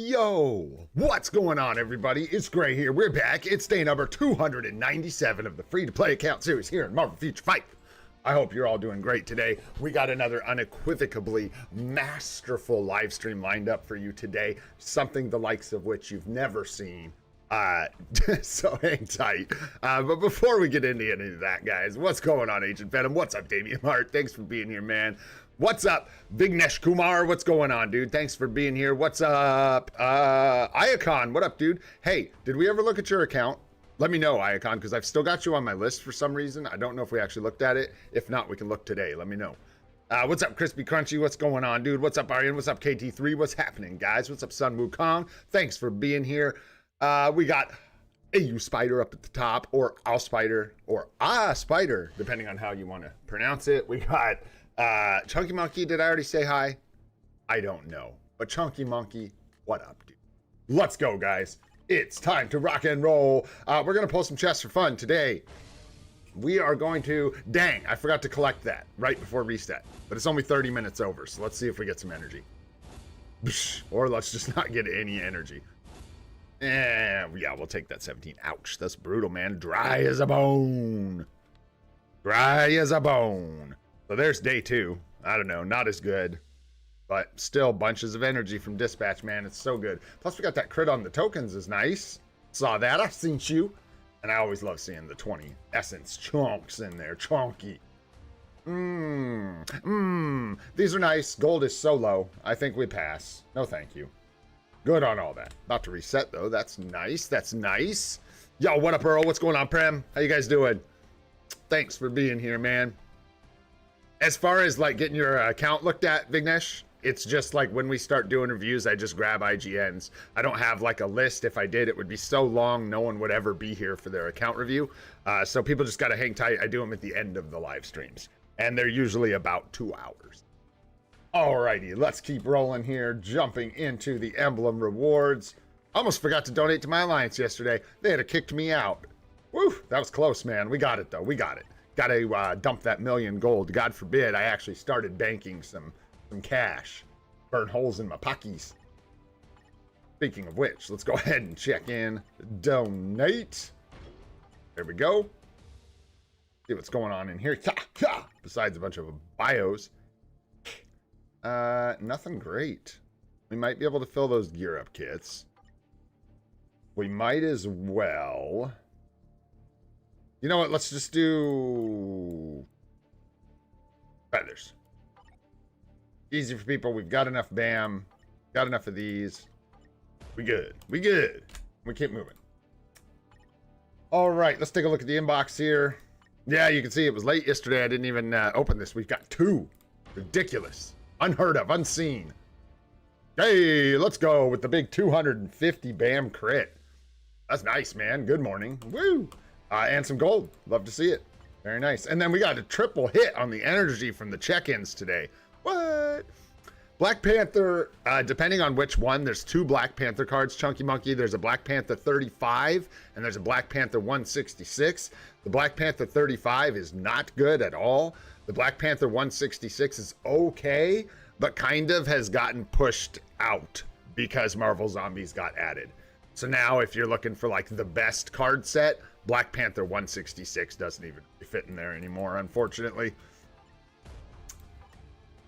Yo, what's going on, everybody? It's Gray here. We're back. It's day number 297 of the free-to-play account series here in Marvel Future Fight. I hope you're all doing great today. We got another unequivocally masterful live stream lined up for you today, something the likes of which you've never seen. So hang tight. But before we get into any of that, guys, what's going on, Agent Venom? What's up, Damian Hart? Thanks for being here, man. What's up, Vignesh Kumar? What's going on, dude? Thanks for being here. What's up, Iacon? What up, dude? Hey, did we ever look at your account? Let me know, Iacon, because I've still got you on my list for some reason. I don't know if we actually looked at it. If not, we can look today. Let me know. What's up, Crispy Crunchy? What's going on, dude? What's up, Aryan? What's up, KT3? What's happening, guys? What's up, Sun Wukong? Thanks for being here. We got AU Spider up at the top, or Al Spider, or Spider, depending on how you want to pronounce it. We got Chunky Monkey. Did I already say hi? I don't know. But Chunky Monkey, what up, dude? Let's go, guys. It's time to rock and roll. We're going to pull some chests for fun today. We are going to... Dang, I forgot to collect that right before reset. But it's only 30 minutes over, so let's see if we get some energy. Or let's just not get any energy. Yeah, we'll take that 17. Ouch, that's brutal, man. Dry as a bone. Dry as a bone. So there's day 2. I don't know, not as good. But still, bunches of energy from Dispatch, man. It's so good. Plus, we got that crit on the tokens is nice. Saw that, I've seen you. And I always love seeing the 20 essence chunks in there. Chunky. These are nice. Gold is so low. I think we pass. No, thank you. Good on all that. About to reset, though. That's nice. That's nice. Yo, what up, Earl? What's going on, Prem? How you guys doing? Thanks for being here, man. As far as, like, getting your account looked at, Vignesh, it's just like when we start doing reviews, I just grab IGNs. I don't have, like, a list. If I did, it would be so long, no one would ever be here for their account review. So people just got to hang tight. I do them at the end of the live streams. And they're usually about 2 hours. Alrighty, let's keep rolling here. Jumping into the emblem rewards. Almost forgot to donate to my alliance yesterday. They had kicked me out. Woo, that was close, man. We got it, though. We got it. Got to dump that million gold. God forbid I actually started banking some cash. Burn holes in my pockets. Speaking of which, let's go ahead and check in. Donate. There we go. See what's going on in here. Besides a bunch of bios. Nothing great. We might be able to fill those gear up kits. We might as well. You know what? Let's just do feathers. Easy for people. We've got enough BAM. Got enough of these. We good. We good. We keep moving. All right. Let's take a look at the inbox here. Yeah, you can see it was late yesterday. I didn't even open this. We've got 2. Ridiculous. Unheard of. Unseen. Hey, let's go with the big 250 BAM crit. That's nice, man. Good morning. Woo. And some gold. Love to see it. Very nice. And then we got a triple hit on the energy from the check-ins today. What? Black Panther, depending on which one, there's 2 Black Panther cards, Chunky Monkey. There's a Black Panther 35, and there's a Black Panther 166. The Black Panther 35 is not good at all. The Black Panther 166 is okay, but kind of has gotten pushed out because Marvel Zombies got added. So now if you're looking for like the best card set, Black Panther 166 doesn't even fit in there anymore, unfortunately.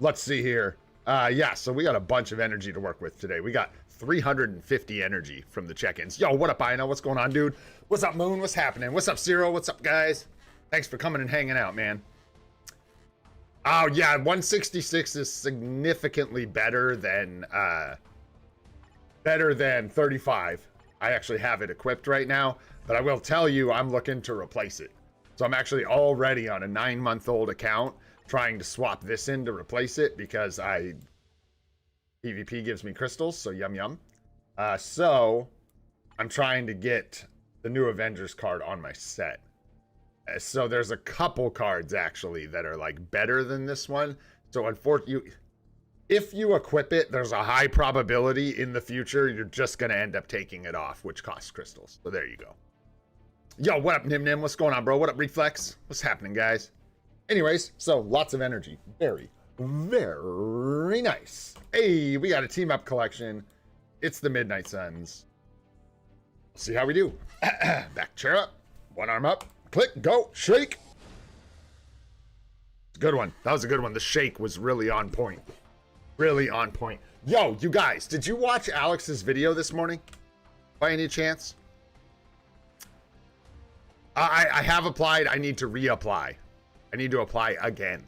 Let's see here. Yeah, so we got a bunch of energy to work with today. We got 350 energy from the check-ins. Yo, what up, Ino? What's going on, dude? What's up, Moon? What's happening? What's up, Zero? What's up, guys? Thanks for coming and hanging out, man. Oh, yeah, 166 is significantly better than 35. I actually have it equipped right now, but I will tell you I'm looking to replace it. So I'm actually already on a 9-month-old account trying to swap this in to replace it because PvP gives me crystals, so yum yum. So I'm trying to get the new Avengers card on my set. So there's a couple cards actually that are like better than this one. So unfortunately, if you equip it, there's a high probability in the future you're just going to end up taking it off, which costs crystals. So there you go. Yo, what up, Nim Nim? What's going on, bro? What up, Reflex? What's happening, guys? Anyways, so lots of energy. Very, very nice. Hey, we got a team up collection. It's the Midnight Suns. See how we do. Back chair up. One arm up. Click. Go. Shake. Good one. That was a good one. The shake was really on point. Really on point. Yo, you guys, did you watch Alex's video this morning? By any chance? I have applied. I need to reapply. I need to apply again.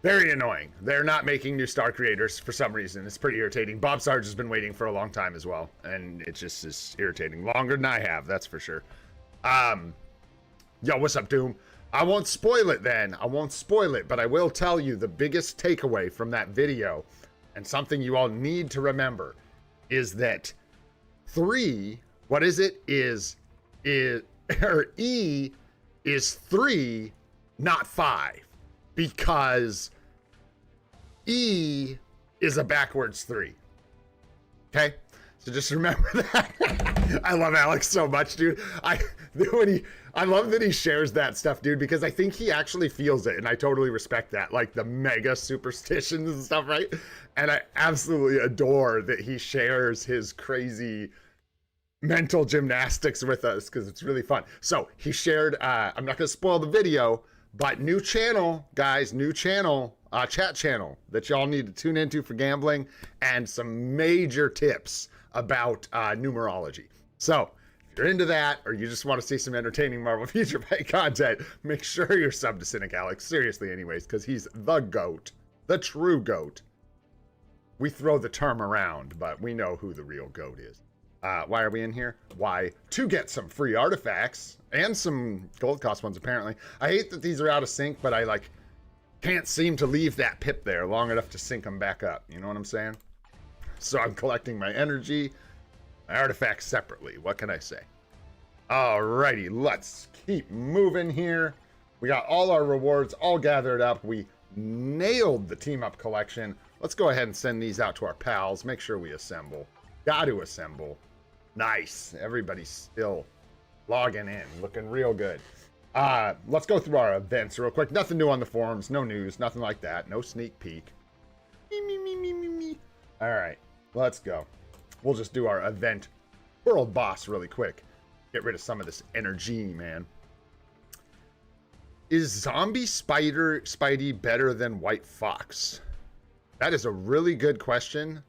Very annoying. They're not making new star creators for some reason. It's pretty irritating. Bob Sarge has been waiting for a long time as well. And it just is irritating. Longer than I have, that's for sure. Yo, what's up, Doom? I won't spoil it then. I won't spoil it, but I will tell you the biggest takeaway from that video, and something you all need to remember, is that 3, what is it? E is 3, not 5. Because E is a backwards 3. Okay? So just remember that. I love Alex so much, dude. I love that he shares that stuff, dude, because I think he actually feels it, and I totally respect that. Like the mega superstitions and stuff, right? And I absolutely adore that he shares his crazy mental gymnastics with us, because it's really fun. So he shared, I'm not going to spoil the video, but new channel, guys, new channel, chat channel that y'all need to tune into for gambling, and some major tips about numerology. So if you're into that, or you just want to see some entertaining Marvel Future Fight content, make sure you're subbed to Cynic Alex. Seriously, anyways, because he's the GOAT, the true GOAT. We throw the term around, but we know who the real GOAT is. Why are we in here? Why? To get some free artifacts and some gold cost ones, apparently. I hate that these are out of sync, but I can't seem to leave that pip there long enough to sync them back up. You know what I'm saying? So I'm collecting my energy, my artifacts separately. What can I say? Alrighty, let's keep moving here. We got all our rewards all gathered up. We nailed the team up collection. Let's go ahead and send these out to our pals. Make sure we assemble. Got to assemble. Nice. Everybody's still logging in. Looking real good. Let's go through our events real quick. Nothing new on the forums. No news. Nothing like that. No sneak peek. Me. All right. Let's go. We'll just do our event world boss really quick. Get rid of some of this energy, man. Is Zombie Spidey better than White Fox? That is a really good question.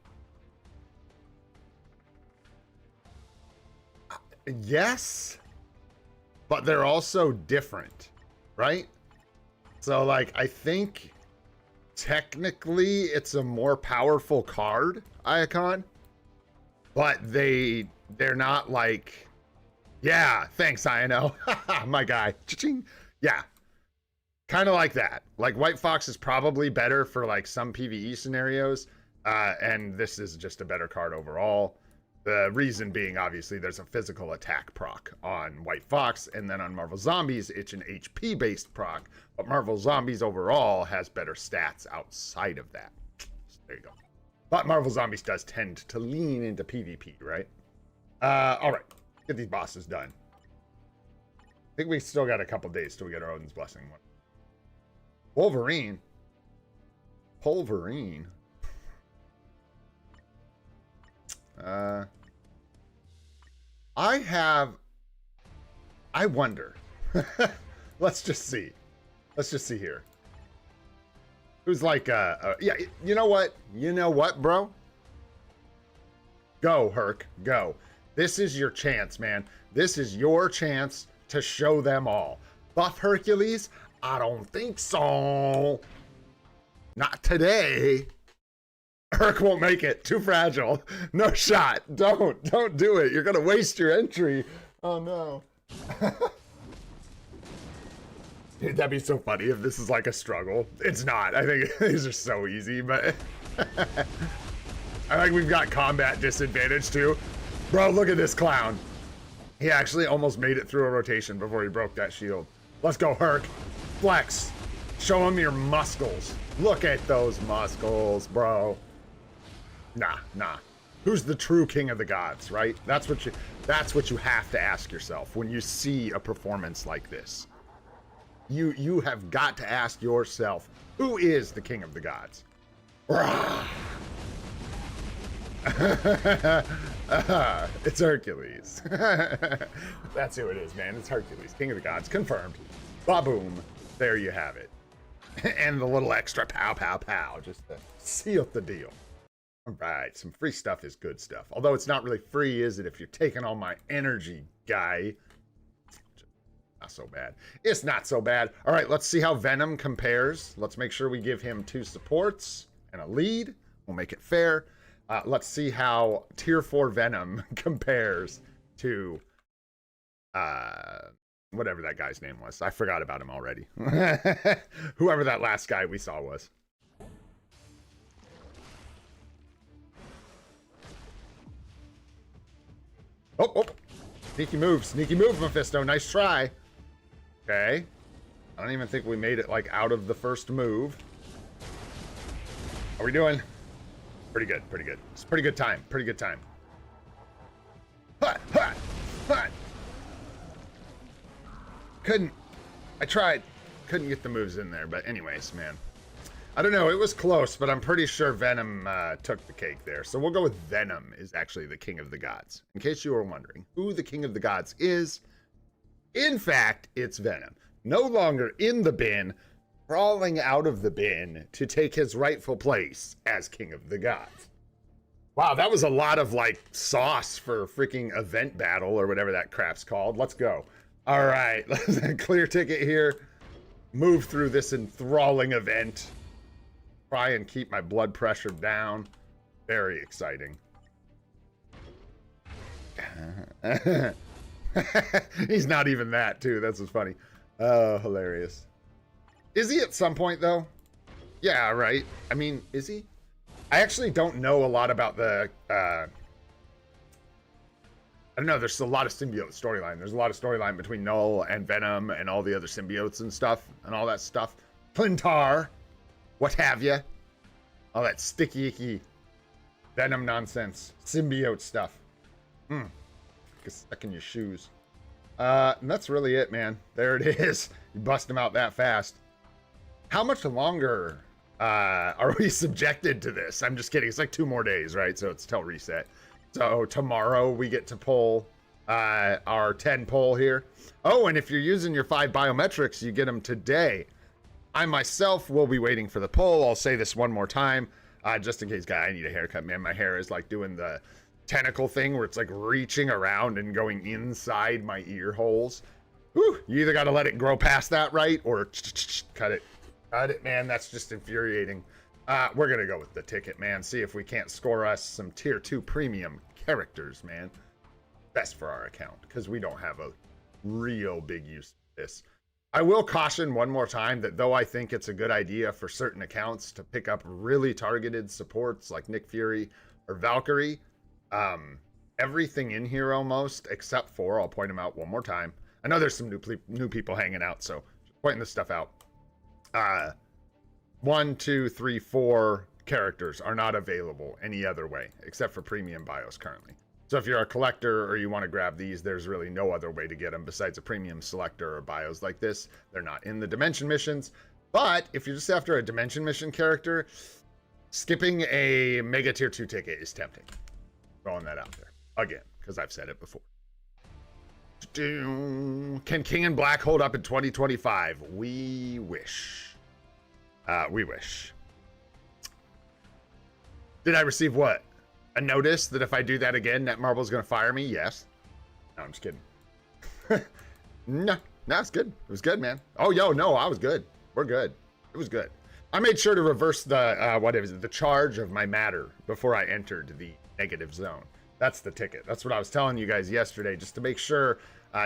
Yes, but they're also different, right? So I think technically it's a more powerful card icon, but they're not yeah, thanks, INO. My guy. Cha-ching. Yeah, kind of like that. White Fox is probably better for some PvE scenarios, and this is just a better card overall. The reason being, obviously, there's a physical attack proc on White Fox, and then on Marvel Zombies, it's an HP-based proc, but Marvel Zombies overall has better stats outside of that. So there you go. But Marvel Zombies does tend to lean into PvP, right? All right. Get these bosses done. I think we still got a couple days till we get our Odin's Blessing. Wolverine. I wonder. Let's just see here. Who's yeah, you know what, bro? Go, Herc, go. This is your chance, man. This is your chance to show them all. Buff Hercules? I don't think so. Not today. Herc won't make it. Too fragile. No shot. Don't do it. You're gonna waste your entry. Oh no. Dude, that'd be so funny if this is a struggle. It's not. I think these are so easy, but I think we've got combat disadvantage too. Bro, look at this clown. He actually almost made it through a rotation before he broke that shield. Let's go, Herc. Flex. Show him your muscles. Look at those muscles, bro. Nah. Who's the true king of the gods, right? That's what you have to ask yourself when you see a performance like this. You have got to ask yourself, who is the king of the gods? Rah! It's Hercules. That's who it is, man. It's Hercules, King of the Gods, confirmed. Ba-boom. There you have it. And the little extra pow, pow, pow, just to seal the deal. All right, some free stuff is good stuff. Although it's not really free, is it? If you're taking all my energy, guy. Not so bad. It's not so bad. All right, let's see how Venom compares. Let's make sure we give him 2 supports and a lead. We'll make it fair. Let's see how tier 4 Venom compares to whatever that guy's name was. I forgot about him already. Whoever that last guy we saw was. Oh, oh. Sneaky move, Mephisto. Nice try. Okay. I don't even think we made it, like, out of the first move. How are we doing? Pretty good, pretty good. It's pretty good time, pretty good time. Hut, hut, hut. I tried. Couldn't get the moves in there, but anyways, man. I don't know, it was close, but I'm pretty sure Venom took the cake there. So we'll go with Venom is actually the King of the Gods. In case you were wondering who the King of the Gods is, in fact, it's Venom. No longer in the bin, crawling out of the bin to take his rightful place as King of the Gods. Wow, that was a lot of, like, sauce for freaking event battle or whatever that crap's called. Let's go. All right, let's clear ticket here. Move through this enthralling event. Try and keep my blood pressure down. Very exciting. He's not even that, too. That's what's funny. Oh, hilarious. Is he at some point, though? Yeah, right. I mean, is he? I actually don't know a lot about the... I don't know. There's a lot of symbiote storyline. There's a lot of storyline between Knull and Venom and all the other symbiotes and stuff. And all that stuff. Clintar. What have you? All that sticky, icky Venom nonsense. Symbiote stuff. Get stuck in your shoes. And that's really it, man. There it is. You bust them out that fast. How much longer are we subjected to this? I'm just kidding. It's like 2 more days, right? So it's till reset. So tomorrow we get to pull our 10 pull here. Oh, and if you're using your 5 biometrics, you get them today. I myself will be waiting for the pull. I'll say this one more time, just in case, guy, I need a haircut, man. My hair is like doing the tentacle thing where it's like reaching around and going inside my ear holes. Whew, you either got to let it grow past that, right? Or cut it. Cut it, man. That's just infuriating. We're going to go with the ticket, man. See if we can't score us some tier 2 premium characters, man. Best for our account, because we don't have a real big use of this. I will caution one more time that though I think it's a good idea for certain accounts to pick up really targeted supports like Nick Fury or Valkyrie, everything in here almost, except for, I'll point them out one more time. I know there's some new people hanging out, so just pointing this stuff out. 1, 2, 3, 4 characters are not available any other way, except for premium bios currently. So if you're a collector or you want to grab these, there's really no other way to get them besides a premium selector or bios like this. They're not in the Dimension missions. But if you're just after a Dimension mission character, skipping a Mega Tier 2 ticket is tempting. Throwing that out there. Again, because I've said it before. Can King in Black hold up in 2025? We wish. We wish. Did I receive what? A notice that if I do that again, Netmarble's going to fire me? Yes. No, I'm just kidding. No, it's good. It was good, man. Oh, yo, no, I was good. We're good. It was good. I made sure to reverse the, the charge of my matter before I entered the negative zone. That's the ticket. That's what I was telling you guys yesterday, just to make sure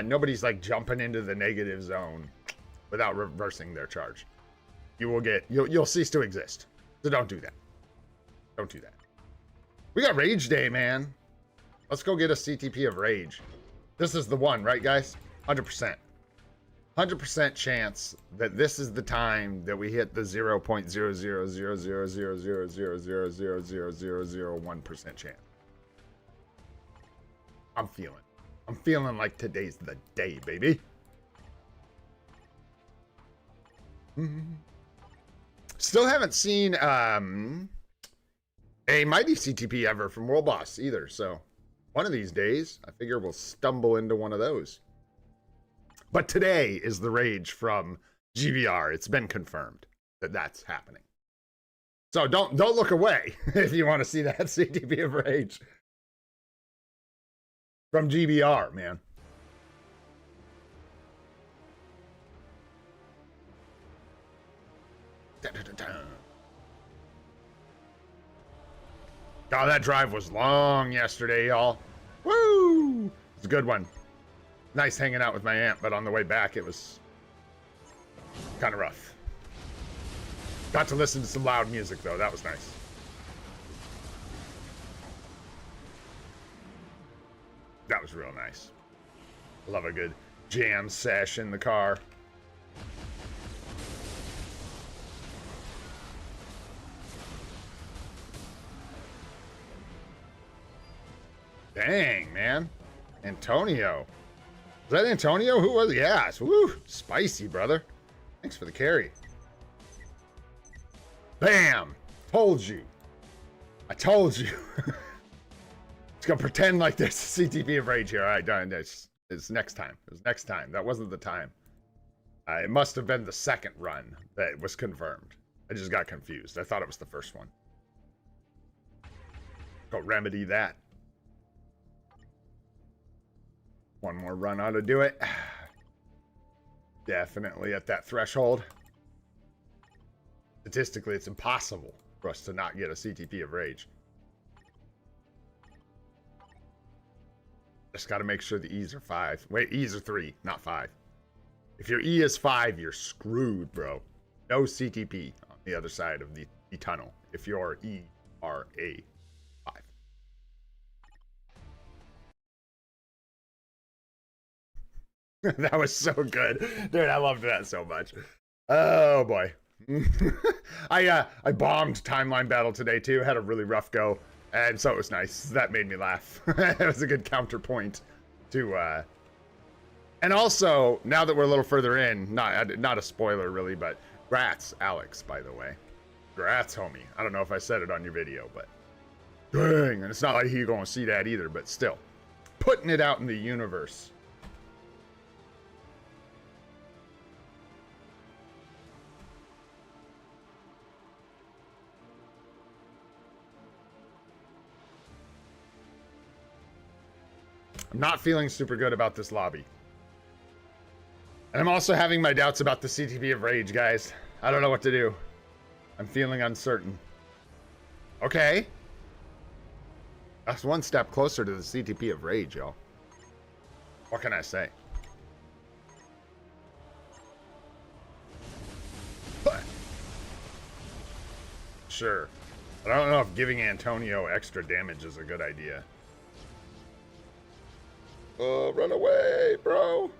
nobody's like jumping into the negative zone without reversing their charge. You will get, you'll cease to exist. So don't do that. Don't do that. We got Rage Day, man. Let's go get a CTP of Rage. This is the one, right, guys? 100%. 100% chance that this is the time that we hit the 0.000000000000001% chance. I'm feeling like today's the day, baby. Still haven't seen a mighty CTP ever from World Boss either. So one of these days, I figure we'll stumble into one of those. But today is the rage from GVR. It's been confirmed that that's happening. So don't look away if you want to see that CTP of rage from GVR, man. Oh, that drive was long yesterday, y'all. Woo! It's a good one. Nice hanging out with my aunt, but on the way back, it was kind of rough. Got to listen to some loud music, though. That was nice. That was real nice. Love a good jam sesh in the car. Dang, man. Antonio. Was that Antonio? Who was it? Yes. Woo. Spicy, brother. Thanks for the carry. Bam. Told you. I told you. Let's go pretend like there's a CTP of rage here. All right, done. It's next time. It was next time. That wasn't the time. It must have been the second run that was confirmed. I just got confused. I thought it was the first one. Go remedy that. One more run ought to do it. Definitely at that threshold. Statistically, it's impossible for us to not get a CTP of rage. Just got to make sure the E's are 5. Wait, E's are 3, not 5. If your E is 5, you're screwed, bro. No CTP on the other side of the tunnel if your E are a 5. That was so good. Dude, I loved that so much. Oh, boy. I bombed Timeline Battle today, too. Had a really rough go. And so it was nice. That made me laugh. It was a good counterpoint to... And also, now that we're a little further in, not a spoiler, really, but grats, Alex, by the way. Grats, homie. I don't know if I said it on your video, but... Dang, and it's not like you're going to see that either, but still. Putting it out in the universe. I'm not feeling super good about this lobby. And I'm also having my doubts about the CTP of rage, guys. I don't know what to do. I'm feeling uncertain. Okay. That's one step closer to the CTP of rage, y'all. What can I say? Sure. But I don't know if giving Antonio extra damage is a good idea. Run away, bro.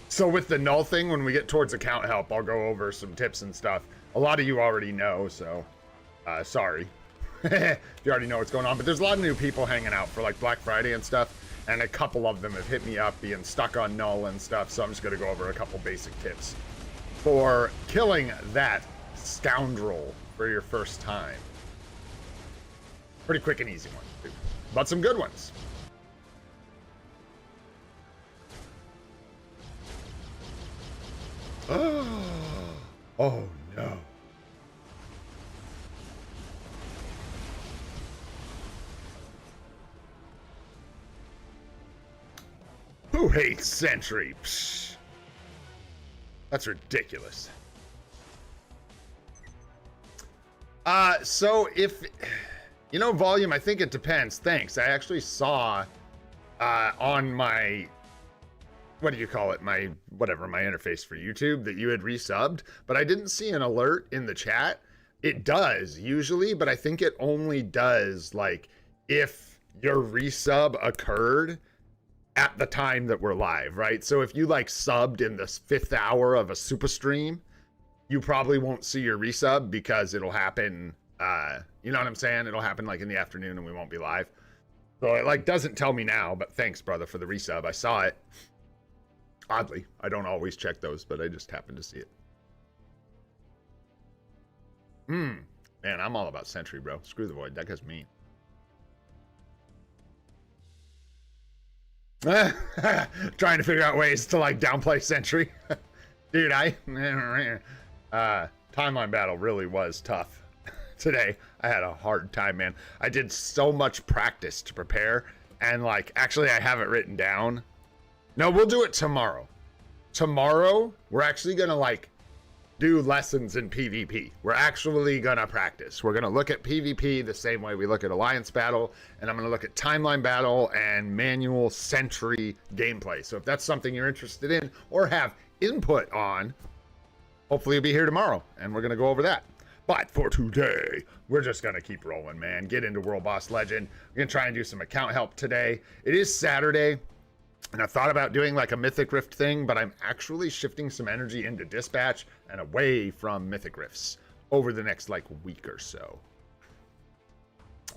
So with the Knull thing, when we get towards account help, I'll go over some tips and stuff. A lot of you already know, so sorry if you already know what's going on. But there's a lot of new people hanging out for like Black Friday and stuff, and a couple of them have hit me up being stuck on Knull and stuff. So I'm just gonna go over a couple basic tips for killing that scoundrel for your first time. Pretty quick and easy one, too. But some good ones. Oh no. Who hates Sentry? Psh. That's ridiculous. So if, you know, volume, I think it depends. Thanks. I actually saw on my, what do you call it? My, whatever, my interface for YouTube that you had resubbed, but I didn't see an alert in the chat. It does usually, but I think it only does like if your resub occurred at the time that we're live, right? So if you like subbed in the 5th hour of a super stream, you probably won't see your resub because it'll happen, you know what I'm saying? It'll happen like in the afternoon and we won't be live. So it like doesn't tell me now, but thanks, brother, for the resub. I saw it. Oddly, I don't always check those, but I just happened to see it. Man, I'm all about Sentry, bro. Screw the Void. That guy's mean. Trying to figure out ways to like downplay Sentry. Dude, timeline battle really was tough today. I had a hard time, man. I did so much practice to prepare, and like actually I have it written down. No, we'll do it tomorrow. Tomorrow, we're actually gonna like do lessons in PvP. We're actually gonna practice. We're gonna look at PvP the same way we look at Alliance battle, and I'm gonna look at timeline battle and manual sentry gameplay. So if that's something you're interested in or have input on, hopefully you'll be here tomorrow and we're gonna go over that. But for today, we're just gonna keep rolling, man. Get into World Boss Legend. We're gonna try and do some account help today. It is Saturday, and I thought about doing like a Mythic Rift thing, but I'm actually shifting some energy into Dispatch and away from Mythic Rifts over the next like week or so.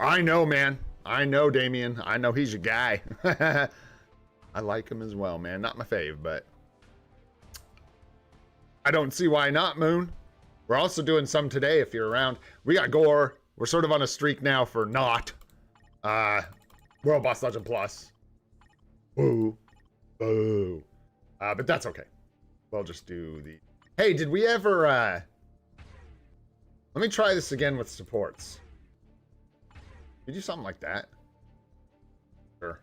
I know, man. I know, Damien. I know he's your guy. I like him as well, man. Not my fave, but I don't see why not, Moon. We're also doing some today if you're around. We got Gore. We're sort of on a streak now for not World Boss Legend Plus. Boo. Boo. But that's okay. We'll just do the... Hey, did we ever... Let me try this again with supports. We do something like that. Sure.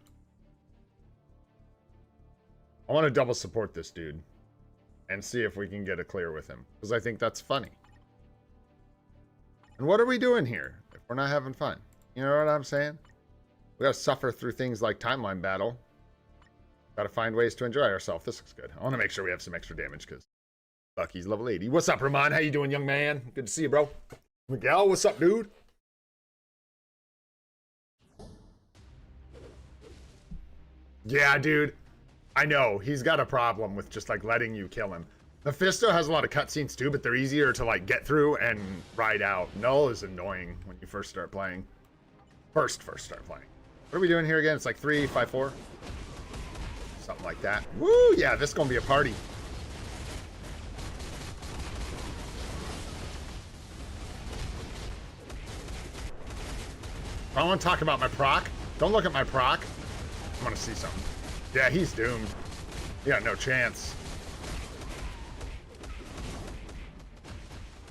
I want to double support this dude and see if we can get a clear with him, because I think that's funny. And what are we doing here if we're not having fun? You know what I'm saying? We gotta suffer through things like timeline battle. Gotta find ways to enjoy ourselves. This looks good. I want to make sure we have some extra damage because Bucky's level 80. What's up, Ramon? How you doing, young man? Good to see you, bro. Miguel, what's up, dude? Yeah, dude. I know. He's got a problem with just, like, letting you kill him. Mephisto has a lot of cutscenes, too, but they're easier to, like, get through and ride out. Knull is annoying when you first start playing. First start playing. What are we doing here again? It's like 3, 5, 4? Something like that. Woo! Yeah, this is gonna be a party. I don't want to talk about my proc. Don't look at my proc. I want to see something. Yeah, he's doomed. He got no chance.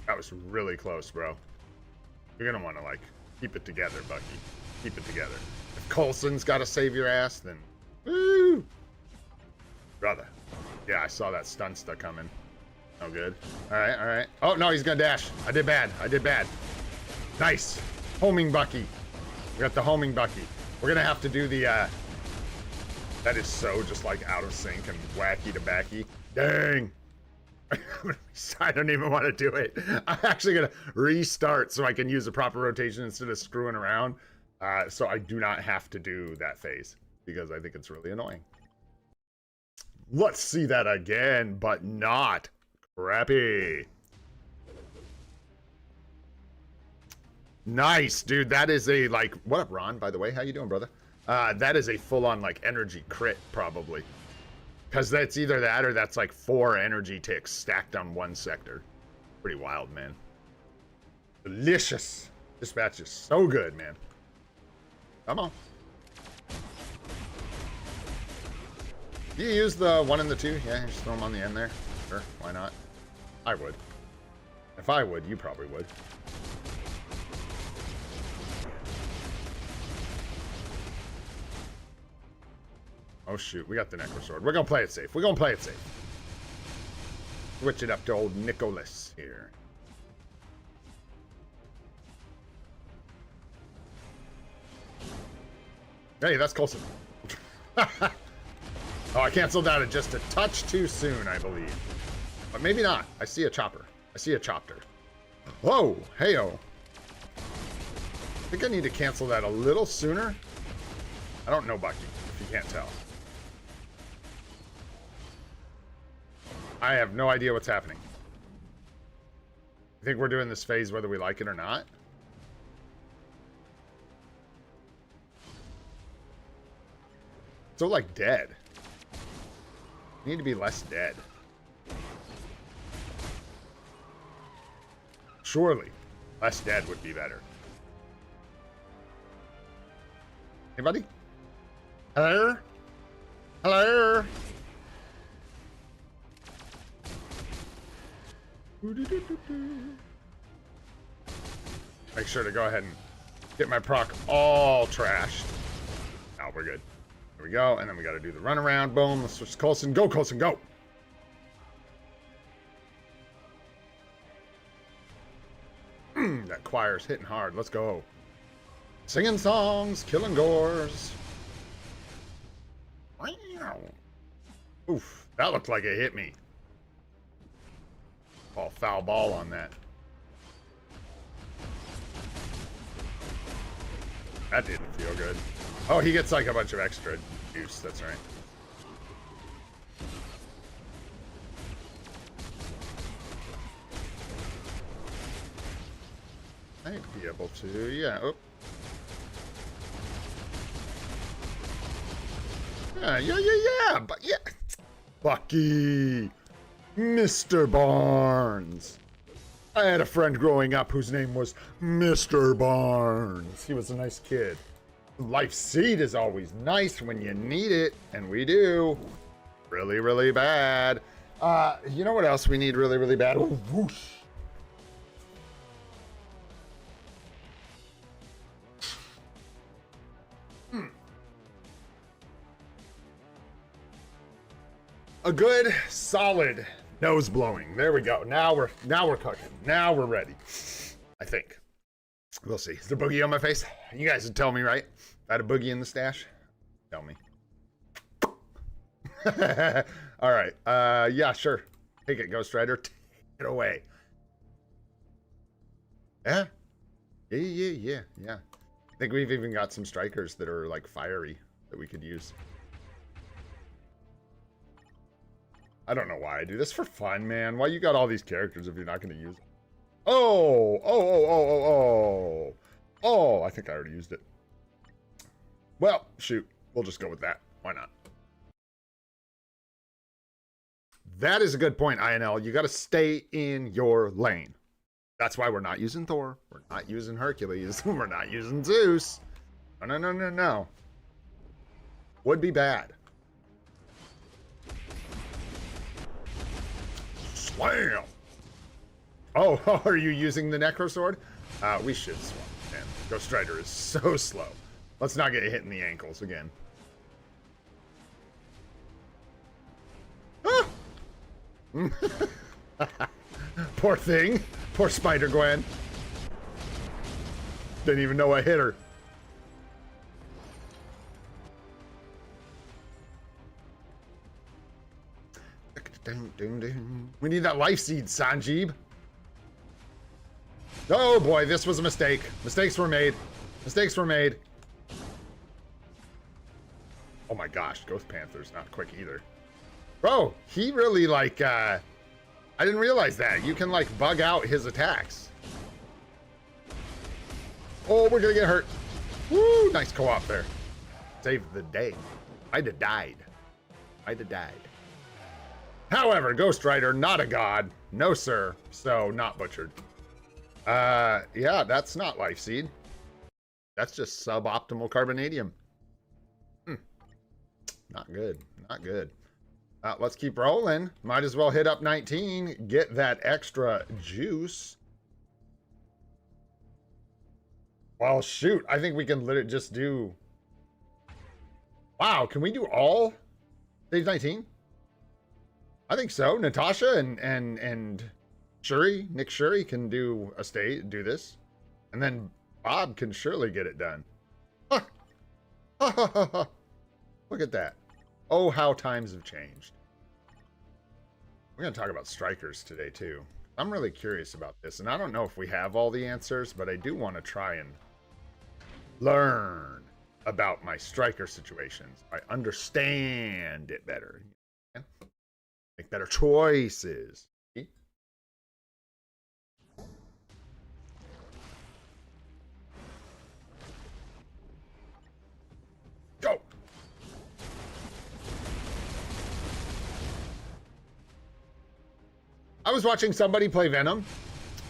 That was really close, bro. You're gonna want to, like, keep it together, Bucky. Keep it together. If Coulson's got to save your ass, then... Woo! Brother. Yeah, I saw that stun stuck coming. No good. Alright, alright. Oh, no, he's gonna dash. I did bad. I did bad. Nice. Homing Bucky. We got the homing Bucky. We're gonna have to do the, That is so just, like, out of sync and wacky to backy. Dang. I don't even want to do it. I'm actually gonna restart so I can use a proper rotation instead of screwing around. So I do not have to do that phase because I think it's really annoying. Let's see that again, but not crappy. Nice, dude. That is a, like, what up, Ron, by the way? How you doing, brother? That is a full-on, like, energy crit, probably. Because that's either that or that's, like, 4 energy ticks stacked on one sector. Pretty wild, man. Delicious. Dispatch is so good, man. Come on. Do you use the 1 and the 2? Yeah, just throw them on the end there. Sure, why not? I would. If I would, you probably would. Oh shoot, we got the Necrosword. We're gonna play it safe. We're gonna play it safe. Switch it up to old Nicholas here. Hey, that's Coulson. Oh, I canceled out it just a touch too soon, I believe. But maybe not. I see a chopper. I see a chopper. Whoa, hey-o. I think I need to cancel that a little sooner. I don't know, Bucky, if you can't tell. I have no idea what's happening. I think we're doing this phase whether we like it or not. So, like, dead. You need to be less dead. Surely, less dead would be better. Anybody? Hello? Hello? Make sure to go ahead and get my proc all trashed. Now we're good. There we go. And then we got to do the runaround. Boom. Let's switch to Coulson. Go, Coulson, go. That choir's hitting hard. Let's go. Singing songs, killing gores. Wow. Oof. That looked like it hit me. Oh, foul ball on that. That didn't feel good. Oh, he gets like a bunch of extra juice. That's right. I'd be able to, yeah. Oh. Yeah. But yeah. Bucky. Mr. Barnes. I had a friend growing up whose name was Mr. Barnes. He was a nice kid. Life seed is always nice when you need it, and we do. Really, really bad. You know what else we need really, really bad? Oh, whoosh. A good, solid nose blowing. There we go. Now we're cooking. Now we're ready. I think. We'll see. Is there a boogie on my face? You guys would tell me, right? I had a boogie in the stash. Tell me. All right. Yeah, sure. Take it, Ghost Rider. Take it away. Yeah. Yeah. I think we've even got some strikers that are like fiery that we could use. I don't know why I do this for fun, man. Why you got all these characters if you're not going to use them? Oh, I think I already used it. Well, shoot. We'll just go with that. Why not? That is a good point, INL. You got to stay in your lane. That's why we're not using Thor. We're not using Hercules. We're not using Zeus. No. Would be bad. Slam! Oh, are you using the Necro Sword? We should swap, man. Ghost Rider is so slow. Let's not get hit in the ankles again. Ah! Poor thing. Poor Spider-Gwen. Didn't even know I hit her. We need that life seed, Sanjeev. Oh boy, this was a mistake. Mistakes were made. Oh my gosh, Ghost Panther's not quick either. Bro, he really like, I didn't realize that. You can like bug out his attacks. Oh, we're gonna get hurt. Woo, nice co-op there. Saved the day. I'd have died. However, Ghost Rider, not a god. No, sir. So, not butchered. Yeah, that's not Life Seed. That's just suboptimal carbonadium. Not good. Let's keep rolling. Might as well hit up 19. Get that extra juice. Well, shoot. I think we can literally just do... Wow, can we do all stage 19? I think so. Natasha and Shuri, Nick Shuri can do this. And then Bob can surely get it done. Look at that. Oh, how times have changed. We're going to talk about strikers today, too. I'm really curious about this, and I don't know if we have all the answers, but I do want to try and learn about my striker situations. I understand it better. Make better choices. Go. I was watching somebody play Venom.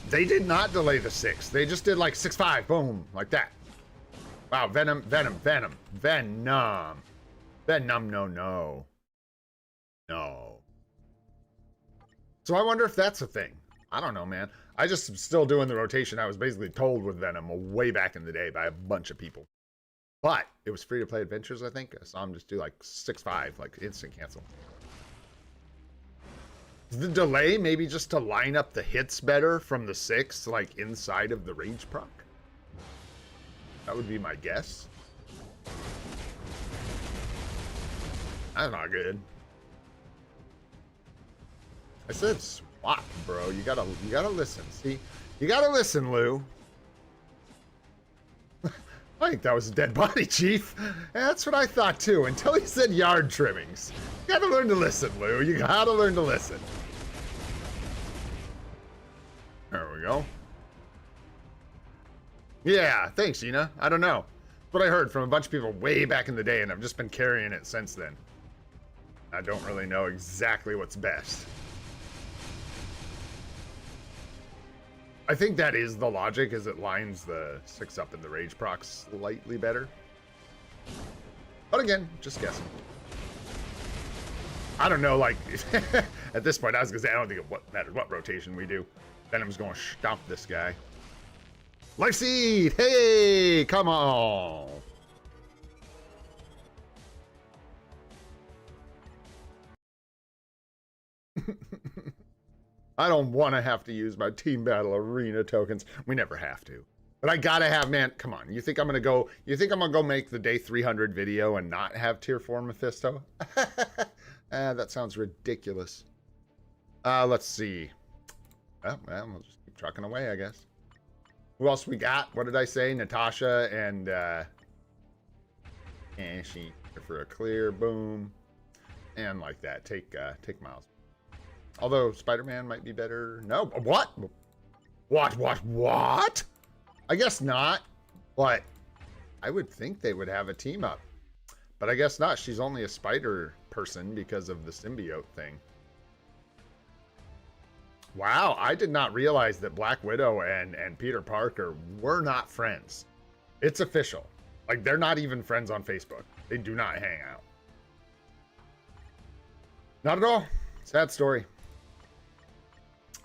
They did not delay the 6. They just did like 6-5, boom, like that. Wow, Venom. No. So I wonder if that's a thing. I don't know, man. I just am still doing the rotation I was basically told with Venom way back in the day by a bunch of people. But it was free to play adventures, I think. I saw him just do like 6-5, like instant cancel. The delay maybe just to line up the hits better from the 6, like inside of the rage proc. That would be my guess. That's not good. I said swap, bro. You gotta listen. See, you gotta listen, Lou. I think that was a dead body, Chief. That's what I thought too, until he said yard trimmings. You gotta learn to listen, Lou. You gotta learn to listen. There we go. Yeah, thanks, Ina. I don't know. That's what I heard from a bunch of people way back in the day, and I've just been carrying it since then. I don't really know exactly what's best. I think that is the logic, is it lines the 6 up in the rage proc slightly better. But again, just guessing. I don't know, like, at this point, I was gonna say, I don't think it matters what rotation we do. Venom's gonna stomp this guy. Life Seed! Hey, come on! I don't want to have to use my Team Battle Arena tokens. We never have to. But I gotta have, man, come on. You think I'm gonna go make the day 300 video and not have tier 4 Mephisto? That sounds ridiculous. Let's see. Oh, well, we'll just keep trucking away, I guess. Who else we got? What did I say? Natasha and she for a clear, boom. And like that. Take Miles. Although Spider-Man might be better. No, what? What? I guess not. But I would think they would have a team up. But I guess not. She's only a spider person because of the symbiote thing. Wow, I did not realize that Black Widow and Peter Parker were not friends. It's official. Like, they're not even friends on Facebook. They do not hang out. Not at all. Sad story.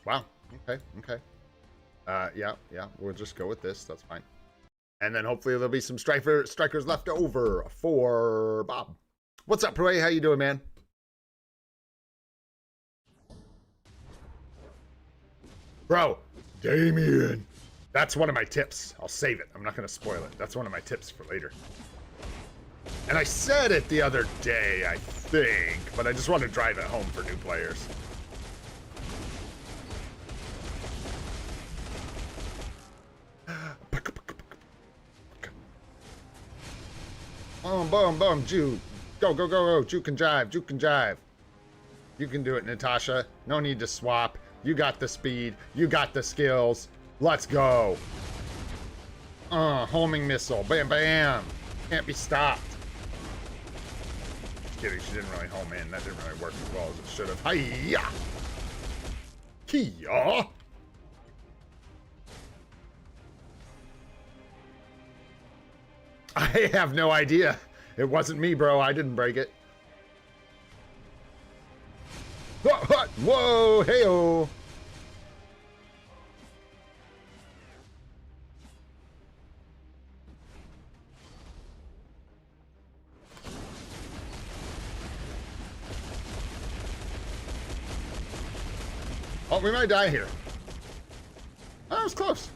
Wow. Okay. Yeah, we'll just go with this. That's fine. And then hopefully there'll be some strikers left over for Bob. What's up, Pruay? How you doing, man? Bro, Damien. That's one of my tips. I'll save it. I'm not going to spoil it. That's one of my tips for later. And I said it the other day, I think, but I just want to drive it home for new players. Boom, Juke. Go. Juke and jive. You can do it, Natasha. No need to swap. You got the speed. You got the skills. Let's go. Homing missile. Bam. Can't be stopped. Just kidding. She didn't really home in. That didn't really work as well as it should have. Hiya! Kia! I have no idea. It wasn't me, bro. I didn't break it. Whoa, hey-oh. Oh, we might die here. Oh, that was close.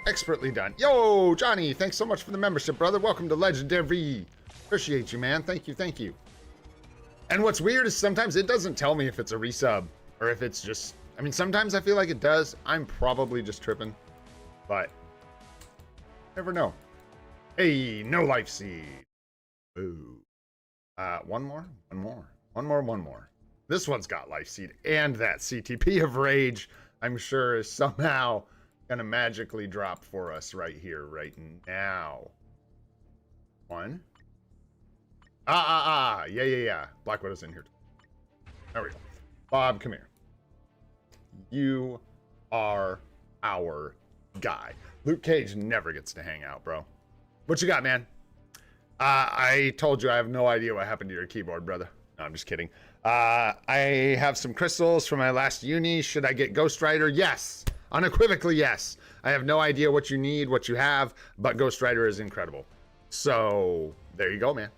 Expertly done. Yo, Johnny, thanks so much for the membership, brother. Welcome to Legendary. Appreciate you, man. Thank you. And what's weird is sometimes it doesn't tell me if it's a resub or if it's just, I mean, sometimes I feel like it does. I'm probably just tripping, but never know. Hey, no life seed. Ooh. One more. This one's got life seed and that CTP of rage, I'm sure, is somehow gonna magically drop for us right here, right now. One. Yeah. Black Widow's in here. There we go. Bob, come here. You are our guy. Luke Cage never gets to hang out, bro. What you got, man? I told you I have no idea what happened to your keyboard, brother. No, I'm just kidding. I have some crystals from my last uni. Should I get Ghost Rider? Yes. Unequivocally, yes. I have no idea what you need, what you have, but Ghost Rider is incredible. So, there you go, man.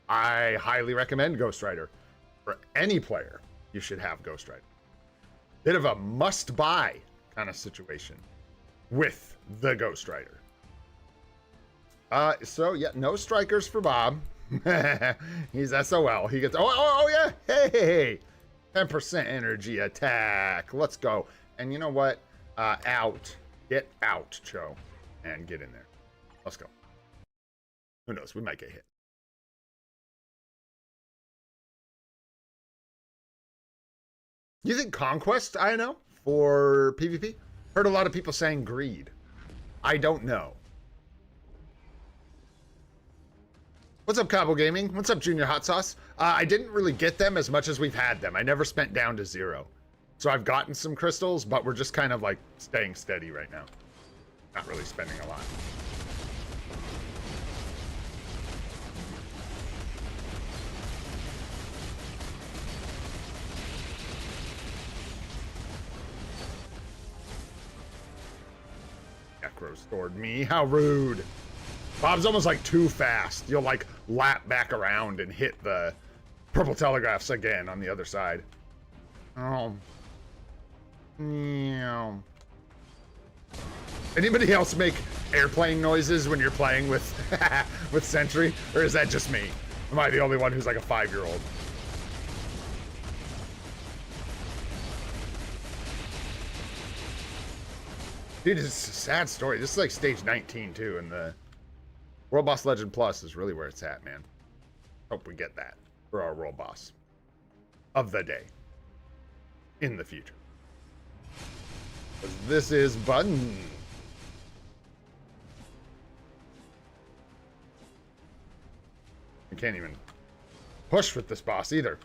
I highly recommend Ghost Rider. For any player, you should have Ghost Rider. Bit of a must-buy kind of situation with the Ghost Rider. So yeah, no strikers for Bob. He's SOL. He gets oh yeah. Hey, 10% energy attack. Let's go. And you know what? Get out, Cho, and get in there. Let's go. Who knows? We might get hit. You think Conquest, I know, for PvP? Heard a lot of people saying Greed. I don't know. What's up, Cabo Gaming? What's up, Junior Hot Sauce? I didn't really get them as much as we've had them. I never spent down to 0. So I've gotten some crystals, but we're just kind of like staying steady right now. Not really spending a lot. Necro stored me. How rude. Bob's almost like too fast. You'll like lap back around and hit the purple telegraphs again on the other side. Oh. Yeah. Anybody else make airplane noises when you're playing with with Sentry? Or is that just me? Am I the only one who's like a 5-year-old? Dude, it's a sad story. This is like stage 19 too, and the World Boss Legend Plus is really where it's at, man. Hope we get that for our World Boss of the day in the future. This is Button. You can't even push with this boss either.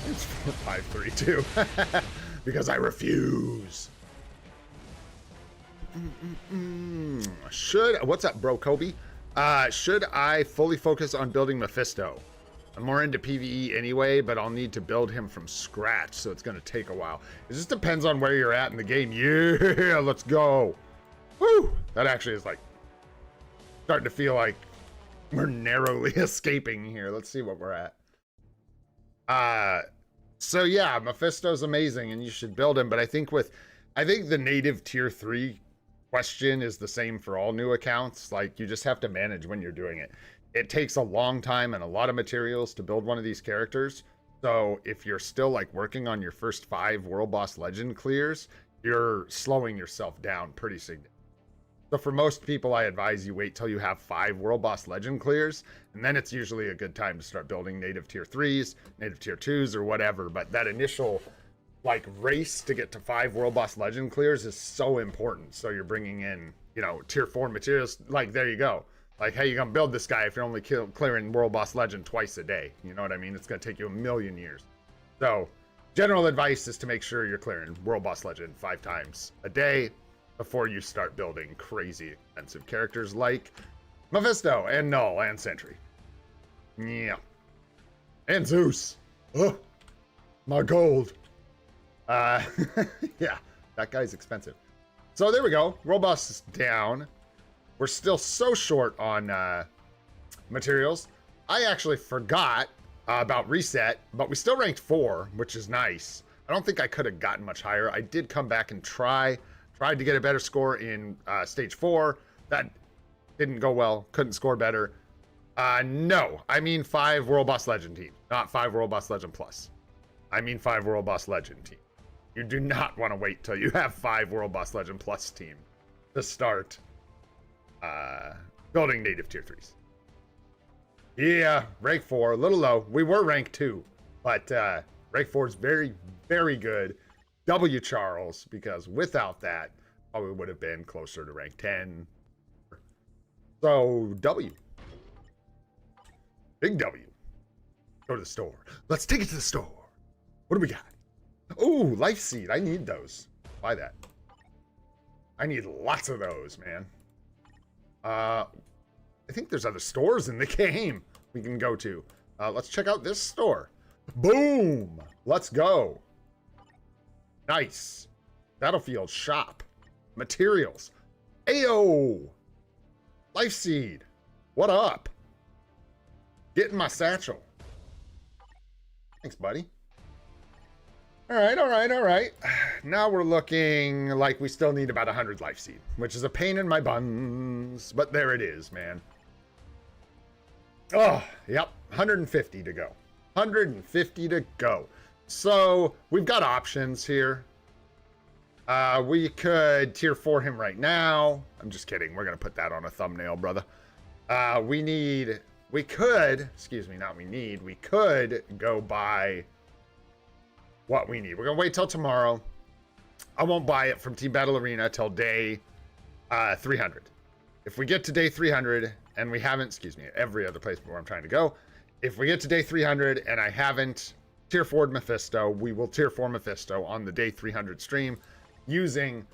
It's 4-5-3-2 because I refuse. What's up, bro, Kobe? Should I fully focus on building Mephisto? I'm more into PvE anyway, but I'll need to build him from scratch, so it's gonna take a while. It just depends on where you're at in the game. Yeah, let's go. Woo! That actually is like starting to feel like we're narrowly escaping here. Let's see what we're at. So yeah, Mephisto's amazing and you should build him, but I think the native tier 3 question is the same for all new accounts. Like, you just have to manage when you're doing it. It takes a long time and a lot of materials to build one of these characters. So if you're still like working on your first 5 World Boss Legend clears, you're slowing yourself down pretty significantly. So for most people, I advise you wait till you have 5 World Boss Legend clears, and then it's usually a good time to start building native tier 3s, native tier 2s, or whatever. But that initial like race to get to 5 World Boss Legend clears is so important. So you're bringing in, you know, tier 4 materials. Like, there you go. Like, how you gonna build this guy if you're only clearing World Boss Legend twice a day? You know what I mean? It's gonna take you a million years. So general advice is to make sure you're clearing World Boss Legend 5 times a day before you start building crazy expensive characters like Mephisto and Knull and Sentry. Yeah. And Zeus. Oh, my gold. Yeah, that guy's expensive. So there we go. World Boss is down. We're still so short on materials. I actually forgot about reset, but we still ranked 4, which is nice. I don't think I could have gotten much higher. I did come back and tried to get a better score in stage 4. That didn't go well. Couldn't score better. No, I mean 5 World Boss Legend team, not 5 World Boss Legend Plus. I mean 5 World Boss Legend team. You do not want to wait till you have 5 World Boss Legend Plus team to start building native tier 3s. Yeah, rank 4, a little low. We were rank 2, but rank 4 is very, very good. W Charles, because without that, probably would have been closer to rank 10. So, W. Big W. Go to the store. Let's take it to the store. What do we got? Oh, life seed. I need those. Buy that. I need lots of those, man. I think there's other stores in the game we can go to. Let's check out this store. Boom! Let's go. Nice. Battlefield shop. Materials. Ayo! Life seed. What up? Get in my satchel. Thanks, buddy. All right. Now we're looking like we still need about 100 life seed, which is a pain in my buns, but there it is, man. Oh, yep, 150 to go. 150 to go. So we've got options here. We could tier 4 him right now. I'm just kidding. We're going to put that on a thumbnail, brother. We could go buy what we need. We're going to wait till tomorrow. I won't buy it from Team Battle Arena till day 300. If we get to day 300 and we haven't, every other place where I'm trying to go. If we get to day 300 and I haven't tier 4'd Mephisto, we will tier 4 Mephisto on the day 300 stream using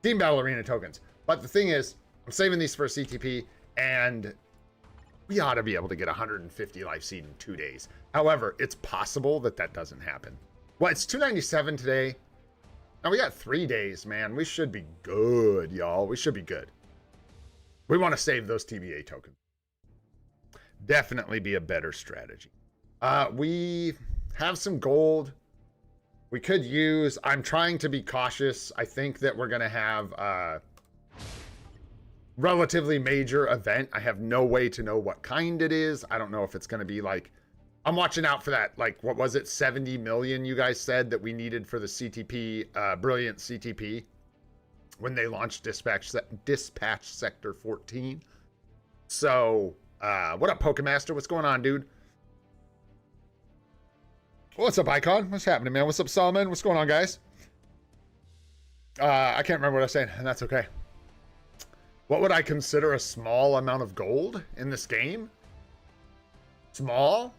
Team Battle Arena tokens. But the thing is, I'm saving these for a CTP, and we ought to be able to get 150 life seed in 2 days. However, it's possible that that doesn't happen. Well, it's 297 today. Now we got 3 days, man. We should be good, y'all. We should be good. We want to save those TBA tokens. Definitely be a better strategy. We have some gold we could use. I'm trying to be cautious. I think that we're going to have a relatively major event. I have no way to know what kind it is. I don't know if it's going to be like, I'm watching out for that. Like, what was it? 70 million you guys said that we needed for the CTP, Brilliant CTP, when they launched Dispatch Sector 14. So, what up, Pokemaster? What's going on, dude? What's up, Icon? What's happening, man? What's up, Solomon? What's going on, guys? I can't remember what I was saying, and that's okay. What would I consider a small amount of gold in this game? Small?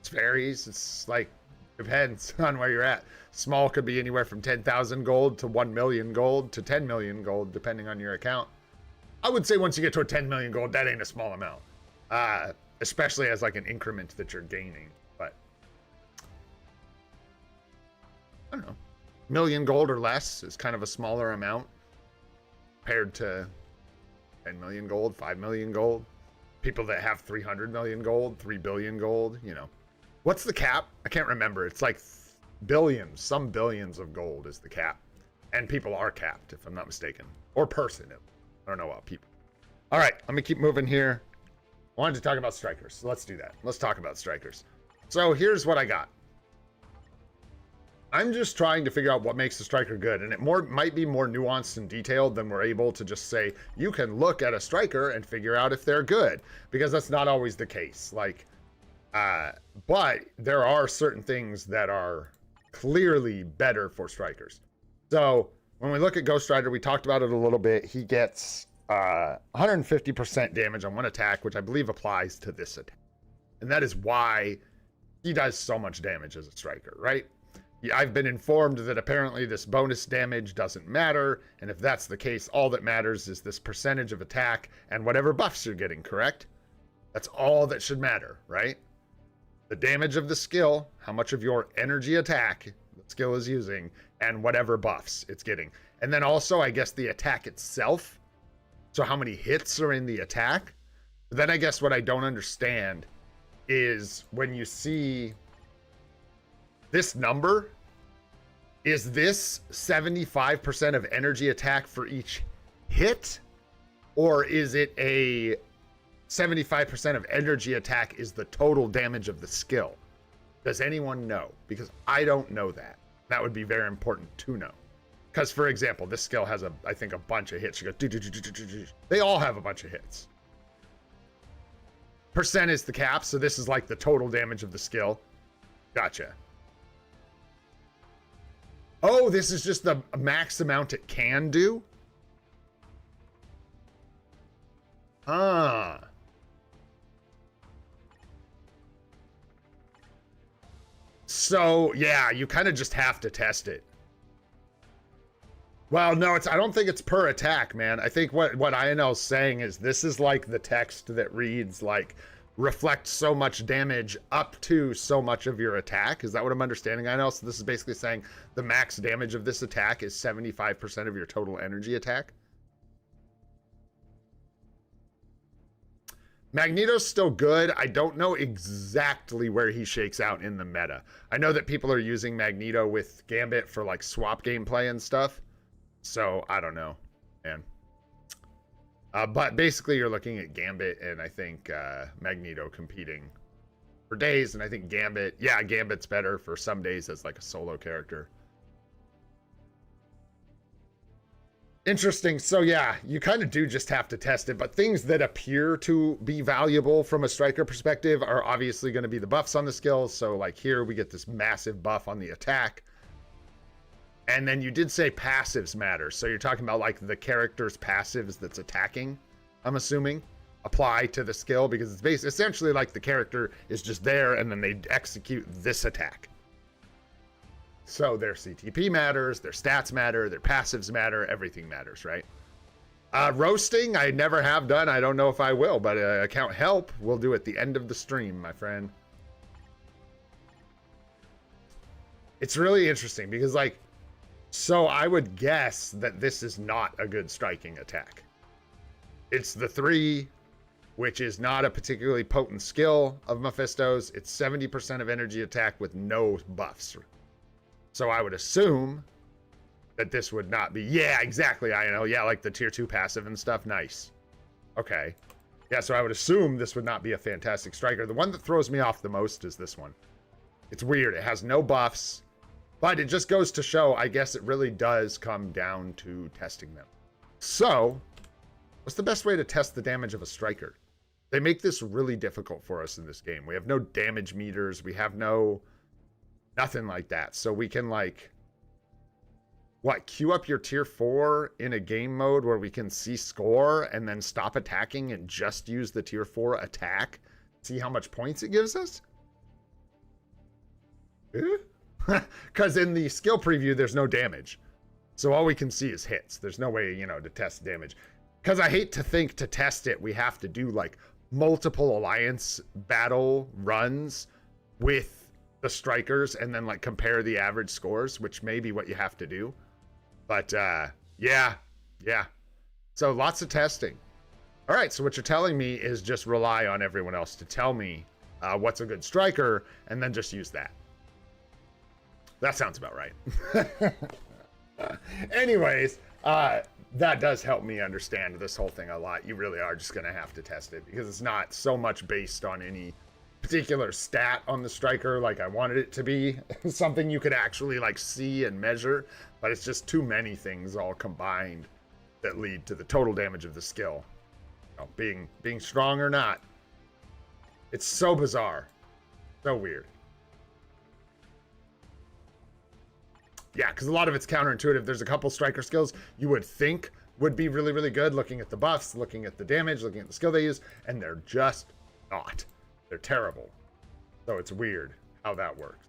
It varies. It's like, depends on where you're at. Small could be anywhere from 10,000 gold to 1 million gold to 10 million gold, depending on your account. I would say once you get to a 10 million gold, that ain't a small amount. Especially as like an increment that you're gaining. But I don't know. Million gold or less is kind of a smaller amount compared to 10 million gold, 5 million gold. People that have 300 million gold, 3 billion gold, you know. What's the cap? I can't remember. It's like billions, some billions of gold is the cap. And people are capped, if I'm not mistaken. Or person. I don't know about people. All right, let me keep moving here. I wanted to talk about strikers, so let's do that. Let's talk about strikers. So here's what I got. I'm just trying to figure out what makes a striker good, and it might be more nuanced and detailed than we're able to just say, you can look at a striker and figure out if they're good, because that's not always the case. Like, but there are certain things that are clearly better for strikers. So when we look at Ghost Rider, we talked about it a little bit. He gets 150% damage on one attack, which I believe applies to this attack. And that is why he does so much damage as a striker, right? I've been informed that apparently this bonus damage doesn't matter, and if that's the case, all that matters is this percentage of attack and whatever buffs you're getting, correct? That's all that should matter, right? The damage of the skill, how much of your energy attack the skill is using, and whatever buffs it's getting. And then also, I guess, the attack itself. So how many hits are in the attack? But then I guess what I don't understand is when you see this number, is this 75% of energy attack for each hit? Or is it a 75% of energy attack is the total damage of the skill? Does anyone know? Because I don't know that. That would be very important to know. Because, for example, this skill has, I think, a bunch of hits. You go, they all have a bunch of hits. Percent is the cap, so this is like the total damage of the skill. Gotcha. Oh, this is just the max amount it can do? Ah. So, yeah, you kind of just have to test it. Well, no, I don't think it's per attack, man. I think what INL's saying is this is like the text that reads like reflect so much damage up to so much of your attack. Is that what I'm understanding, INL? So this is basically saying the max damage of this attack is 75% of your total energy attack. Magneto's still good. I don't know exactly where he shakes out in the meta. I know that people are using Magneto with Gambit for like swap gameplay and stuff. So I don't know, man. But basically you're looking at Gambit and I think Magneto competing for days. And I think Gambit, yeah, Gambit's better for some days as like a solo character. Interesting. So yeah, you kind of do just have to test it, but things that appear to be valuable from a striker perspective are obviously going to be the buffs on the skills. So like here we get this massive buff on the attack. And then you did say passives matter. So you're talking about like the character's passives that's attacking, I'm assuming, apply to the skill because it's essentially like the character is just there and then they execute this attack. So their CTP matters, their stats matter, their passives matter, everything matters, right? Roasting, I never have done. I don't know if I will, but account help we'll do at the end of the stream, my friend. It's really interesting because like, so I would guess that this is not a good striking attack. It's the 3, which is not a particularly potent skill of Mephisto's. It's 70% of energy attack with no buffs. So I would assume that this would not be, yeah, exactly. I know. Yeah, like the tier 2 passive and stuff. Nice. Okay. Yeah, so I would assume this would not be a fantastic striker. The one that throws me off the most is this one. It's weird. It has no buffs. But it just goes to show, I guess it really does come down to testing them. So, what's the best way to test the damage of a striker? They make this really difficult for us in this game. We have no damage meters. We have nothing like that. So we can like, what, queue up your tier 4 in a game mode where we can see score and then stop attacking and just use the tier 4 attack. See how much points it gives us? Because in the skill preview, there's no damage. So all we can see is hits. There's no way, to test damage. Because I hate to think to test it, we have to do like multiple alliance battle runs with the strikers and then like compare the average scores, which may be what you have to do. But yeah. So lots of testing. All right, so what you're telling me is just rely on everyone else to tell me what's a good striker and then just use that. That sounds about right. Anyways, that does help me understand this whole thing a lot. You really are just going to have to test it because it's not so much based on any particular stat on the striker like I wanted it to be. Something you could actually like see and measure, but it's just too many things all combined that lead to the total damage of the skill. Being strong or not. It's so bizarre. So weird. Yeah, because a lot of it's counterintuitive. There's a couple striker skills you would think would be really, really good, looking at the buffs, looking at the damage, looking at the skill they use, and they're just not. They're terrible. So it's weird how that works.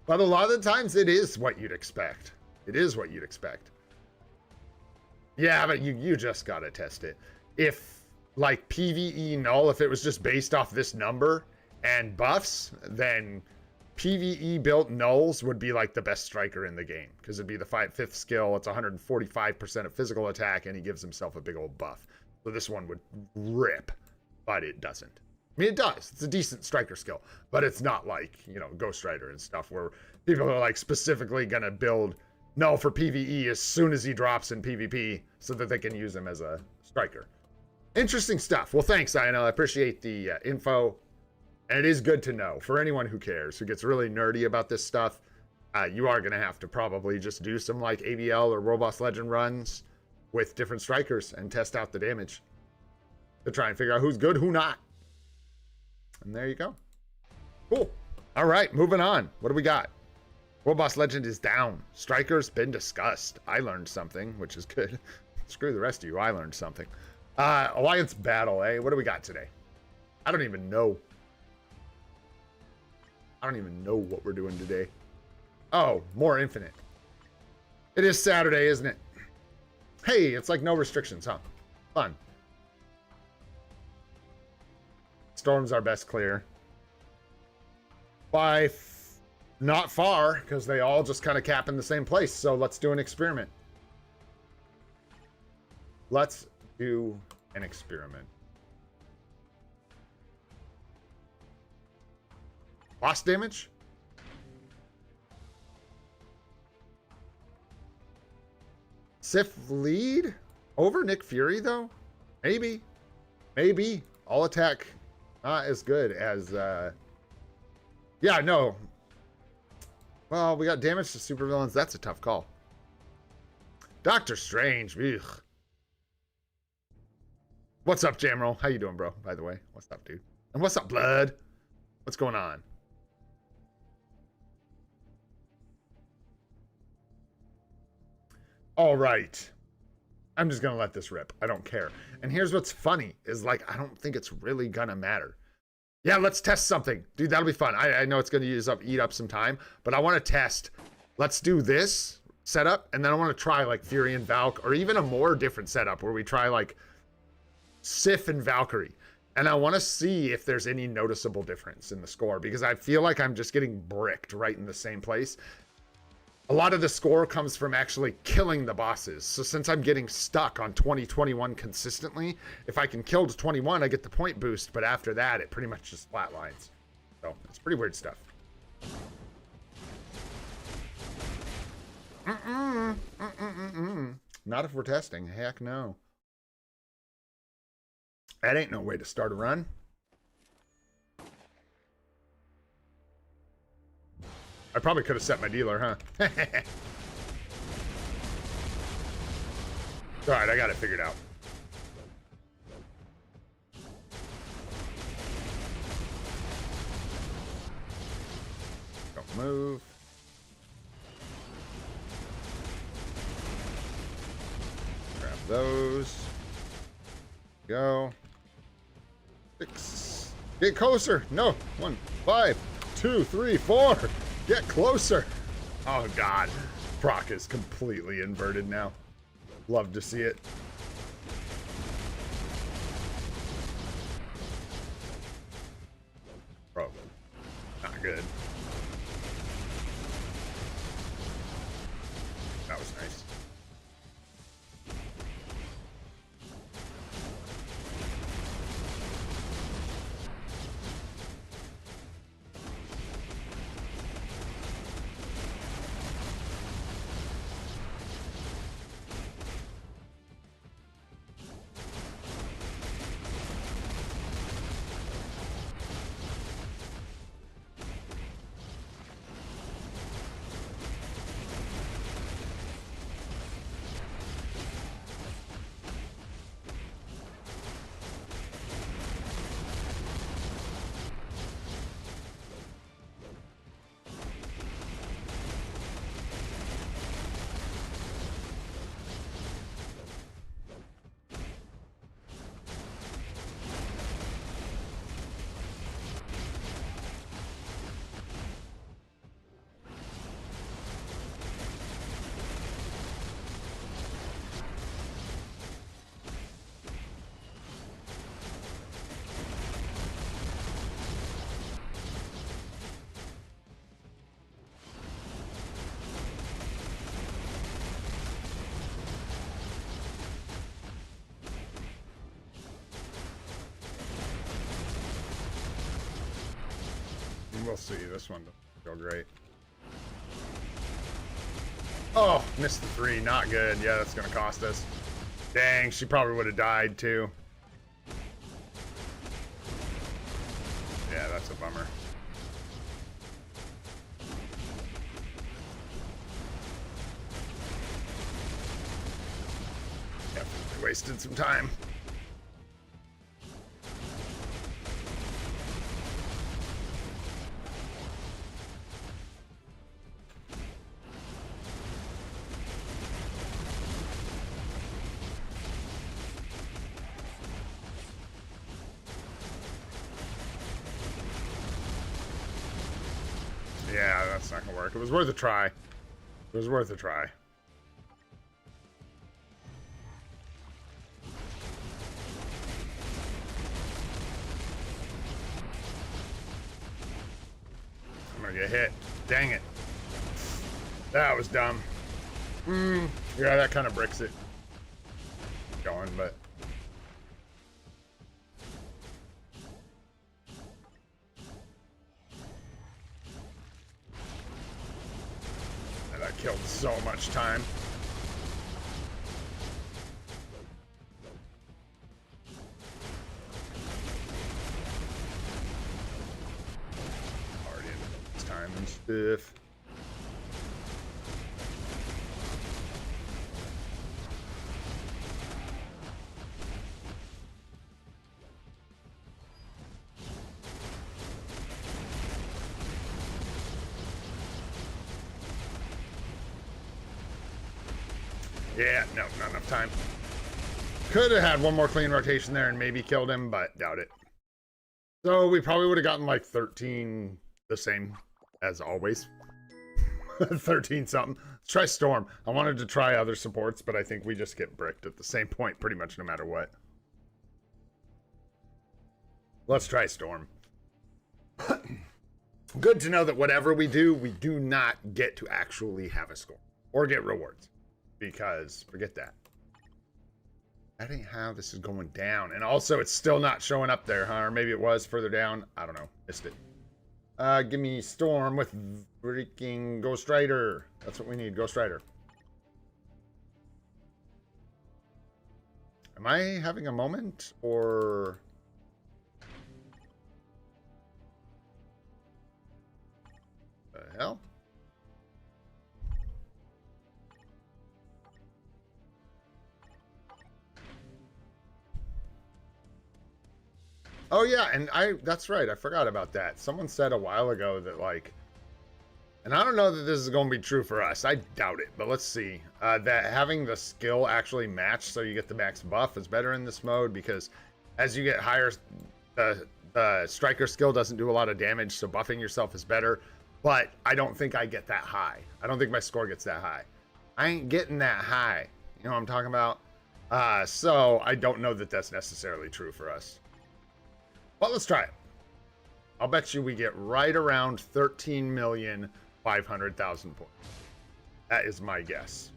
But a lot of the times it is what you'd expect. It is what you'd expect. Yeah, but you just gotta test it. If, like, PvE Knull, if it was just based off this number and buffs, then PvE built Knulls would be like the best striker in the game because it'd be the 5th skill. It's 145% of physical attack and he gives himself a big old buff. So this one would rip, but it doesn't. I mean, it does. It's a decent striker skill, but it's not like, Ghost Rider and stuff where people are like specifically going to build Knull for PvE as soon as he drops in PvP so that they can use him as a striker. Interesting stuff. Well, thanks, INL. I appreciate the info. And it is good to know for anyone who cares, who gets really nerdy about this stuff. You are going to have to probably just do some like ABL or World Boss Legend runs with different strikers and test out the damage to try and figure out who's good, who not. And there you go. Cool. All right, moving on. What do we got? World Boss Legend is down. Strikers been discussed. I learned something, which is good. Screw the rest of you. I learned something. Alliance Battle, eh? What do we got today? I don't even know. I don't even know what we're doing today. Oh, more Infinite. It is Saturday, isn't it? Hey, it's like no restrictions, huh? Fun. Storm's our best clear. By not far, because they all just kind of cap in the same place. So let's do an experiment. Let's do an experiment. Boss damage? Sif lead over Nick Fury, though? Maybe. Maybe. All attack not as good as... Yeah, no. Well, we got damage to supervillains. That's a tough call. Doctor Strange. Ugh. What's up, Jamroll? How you doing, bro? By the way. What's up, dude? And what's up, Blood? What's going on? All right. I'm just going to let this rip. I don't care. And here's what's funny is like, I don't think it's really going to matter. Yeah, let's test something. Dude, that'll be fun. I know it's going to eat up some time, but I want to test. Let's do this setup, and then I want to try like Fury and Valk, or even a more different setup where we try like Sif and Valkyrie. And I want to see if there's any noticeable difference in the score, because I feel like I'm just getting bricked right in the same place. A lot of the score comes from actually killing the bosses. So since I'm getting stuck on 2021 consistently, if I can kill to 21, I get the point boost. But after that, it pretty much just flatlines. So it's pretty weird stuff. Not if we're testing. Heck no. That ain't no way to start a run. I probably could have set my dealer, huh? All right, I got it figured out. Don't move. Grab those. Go. 6. Get closer. No. 1, 5, 2, 3, 4. Get closer. Oh, God. Proc is completely inverted now. Love to see it. Bro. Not good. That was nice. We'll see. This one doesn't go great. Oh, missed the 3. Not good. Yeah, that's going to cost us. Dang, she probably would have died too. Yeah, that's a bummer. wasted some time. Yeah, that's not gonna work. It was worth a try. It was worth a try. I'm gonna get hit. Dang it. That was dumb. Yeah, that kind of bricks it. Going, but... That killed so much time. Already into this time and stuff. Yeah, no, not enough time. Could have had one more clean rotation there and maybe killed him, but doubt it. So we probably would have gotten like 13, the same as always. 13 something. Let's try Storm. I wanted to try other supports, but I think we just get bricked at the same point pretty much no matter what. Let's try Storm. Good to know that whatever we do not get to actually have a score or get rewards. Because forget that. That ain't how this is going down. And also, it's still not showing up there, huh? Or maybe it was further down. I don't know. Missed it. Give me Storm with freaking Ghost Rider. That's what we need. Ghost Rider. Am I having a moment? Or... the hell? Oh yeah, and that's right, I forgot about that. Someone said a while ago that like, and I don't know that this is going to be true for us. I doubt it, but let's see. That having the skill actually match so you get the max buff is better in this mode because as you get higher, the striker skill doesn't do a lot of damage, so buffing yourself is better. But I don't think I get that high. I don't think my score gets that high. I ain't getting that high. You know what I'm talking about? So I don't know that that's necessarily true for us. But let's try it. I'll bet you we get right around 13,500,000 points. That is my guess.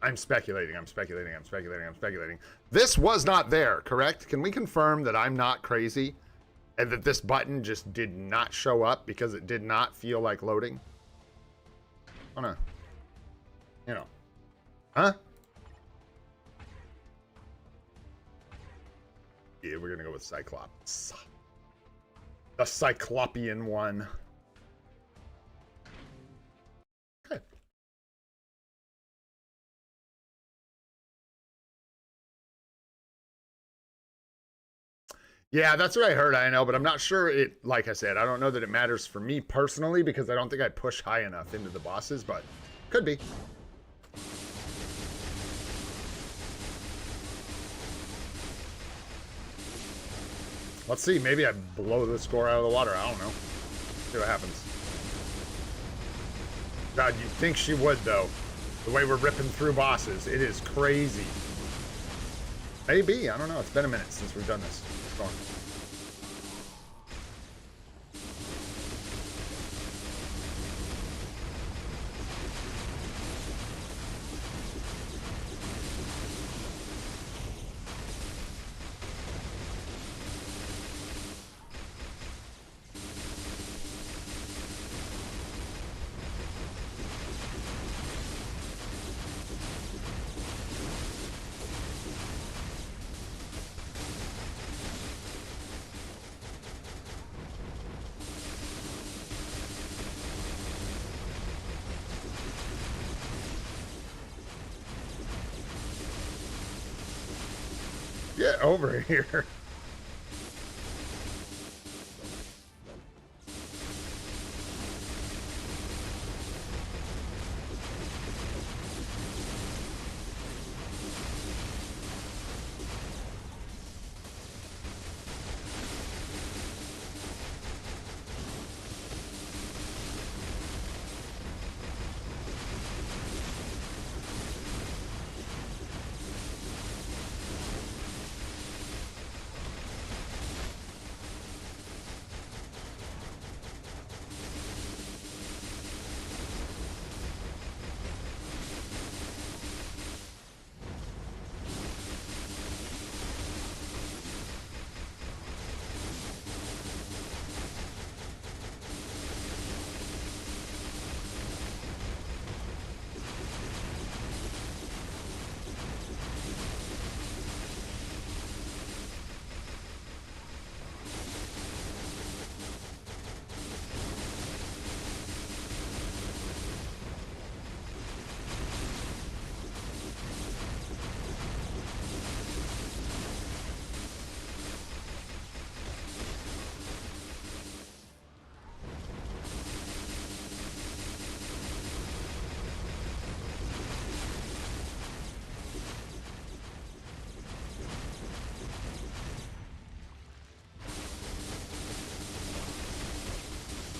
I'm speculating. This was not there, correct? Can we confirm that I'm not crazy and that this button just did not show up because it did not feel like loading? Oh no. You know. Huh? Yeah, we're gonna go with Cyclops. The Cyclopean one. Okay. Yeah, that's what I heard, I know, but I'm not sure it, like I said, I don't know that it matters for me personally because I don't think I push high enough into the bosses, but could be. Let's see, maybe I blow the score out of the water. I don't know. See what happens. God, you'd think she would, though. The way we're ripping through bosses. It is crazy. Maybe. I don't know. It's been a minute since we've done this. Go on. Get over here.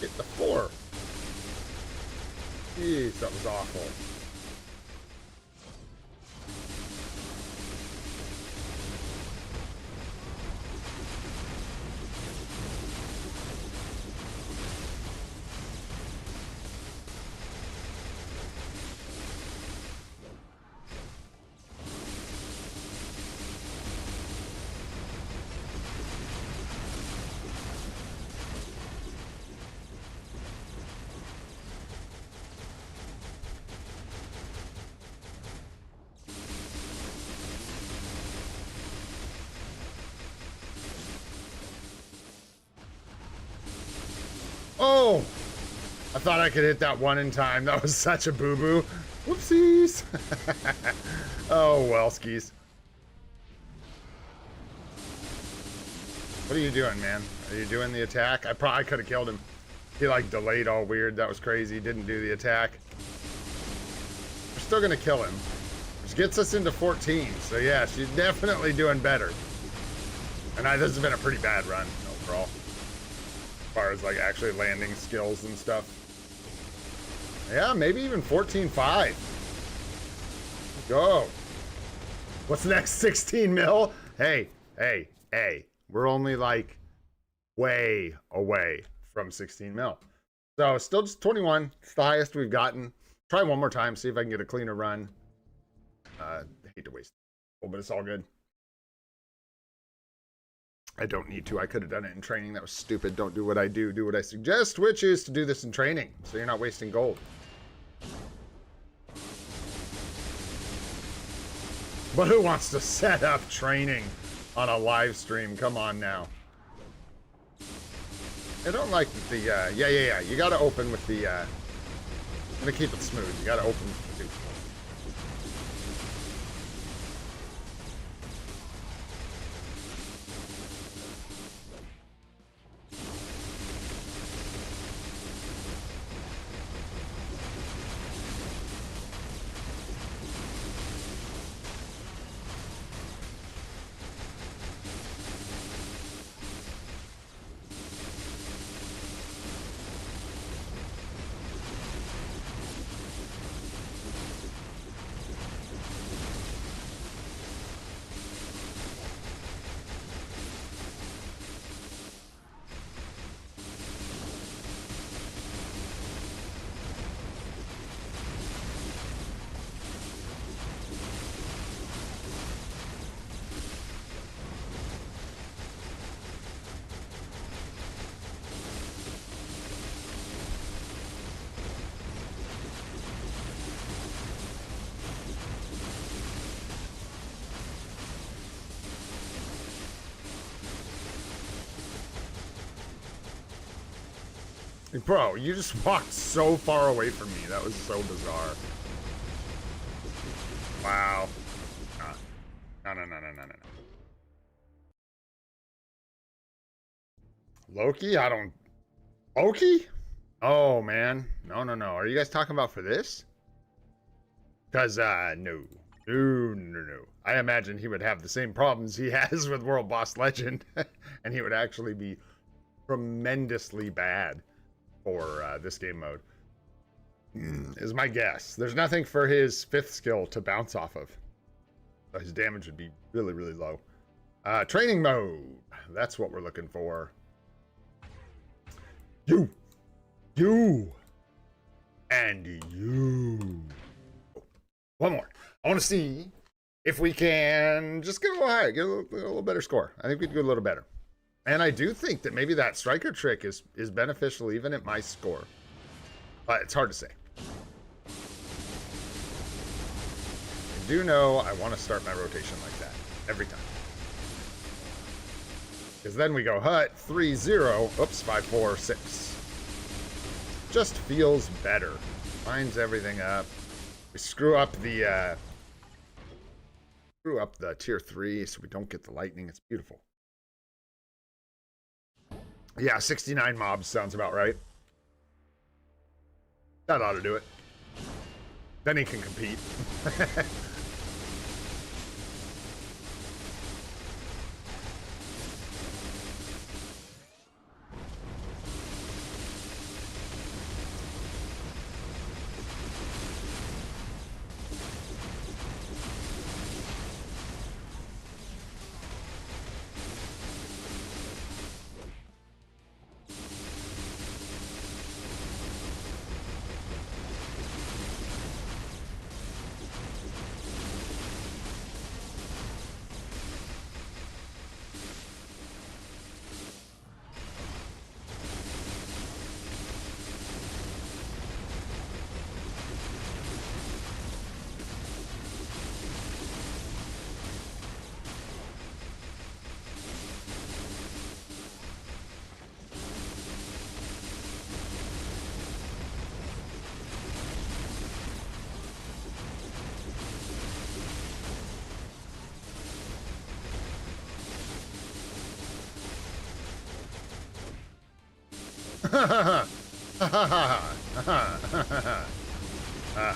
Hit the 4. Jeez, that was awful. Oh! I thought I could hit that one in time. That was such a boo-boo. Whoopsies! Oh, well, skis. What are you doing, man? Are you doing the attack? I probably could have killed him. He, like, delayed all weird. That was crazy. Didn't do the attack. We're still gonna kill him. Which gets us into 14. So, yeah, she's definitely doing better. And this has been a pretty bad run, overall. As far as, like, actually landing skills and stuff. Yeah, maybe even 14-5. Go. What's next? 16 mil? Hey. We're only, like, way away from 16 mil. So, still just 21. It's the highest we've gotten. Try one more time, see if I can get a cleaner run. Hate to waste it, but it's all good. I don't need to. I could have done it in training. That was stupid. Don't do what I do. Do what I suggest, which is to do this in training, so you're not wasting gold. But who wants to set up training on a live stream? Come on now. I don't like the, yeah. You gotta open with the, I'm gonna keep it smooth. You gotta open with the 2. Bro, you just walked so far away from me. That was so bizarre. Wow. No. Loki? I don't... Loki? Oh, man. No, no, no. Are you guys talking about for this? Because, no. No, no, no. I imagine he would have the same problems he has with World Boss Legend. And he would actually be tremendously bad for this game mode. Is my guess. There's nothing for his 5th skill to bounce off of. So his damage would be really, really low. Training mode. That's what we're looking for. You. And you. One more. I want to see if we can just get a little higher, get a little better score. I think we'd do a little better. And I do think that maybe that striker trick is beneficial even at my score. But it's hard to say. I do know I want to start my rotation like that every time. Because then we go hut, 3-0, oops, 5-4-6. Just feels better. Lines everything up. We screw up the tier 3 so we don't get the lightning. It's beautiful. Yeah, 69 mobs sounds about right. That ought to do it. Then he can compete.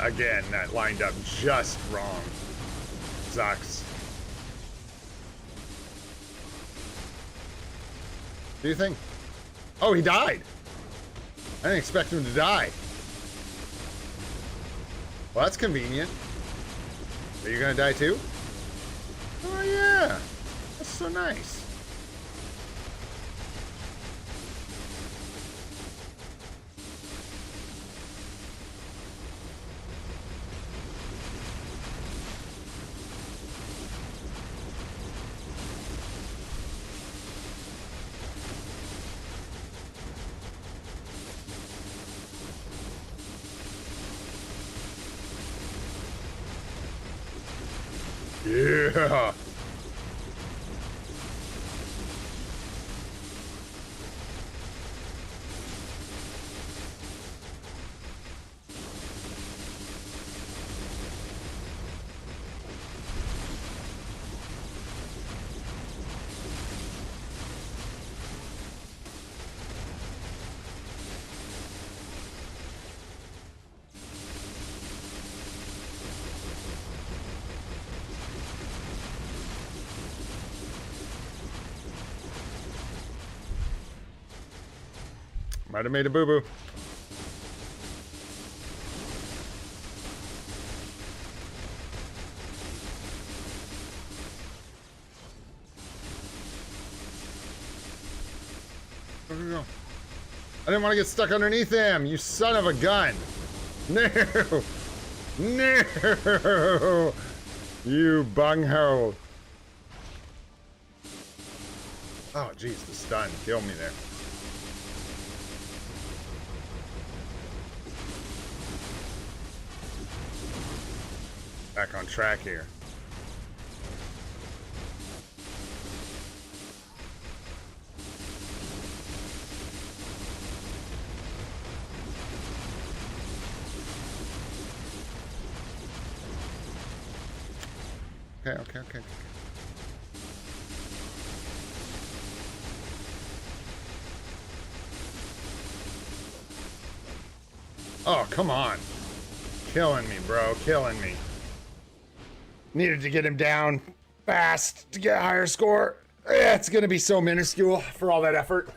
Again, that lined up just wrong. Sucks. Do you think? Oh, he died. I didn't expect him to die. Well, that's convenient. Are you gonna die too? Oh yeah. That's so nice. Yeah. Might have made a boo-boo. No. I didn't want to get stuck underneath him, you son of a gun. No. No. You bunghole. Oh, jeez, the stun killed me there. Back on track here. Okay. Oh, come on. Killing me, bro. Killing me. Needed to get him down fast to get a higher score. Yeah, it's going to be so minuscule for all that effort.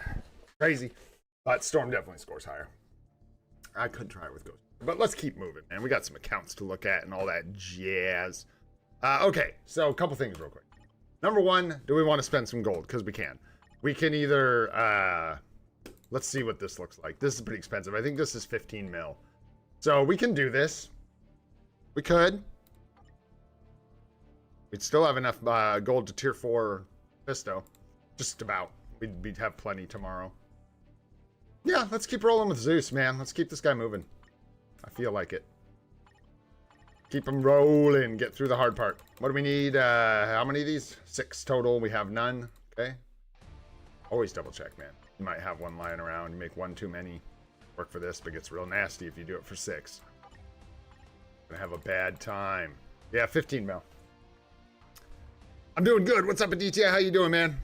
Crazy. But Storm definitely scores higher. I couldn't try it with Ghost. But let's keep moving, man. We got some accounts to look at and all that jazz. Okay, so a couple things real quick. Number one, do we want to spend some gold? Because we can. We can either... let's see what this looks like. This is pretty expensive. I think this is 15 mil. So we can do this. We could. We'd still have enough gold to tier 4 Pisto. Just about. We'd have plenty tomorrow. Yeah, let's keep rolling with Zeus, man. Let's keep this guy moving. I feel like it. Keep him rolling. Get through the hard part. What do we need? How many of these? 6 total. We have none. Okay. Always double check, man. You might have one lying around. You make one too many. Work for this, but it gets real nasty if you do it for 6. Gonna have a bad time. Yeah, 15 mil. I'm doing good. What's up, Aditya? How you doing, man?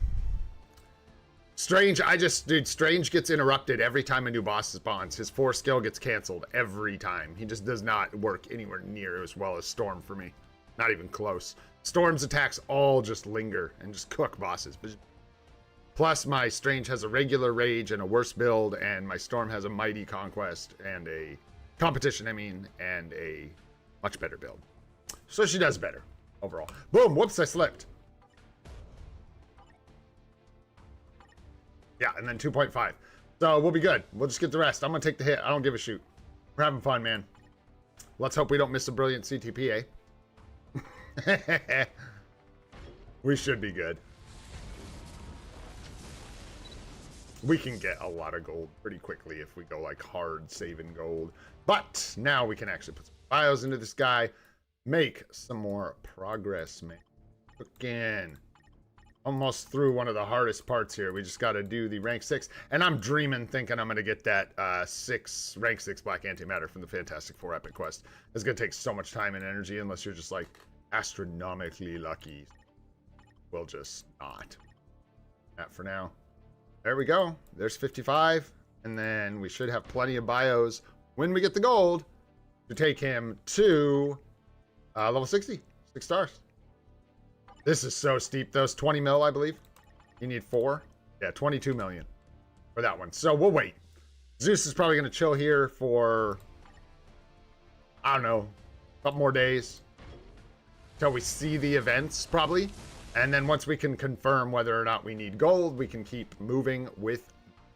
Strange, dude, Strange gets interrupted every time a new boss spawns. His 4 skill gets canceled every time. He just does not work anywhere near as well as Storm for me. Not even close. Storm's attacks all just linger and just cook bosses. Plus, my Strange has a regular rage and a worse build, and my Storm has a mighty conquest and a competition, and a much better build. So she does better overall. Boom, whoops, I slipped. Yeah, and then 2.5. So we'll be good. We'll just get the rest. I'm going to take the hit. I don't give a shoot. We're having fun, man. Let's hope we don't miss a brilliant CTP, eh? We should be good. We can get a lot of gold pretty quickly if we go like hard saving gold. But now we can actually put some bios into this guy. Make some more progress, man. Again. Almost through one of the hardest parts here. We just got to do the rank 6. And I'm dreaming, thinking I'm going to get that rank 6 Black Antimatter from the Fantastic Four Epic Quest. It's going to take so much time and energy unless you're just like astronomically lucky. We'll just not. That for now. There we go. There's 55. And then we should have plenty of bios when we get the gold to take him to level 60. 6 stars. This is so steep, though. It's 20 mil, I believe. You need 4. Yeah, 22 million for that one. So we'll wait. Zeus is probably going to chill here for, I don't know, a couple more days until we see the events, probably. And then once we can confirm whether or not we need gold, we can keep moving with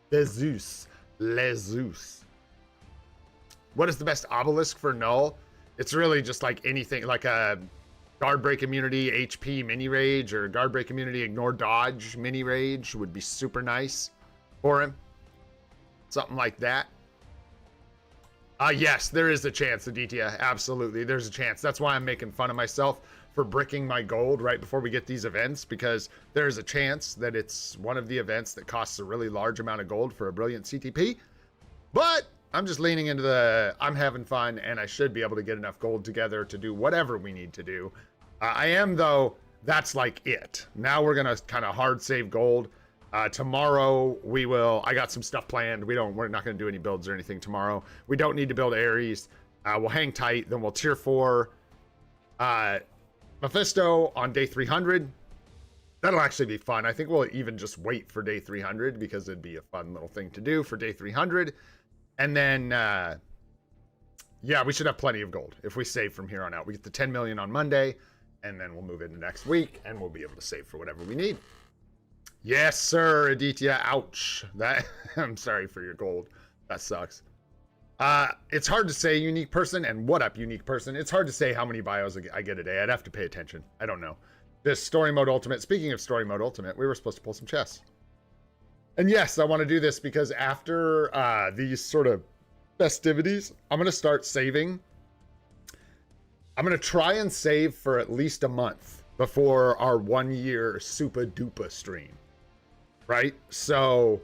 the Zeus. Les Zeus. What is the best obelisk for Knull? It's really just like anything, like a guard break immunity, HP mini rage, or guard break immunity, ignore dodge mini rage would be super nice for him. Something like that. Yes, there is a chance, Aditya. Absolutely, there's a chance. That's why I'm making fun of myself for bricking my gold right before we get these events, because there's a chance that it's one of the events that costs a really large amount of gold for a brilliant CTP. But I'm just leaning into the, I'm having fun, and I should be able to get enough gold together to do whatever we need to do. I am, though, that's like it. Now we're going to kind of hard save gold. Tomorrow we will, I got some stuff planned. We're not going to do any builds or anything tomorrow. We don't need to build Ares. We'll hang tight. Then we'll tier 4 Mephisto on day 300. That'll actually be fun. I think we'll even just wait for day 300 because it'd be a fun little thing to do for day 300. And then, yeah, we should have plenty of gold if we save from here on out. We get the 10 million on Monday, and then we'll move into next week, and we'll be able to save for whatever we need. Yes, sir, Aditya. Ouch. That I'm sorry for your gold. That sucks. It's hard to say unique person, and what up, unique person? It's hard to say how many bios I get a day. I'd have to pay attention. I don't know. This story mode ultimate. Speaking of story mode ultimate, we were supposed to pull some chests. And yes, I want to do this because after these sort of festivities, I'm going to start saving. I'm going to try and save for at least a month before our 1 year super duper stream. Right? So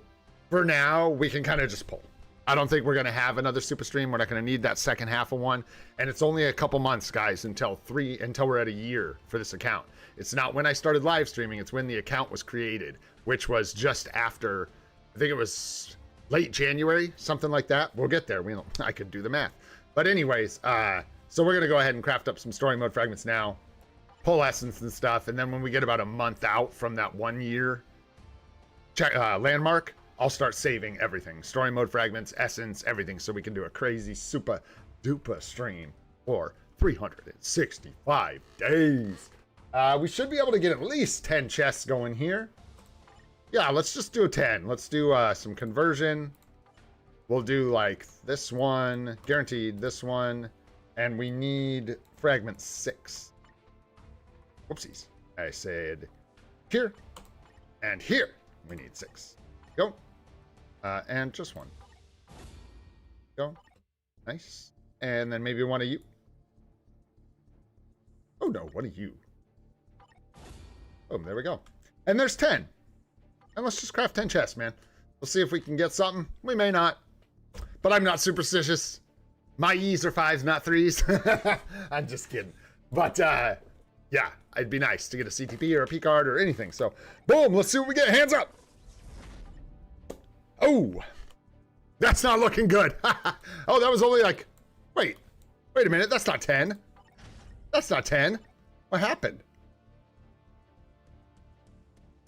for now, we can kind of just pull. I don't think we're going to have another super stream. We're not going to need that second half of one. And it's only a couple months, guys, until we're at a year for this account. It's not when I started live streaming. It's when the account was created, which was just after, I think it was late January, something like that. We'll get there. I could do the math. But anyways, so we're going to go ahead and craft up some story mode fragments now, pull essence and stuff, and then when we get about a month out from that 1 year landmark, I'll start saving everything. Story mode fragments, essence, everything, so we can do a crazy super duper stream for 365 days. We should be able to get at least 10 chests going here. Yeah, let's just do a 10. Let's do some conversion. We'll do like this one, guaranteed this one, and we need fragment 6. Whoopsies. I said here and here. We need 6. Go. And just one. Go. Nice. And then maybe one of you. Oh no, one of you. Boom, there we go. And there's 10. And let's just craft 10 chests, man. We'll see if we can get something. We may not. But I'm not superstitious. My E's are 5s, not 3s. I'm just kidding. But, yeah, it'd be nice to get a CTP or a P card or anything. So, boom, let's see what we get. Hands up. Oh, that's not looking good. Oh, that was only like, wait a minute. That's not 10. That's not 10. What happened?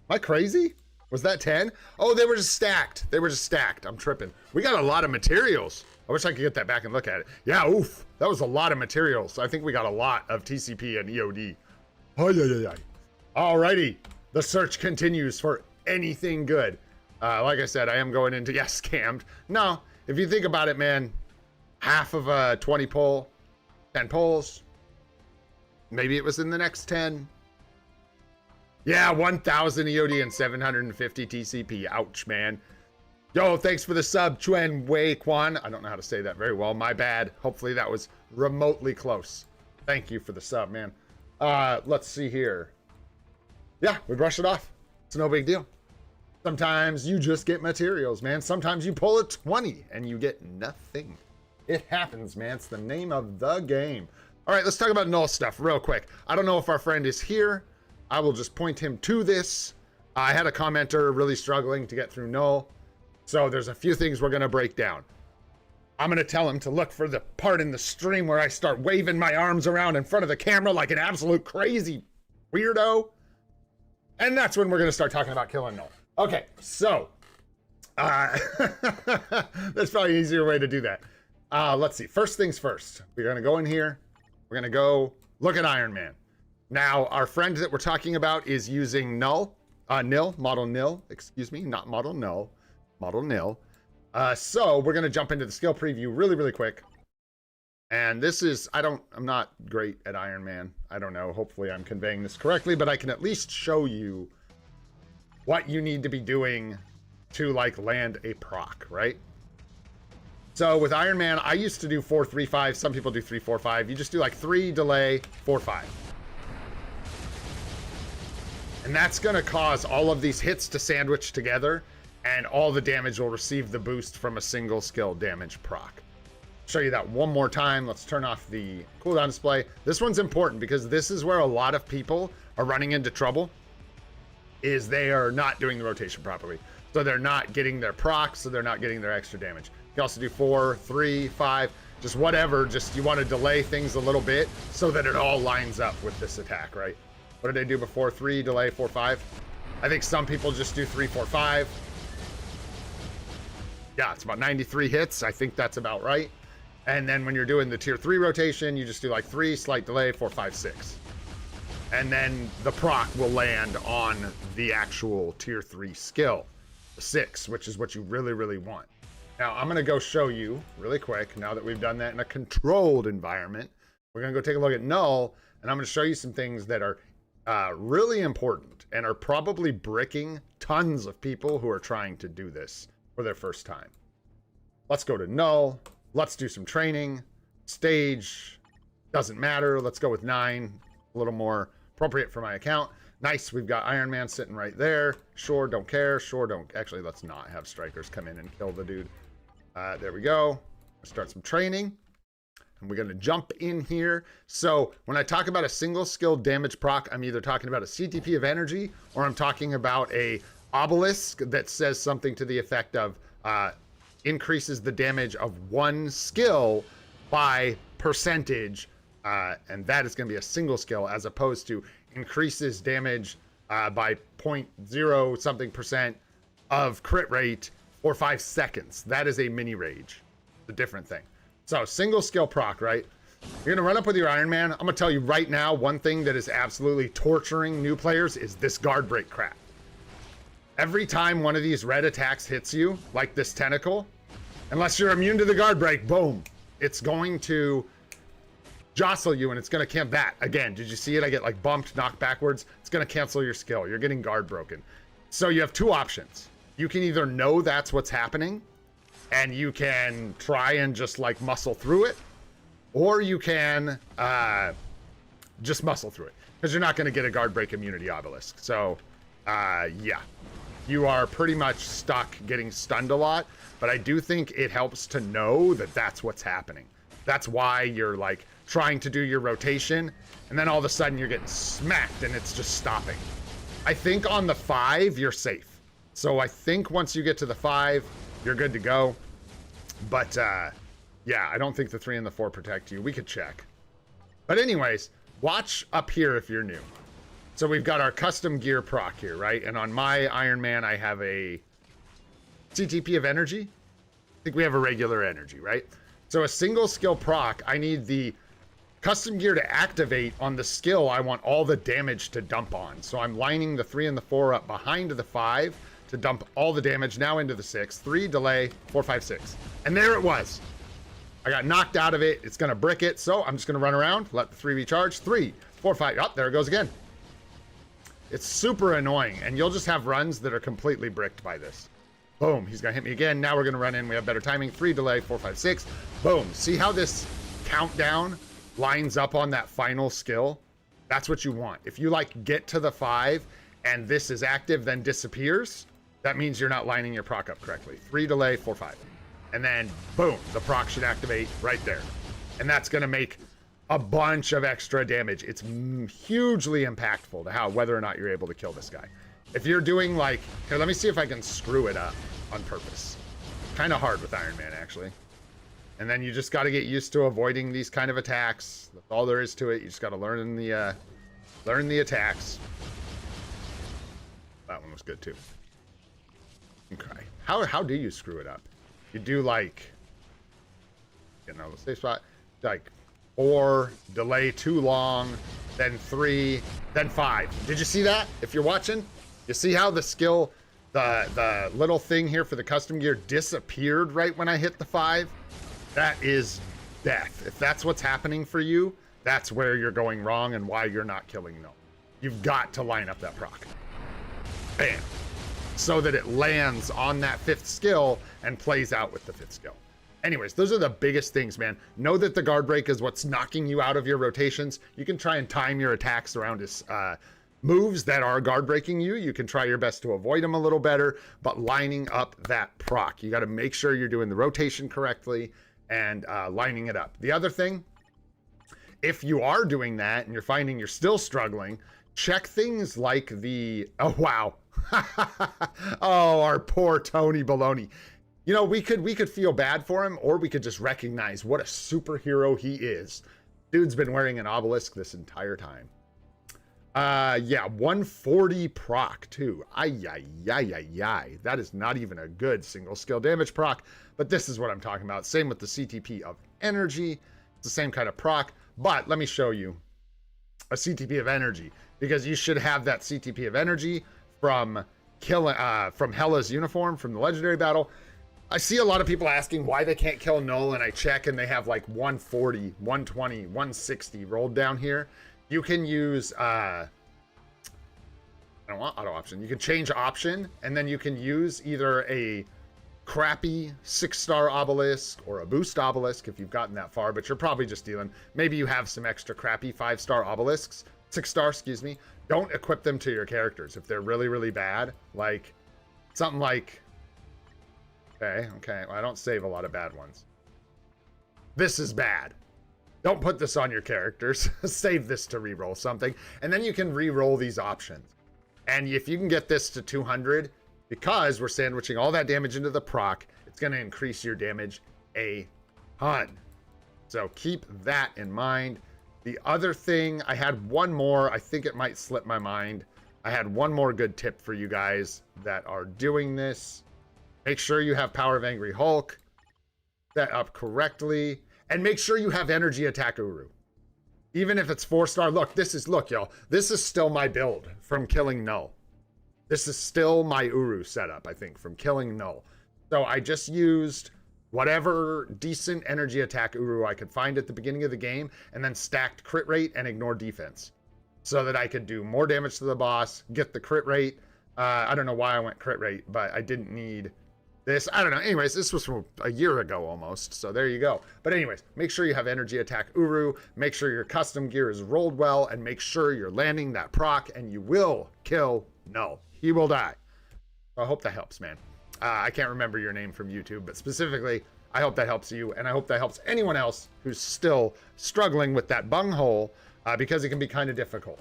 Am I crazy? Was that 10? Oh, they were just stacked. They were just stacked. I'm tripping. We got a lot of materials. I wish I could get that back and look at it. Yeah, oof. That was a lot of materials. I think we got a lot of TCP and EOD. Oh, yeah. Alrighty. The search continues for anything good. Like I said, I am going into, yeah, scammed. No, if you think about it, man, half of a 20 pull, 10 pulls. Maybe it was in the next 10. Yeah, 1,000 EOD and 750 TCP. Ouch, man. Yo, thanks for the sub, Chuen Wei Quan. I don't know how to say that very well. My bad. Hopefully that was remotely close. Thank you for the sub, man. Let's see here. Yeah, we brush it off. It's no big deal. Sometimes you just get materials, man. Sometimes you pull a 20 and you get nothing. It happens, man. It's the name of the game. All right, let's talk about Knull stuff real quick. I don't know if our friend is here. I will just point him to this. I had a commenter really struggling to get through Knull. So there's a few things we're going to break down. I'm going to tell him to look for the part in the stream where I start waving my arms around in front of the camera like an absolute crazy weirdo. And that's when we're going to start talking about killing Knull. Okay, so that's probably an easier way to do that. Let's see. First things first. We're going to go in here. We're going to go look at Iron Man. Now, our friend that we're talking about is using Model Nil, excuse me, not Model Null, Model Nil. So we're going to jump into the skill preview really quick. And this is, I'm not great at Iron Man. I don't know. Hopefully I'm conveying this correctly, but I can at least show you what you need to be doing to like land a proc, right? So with Iron Man, I used to do 4-3-5. Some people do 3-4-5. You just do like 3 delay, 4-5. And that's going to cause all of these hits to sandwich together, and all the damage will receive the boost from a single skill damage proc. Show you that one more time. Let's turn off the cooldown display. This one's important because this is where a lot of people are running into trouble, is they are not doing the rotation properly. So they're not getting their procs, so they're not getting their extra damage. You can also do 4, 3, 5, just whatever. Just you want to delay things a little bit so that it all lines up with this attack, right? What did I do before? 3, delay, 4, 5. I think some people just do 3, 4, 5. Yeah, it's about 93 hits. I think that's about right. And then when you're doing the tier 3 rotation, you just do like 3, slight delay, 4, 5, 6. And then the proc will land on the actual tier 3 skill, the 6, which is what you really want. Now, I'm going to go show you really quick, now that we've done that in a controlled environment. We're going to go take a look at Knull, and I'm going to show you some things that are really important and are probably bricking tons of people who are trying to do this for their first time. Let's go to Knull. Let's do some training. Stage doesn't matter. Let's go with 9, a little more appropriate for my account. Nice, we've got Iron Man sitting right there. Sure, don't care. Sure, don't. Actually, let's not have strikers come in and kill the dude. There we go. Let's start some training. And we're going to jump in here. So when I talk about a single skill damage proc, I'm either talking about a CTP of energy, or I'm talking about a obelisk that says something to the effect of increases the damage of one skill by percentage, and that is going to be a single skill, as opposed to increases damage by 0.0 something percent of crit rate for 5 seconds. That is a mini rage. It's a different thing. So single skill proc, right? You're gonna run up with your Iron Man. I'm gonna tell you right now, one thing that is absolutely torturing new players is this guard break crap. Every time one of these red attacks hits you, like this tentacle, unless you're immune to the guard break, boom, it's going to jostle you and it's gonna cancel that. Again, did you see it? I get like bumped, knocked backwards. It's gonna cancel your skill. You're getting guard broken. So you have two options. You can either know that's what's happening and you can try and just like muscle through it, or you can just muscle through it, because you're not going to get a guard break immunity obelisk. So yeah, you are pretty much stuck getting stunned a lot, but I do think it helps to know that that's what's happening. That's why you're like trying to do your rotation, and then all of a sudden you're getting smacked and it's just stopping. I think on the 5 you're safe. So I think once you get to the 5, you're good to go. But yeah, I don't think the 3 and the 4 protect you. We could check. But anyways, watch up here if you're new. So we've got our custom gear proc here, right? And on my Iron Man, I have a CTP of energy. I think we have a regular energy, right? So a single skill proc, I need the custom gear to activate on the skill I want all the damage to dump on. So I'm lining the 3 and the 4 up behind the 5 to dump all the damage now into the 6. 3, delay, 4, 5, 6. And there it was. I got knocked out of it. It's going to brick it. So I'm just going to run around, let the 3 recharge. 3, 4, 5. Oh, there it goes again. It's super annoying. And you'll just have runs that are completely bricked by this. Boom. He's going to hit me again. Now we're going to run in. We have better timing. 3, delay, 4, 5, 6. Boom. See how this countdown lines up on that final skill? That's what you want. If you like get to the 5 and this is active, then disappears, that means you're not lining your proc up correctly. 3, delay, 4, 5. And then, boom, the proc should activate right there. And that's going to make a bunch of extra damage. It's hugely impactful to how whether or not you're able to kill this guy. If you're doing like, here, let me see if I can screw it up on purpose. Kind of hard with Iron Man, actually. And then you just got to get used to avoiding these kind of attacks. That's all there is to it. You just got to learn the attacks. That one was good too. Okay. How do you screw it up? You do like, you know, the safe spot, like 4, delay too long, then 3, then 5. Did you see that? If you're watching, you see how the skill, the little thing here for the custom gear disappeared right when I hit the 5? That is death. If that's what's happening for you, that's where you're going wrong and why you're not killing Knull. You've got to line up that proc. Bam. So that it lands on that 5th skill and plays out with the 5th skill. Anyways, those are the biggest things, man. Know that the guard break is what's knocking you out of your rotations. You can try and time your attacks around his moves that are guard breaking you. You can try your best to avoid them a little better, but lining up that proc. You got to make sure you're doing the rotation correctly and lining it up. The other thing, if you are doing that and you're finding you're still struggling, check things like the, oh, wow. Oh, our poor Tony Baloney. You know, we could feel bad for him, or we could just recognize what a superhero he is. Dude's been wearing an obelisk this entire time. Yeah, 140 proc too. Ay. That is not even a good single skill damage proc, but this is what I'm talking about. Same with the CTP of energy. It's the same kind of proc, but let me show you a CTP of energy, because you should have that CTP of energy from Hela's uniform from the legendary battle. I see a lot of people asking why they can't kill Knull, and I check and they have like 140, 120, 160 rolled down here. You can use, I don't want auto option. You can change option, and then you can use either a crappy 6-star obelisk or a boost obelisk if you've gotten that far, but you're probably just dealing. Maybe you have some extra crappy 5-star obelisks, 6-star, excuse me. Don't equip them to your characters if they're really, really bad. Like something like, okay. Well, I don't save a lot of bad ones. This is bad. Don't put this on your characters. Save this to reroll something, and then you can reroll these options. And if you can get this to 200, because we're sandwiching all that damage into the proc, It's going to increase your damage a ton. So keep that in mind. The other thing, I had one more. I think it might slip my mind. I had one more good tip for you guys that are doing this. Make sure you have Power of Angry Hulk set up correctly. And make sure you have Energy Attack Uru. Even if it's 4-star. Look, y'all. This is still my build from killing Knull. This is still my Uru setup, I think, from killing Knull. So I just used whatever decent energy attack Uru I could find at the beginning of the game, and then stacked crit rate and ignore defense, so that I could do more damage to the boss, get the crit rate. I don't know why I went crit rate, but I didn't need this. I don't know. Anyways, this was from a year ago almost, so there you go. But anyways, make sure you have energy attack Uru, make sure your custom gear is rolled well, and make sure you're landing that proc, and you will kill Knull. He will die. I hope that helps, man. I can't remember your name from YouTube, but specifically, I hope that helps you, and I hope that helps anyone else who's still struggling with that bunghole, because it can be kind of difficult.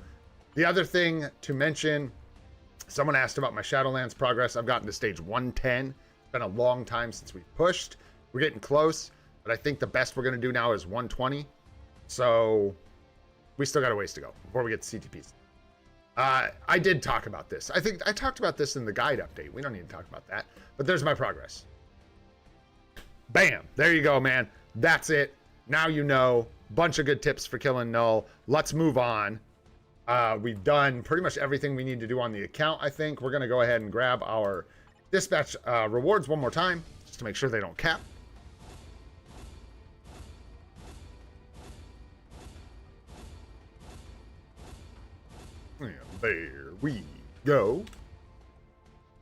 The other thing to mention, someone asked about my Shadowlands progress. I've gotten to stage 110. It's been a long time since we've pushed. We're getting close, but I think the best we're going to do now is 120. So we still got a ways to go before we get to CTPs. I did talk about this. I think I talked about this in the guide update. We don't need to talk about that. But there's my progress. Bam. There you go, man. That's it. Now you know. Bunch of good tips for killing Knull. Let's move on. We've done pretty much everything we need to do on the account, I think. We're going to go ahead and grab our dispatch rewards one more time, just to make sure they don't cap. And there we go.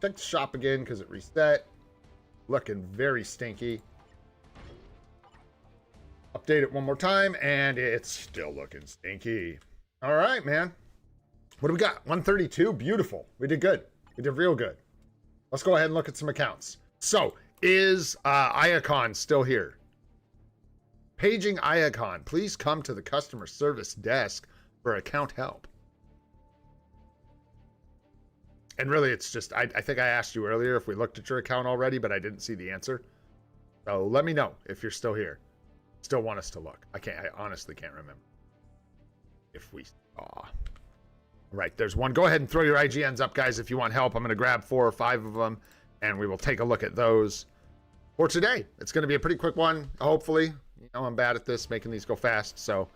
Check the shop again because it reset. Looking very stinky. Update it one more time and it's still looking stinky. All right, man. What do we got? 132. Beautiful. We did good. We did real good. Let's go ahead and look at some accounts. So, is Iacon still here? Paging Iacon. Please come to the customer service desk for account help. And really, it's just, I think I asked you earlier if we looked at your account already, but I didn't see the answer. So let me know if you're still here. Still want us to look. I honestly can't remember. If we saw. Right, there's one. Go ahead and throw your IGNs up, guys, if you want help. I'm going to grab 4 or 5 of them, and we will take a look at those for today. It's going to be a pretty quick one, hopefully. You know, I'm bad at this, making these go fast, so.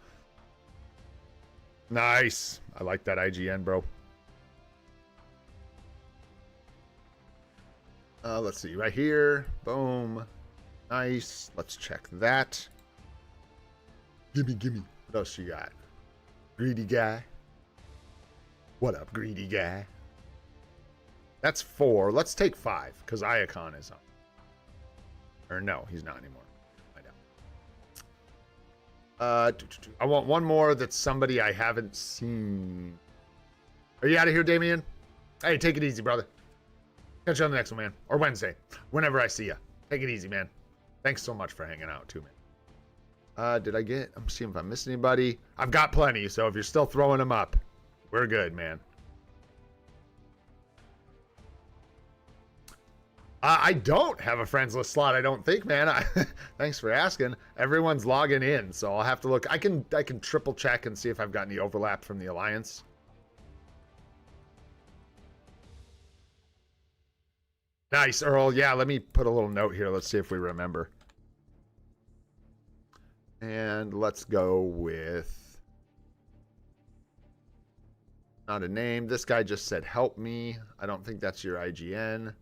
Nice. I like that IGN, bro. Let's see, right here. Boom. Nice. Let's check that. Gimme. What else you got? Greedy guy. What up, greedy guy? That's 4. Let's take 5, because Iacon is up. Or no, he's not anymore. I know. I want one more that's somebody I haven't seen. Are you out of here, Damien? Hey, take it easy, brother. Catch you on the next one, man. Or Wednesday. Whenever I see you. Take it easy, man. Thanks so much for hanging out, too, man. Did I get... I'm seeing if I missed anybody. I've got plenty, so if you're still throwing them up, we're good, man. I don't have a friends list slot, I don't think, man. Thanks for asking. Everyone's logging in, so I'll have to look. I can triple check and see if I've got any overlap from the Alliance. Nice, Earl. Yeah, let me put a little note here. Let's see if we remember. And let's go with... Not a name. This guy just said, help me. I don't think that's your IGN.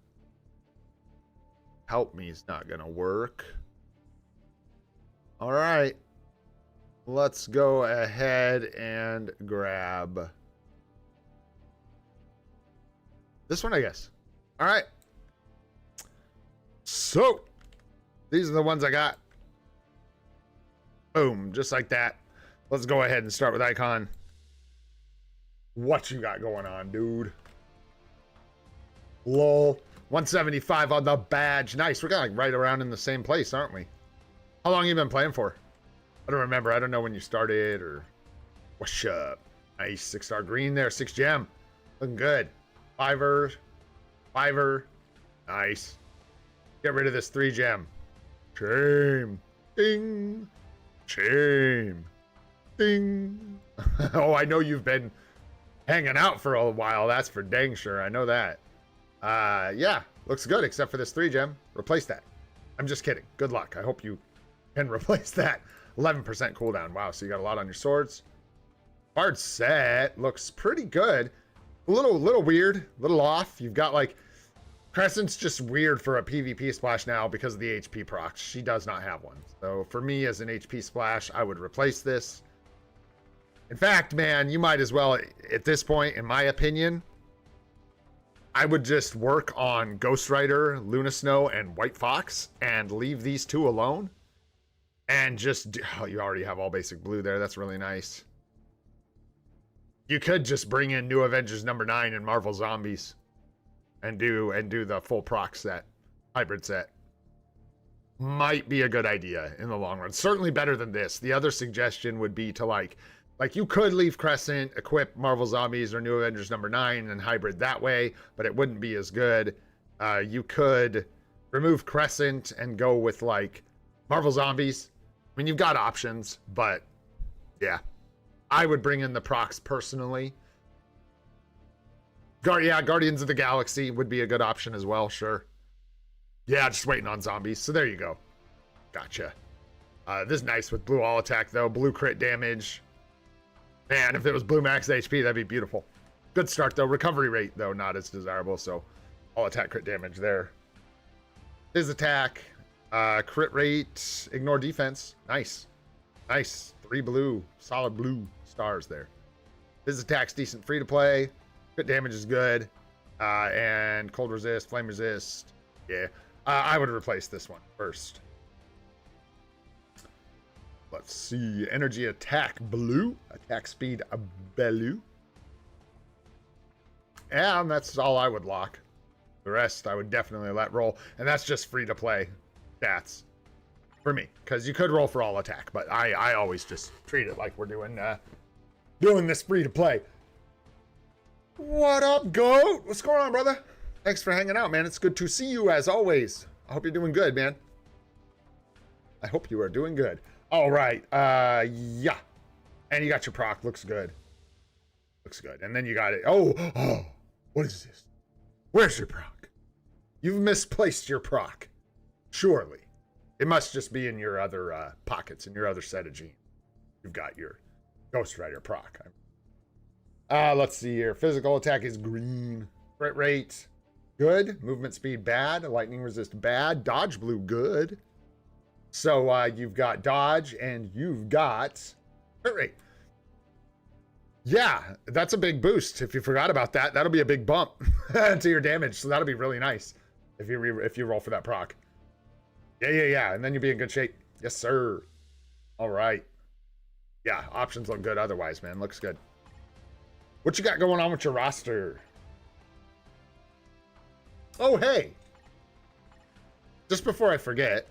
Help me is not going to work. All right. Let's go ahead and grab this one, I guess. All right. So, these are the ones I got. Boom, just like that. Let's go ahead and start with Icon. What you got going on, dude? Lol. 175 on the badge. Nice. We're kind of like right around in the same place, aren't we? How long have you been playing for? I don't remember. I don't know when you started or... What's up? Nice. 6-star green there. 6 gem. Looking good. Fiver. Nice. Get rid of this 3 gem. Shame. Ding. Shame. Ding. Oh, I know you've been hanging out for a while. That's for dang sure. I know that. Yeah, looks good except for this 3 gem. Replace that. I'm just kidding. Good luck. I hope you can replace that. 11% cooldown. Wow, so you got a lot on your swords. Card set looks pretty good. A little weird, a little off. You've got like Crescent's just weird for a PvP splash now because of the HP procs. She does not have one. So for me as an HP splash, I would replace this. In fact, man, you might as well, at this point, in my opinion, I would just work on Ghost Rider, Luna Snow, and White Fox and leave these 2 alone. And just, oh, you already have all basic blue there. That's really nice. You could just bring in New Avengers #9 and Marvel Zombies and do the full proc set, hybrid set. Might be a good idea in the long run. Certainly better than this. The other suggestion would be to like you could leave Crescent, equip Marvel Zombies or New Avengers #9 and hybrid that way, but it wouldn't be as good. You could remove Crescent and go with like Marvel Zombies. I mean, you've got options, but yeah. I would bring in the procs personally. Yeah, Guardians of the Galaxy would be a good option as well, sure. Yeah, just waiting on zombies. So there you go. Gotcha. This is nice with blue all attack, though. Blue crit damage. Man, if it was blue max HP, that'd be beautiful. Good start, though. Recovery rate, though, not as desirable. So all attack crit damage there. His attack. Crit rate. Ignore defense. Nice. Nice. 3 blue. Solid blue stars there. His attack's decent free to play. Crit damage is good. And cold resist, flame resist. Yeah. I would replace this one first. Let's see. Energy attack blue. Attack speed blue. And that's all I would lock. The rest I would definitely let roll. And that's just free to play stats for me. Because you could roll for all attack. But I always just treat it like we're doing this free to play. What up, GOAT? What's going on, brother? Thanks for hanging out, man. It's good to see you as always. I hope you're doing good, man. I hope you are doing good. All right. Yeah. And you got your proc. Looks good. Looks good. And then you got it. Oh. What is this? Where's your proc? You've misplaced your proc. Surely. It must just be in your other pockets, in your other set of jeans. You've got your Ghost Rider proc. Let's see here. Physical attack is green. Crit rate, good. Movement speed, bad. Lightning resist, bad. Dodge blue, good. So you've got dodge and you've got crit rate. Yeah, that's a big boost. If you forgot about that, that'll be a big bump to your damage. So that'll be really nice if you roll for that proc. Yeah. And then you'll be in good shape. Yes, sir. All right. Yeah, options look good otherwise, man. Looks good. What you got going on with your roster? Oh, hey. Just before I forget,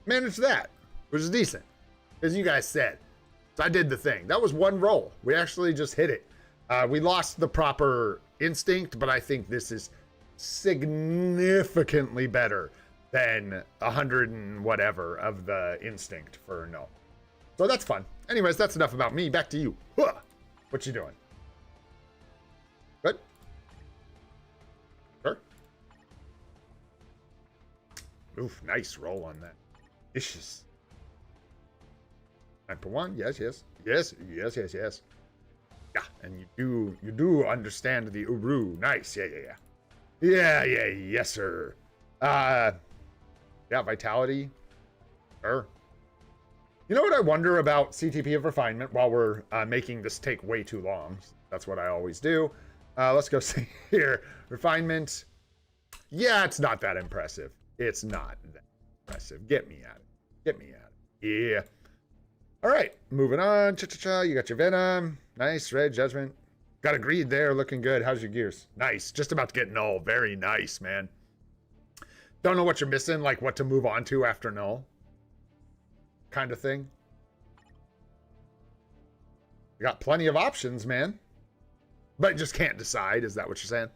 manage that, which is decent, as you guys said. So I did the thing. That was one roll. We actually just hit it. We lost the proper instinct, but I think this is significantly better than 100 and whatever of the instinct for Knull. So that's fun. Anyways, that's enough about me. Back to you. Huh. What you doing? Good? Sure. Oof, nice roll on that. Vicious. 9 per 1. Yes. Yeah, and you do understand the Uru. Nice. Yeah, yes, sir. Yeah, vitality. Sure. You know what I wonder about CTP of refinement while we're making this take way too long? That's what I always do. Let's go see here. Refinement. Yeah, it's not that impressive. It's not that impressive. Get me at it. Yeah. All right, moving on. Cha-cha-cha. You got your Venom. Nice. Red Judgment. Got a Greed there. Looking good. How's your gears? Nice. Just about to get Knull. Very nice, man. Don't know what you're missing, like what to move on to after Knull. Kind of thing. You got plenty of options, man. But just can't decide. Is that what you're saying?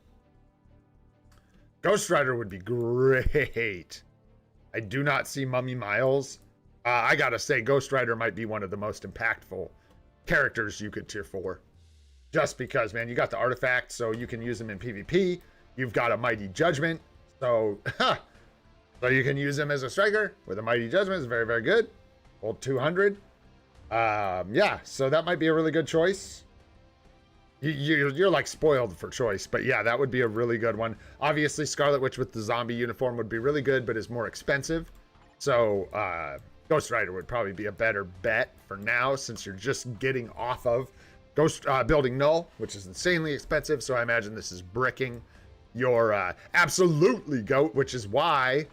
Ghost Rider would be great. I do not see Mummy Miles. I gotta say, Ghost Rider might be one of the most impactful characters you could tier 4. Just because, man, you got the artifact, so you can use them in PvP. You've got a Mighty Judgment, so so you can use him as a striker with a Mighty Judgment. It's very, very good. Old 200. Yeah, so that might be a really good choice. You're like spoiled for choice, but yeah, that would be a really good one. Obviously, Scarlet Witch with the zombie uniform would be really good, but is more expensive. So Ghost Rider would probably be a better bet for now, since you're just getting off of building Knull, which is insanely expensive. So I imagine this is bricking your absolutely GOAT, which is why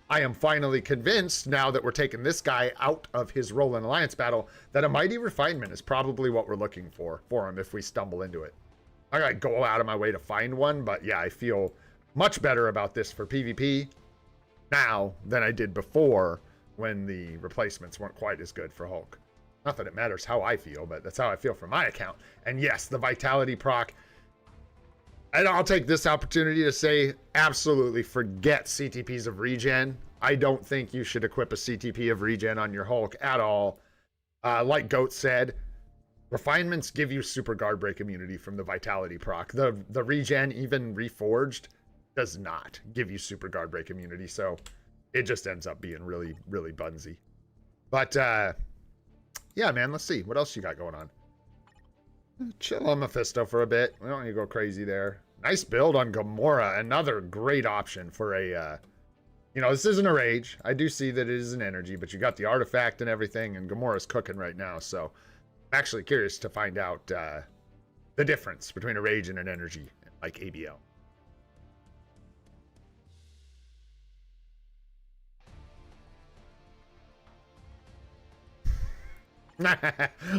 I am finally convinced, now that we're taking this guy out of his role in Alliance Battle, that a Mighty Refinement is probably what we're looking for him if we stumble into it. I gotta go out of my way to find one, but yeah, I feel much better about this for PvP now than I did before, when the replacements weren't quite as good for Hulk. Not that it matters how I feel, but that's how I feel for my account. And yes, the Vitality proc. And I'll take this opportunity to say, absolutely forget CTPs of regen. I don't think you should equip a CTP of regen on your Hulk at all. Like Goat said, refinements give you super guard break immunity from the Vitality proc. The regen, even reforged, does not give you super guard break immunity. So it just ends up being really, really bunsy. But yeah, man, let's see. What else you got going on? Chill on Mephisto for a bit. We don't need to go crazy there. Nice build on Gamora. Another great option for a, you know, this isn't a rage. I do see that it is an energy, but you got the artifact and everything, and Gamora's cooking right now. So I'm actually curious to find out the difference between a rage and an energy, like ABL.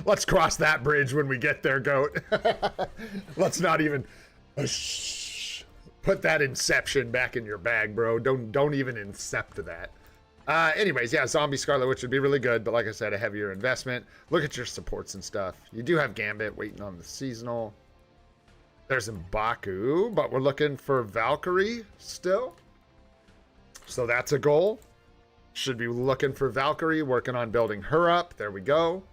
Let's cross that bridge when we get there, Goat. Let's not even put that inception back in your bag, bro. Don't even incept that. Anyways, yeah, Zombie Scarlet Witch would be really good, but like I said, a heavier investment. Look at your supports and stuff. You do have Gambit waiting on the seasonal. There's M'Baku, but we're looking for Valkyrie still. So that's a goal. Should be looking for Valkyrie, working on building her up. There we go.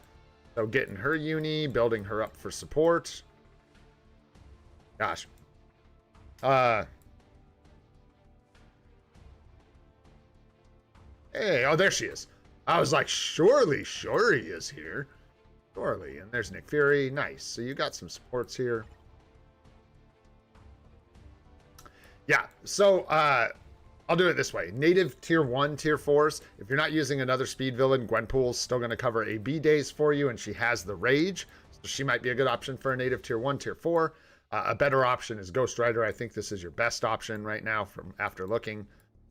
So getting her uni, building her up for support. Gosh. Hey, oh, there she is. I was like, surely Shuri is here. Surely. And there's Nick Fury. Nice. So you got some supports here. Yeah. So, I'll do it this way. Native tier 1, tier 4s. If you're not using another speed villain, Gwenpool's still going to cover AB days for you, and she has the rage. So she might be a good option for a native tier 1, tier 4. A better option is Ghost Rider. I think this is your best option right now from after looking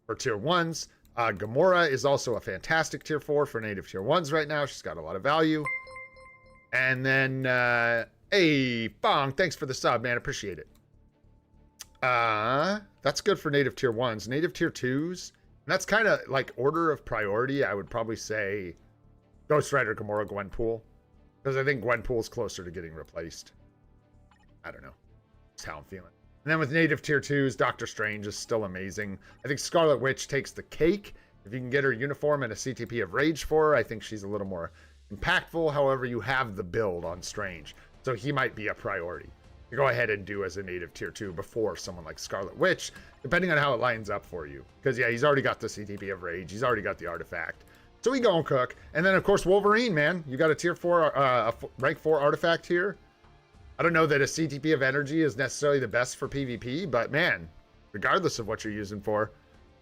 for tier 1s. Gamora is also a fantastic tier 4 for native tier 1s right now. She's got a lot of value. And then, hey, Bong, thanks for the sub, man. Appreciate it. That's good for native tier 1s. Native tier 2s, that's kind of like order of priority. I would probably say Ghost Rider, Gamora, Gwenpool, because I think Gwenpool's closer to getting replaced. I don't know. That's how I'm feeling. And then with native tier 2s, Doctor Strange is still amazing. I think Scarlet Witch takes the cake. If you can get her uniform and a CTP of Rage for her, I think she's a little more impactful. However, you have the build on Strange, so he might be a priority. You go ahead and do as a native tier 2 before someone like Scarlet Witch, depending on how it lines up for you. Because, yeah, he's already got the CTP of Rage. He's already got the artifact. So we go and cook. And then, of course, Wolverine, man. You got a tier 4, rank 4 artifact here. I don't know that a CTP of Energy is necessarily the best for PvP, but, man, regardless of what you're using for.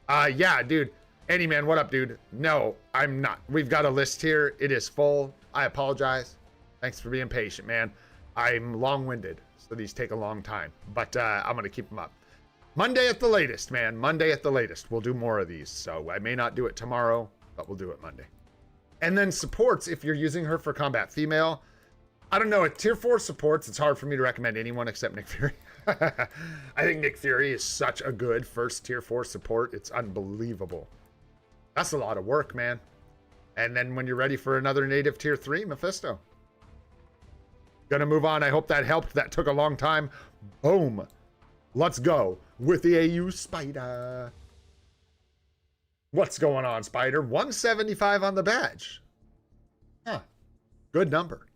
Yeah, dude. Annie, man, what up, dude? No, I'm not. We've got a list here. It is full. I apologize. Thanks for being patient, man. I'm long-winded. So these take a long time, but I'm going to keep them up. Monday at the latest, man. Monday at the latest. We'll do more of these. So I may not do it tomorrow, but we'll do it Monday. And then supports, if you're using her for combat female. I don't know. At tier 4 supports, it's hard for me to recommend anyone except Nick Fury. I think Nick Fury is such a good first tier 4 support. It's unbelievable. That's a lot of work, man. And then when you're ready for another native tier 3, Mephisto. Gonna move on. I hope that helped. That took a long time. Boom. Let's go with the AU Spider. What's going on, Spider? 175 on the badge. Huh. Good number.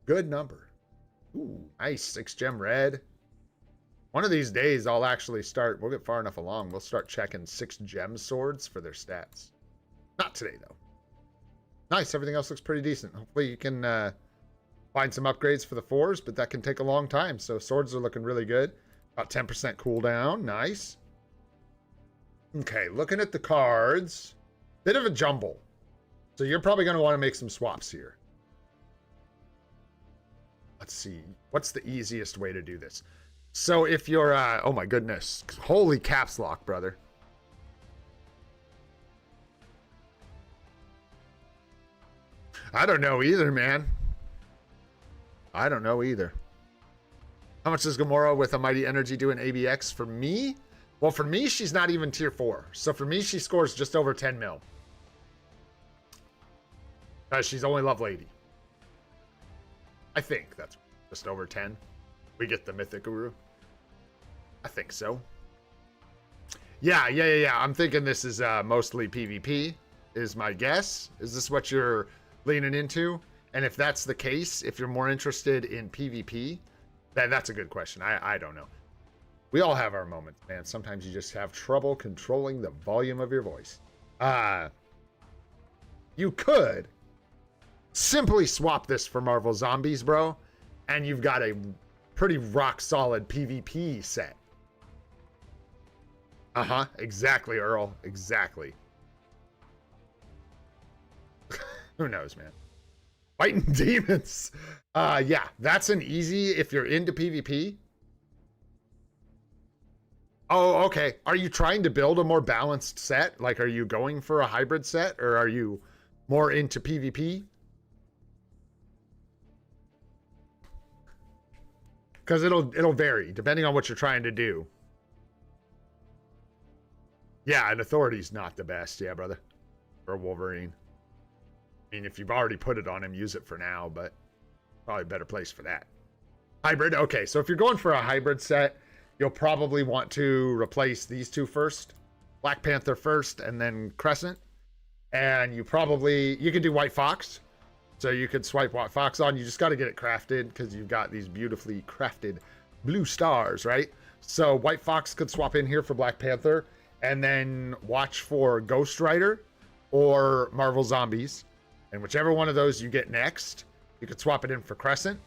Good number. Ooh, nice. 6-gem red. One of these days, I'll actually start, we'll get far enough along, we'll start checking 6-gem swords for their stats. Not today, though. Nice. Everything else looks pretty decent. Hopefully you can find some upgrades for the 4s, but that can take a long time. So swords are looking really good. About 10% cooldown. Nice. Okay, looking at the cards. Bit of a jumble. So you're probably going to want to make some swaps here. Let's see. What's the easiest way to do this? So if you're... oh my goodness. Holy caps lock, brother. I don't know either, man. I don't know either. How much does Gamora with a Mighty Energy do in ABX? For me? Well, for me, she's not even tier 4. So for me, she scores just over 10 mil. She's only level 80. I think that's just over 10. We get the Mythic Guru. I think so. Yeah. I'm thinking this is mostly PvP, is my guess. Is this what you're leaning into? And if that's the case, if you're more interested in PvP, then that's a good question. I don't know. We all have our moments, man. Sometimes you just have trouble controlling the volume of your voice. You could simply swap this for Marvel Zombies, bro, and you've got a pretty rock solid PvP set. Exactly, Earl. Exactly. Who knows, man? Fighting demons. Yeah, that's an easy if you're into PvP. Oh, okay. Are you trying to build a more balanced set? Like, are you going for a hybrid set, or are you more into PvP? Because it'll vary depending on what you're trying to do. Yeah, an authority's not the best, yeah, brother. For Wolverine. I mean, if you've already put it on him, use it for now, but probably a better place for that. Hybrid, okay, so if you're going for a hybrid set, you'll probably want to replace these two first. Black Panther first, and then Crescent. And you can do White Fox. So you could swipe White Fox on. You just got to get it crafted because you've got these beautifully crafted blue stars, right? So White Fox could swap in here for Black Panther, and then watch for Ghost Rider or Marvel Zombies. And whichever one of those you get next, you could swap it in for Crescent.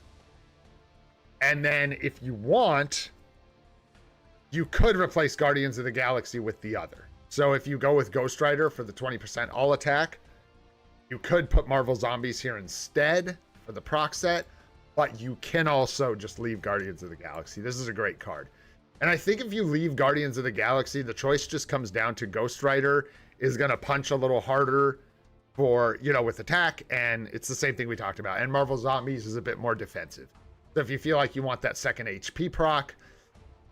And then if you want, you could replace Guardians of the Galaxy with the other. So if you go with Ghost Rider for the 20% all attack, you could put Marvel Zombies here instead for the proc set, but you can also just leave Guardians of the Galaxy. This is a great card. And I think if you leave Guardians of the Galaxy, the choice just comes down to Ghost Rider is going to punch a little harder for, with attack, and it's the same thing we talked about. And Marvel Zombies is a bit more defensive. So if you feel like you want that second HP proc,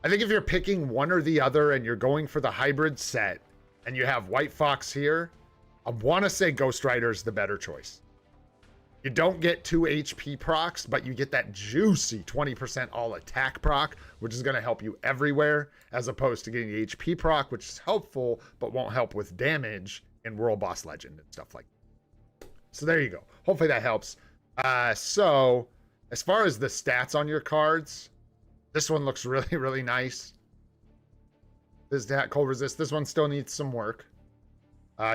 I think if you're picking one or the other and you're going for the hybrid set and you have White Fox here, I want to say Ghost Rider is the better choice. You don't get 2 HP procs, but you get that juicy 20% all attack proc, which is going to help you everywhere, as opposed to getting the HP proc, which is helpful, but won't help with damage in World Boss Legend and stuff like that. So there you go. Hopefully that helps. So as far as the stats on your cards, this one looks really, really nice. This attack, cold resist. This one still needs some work.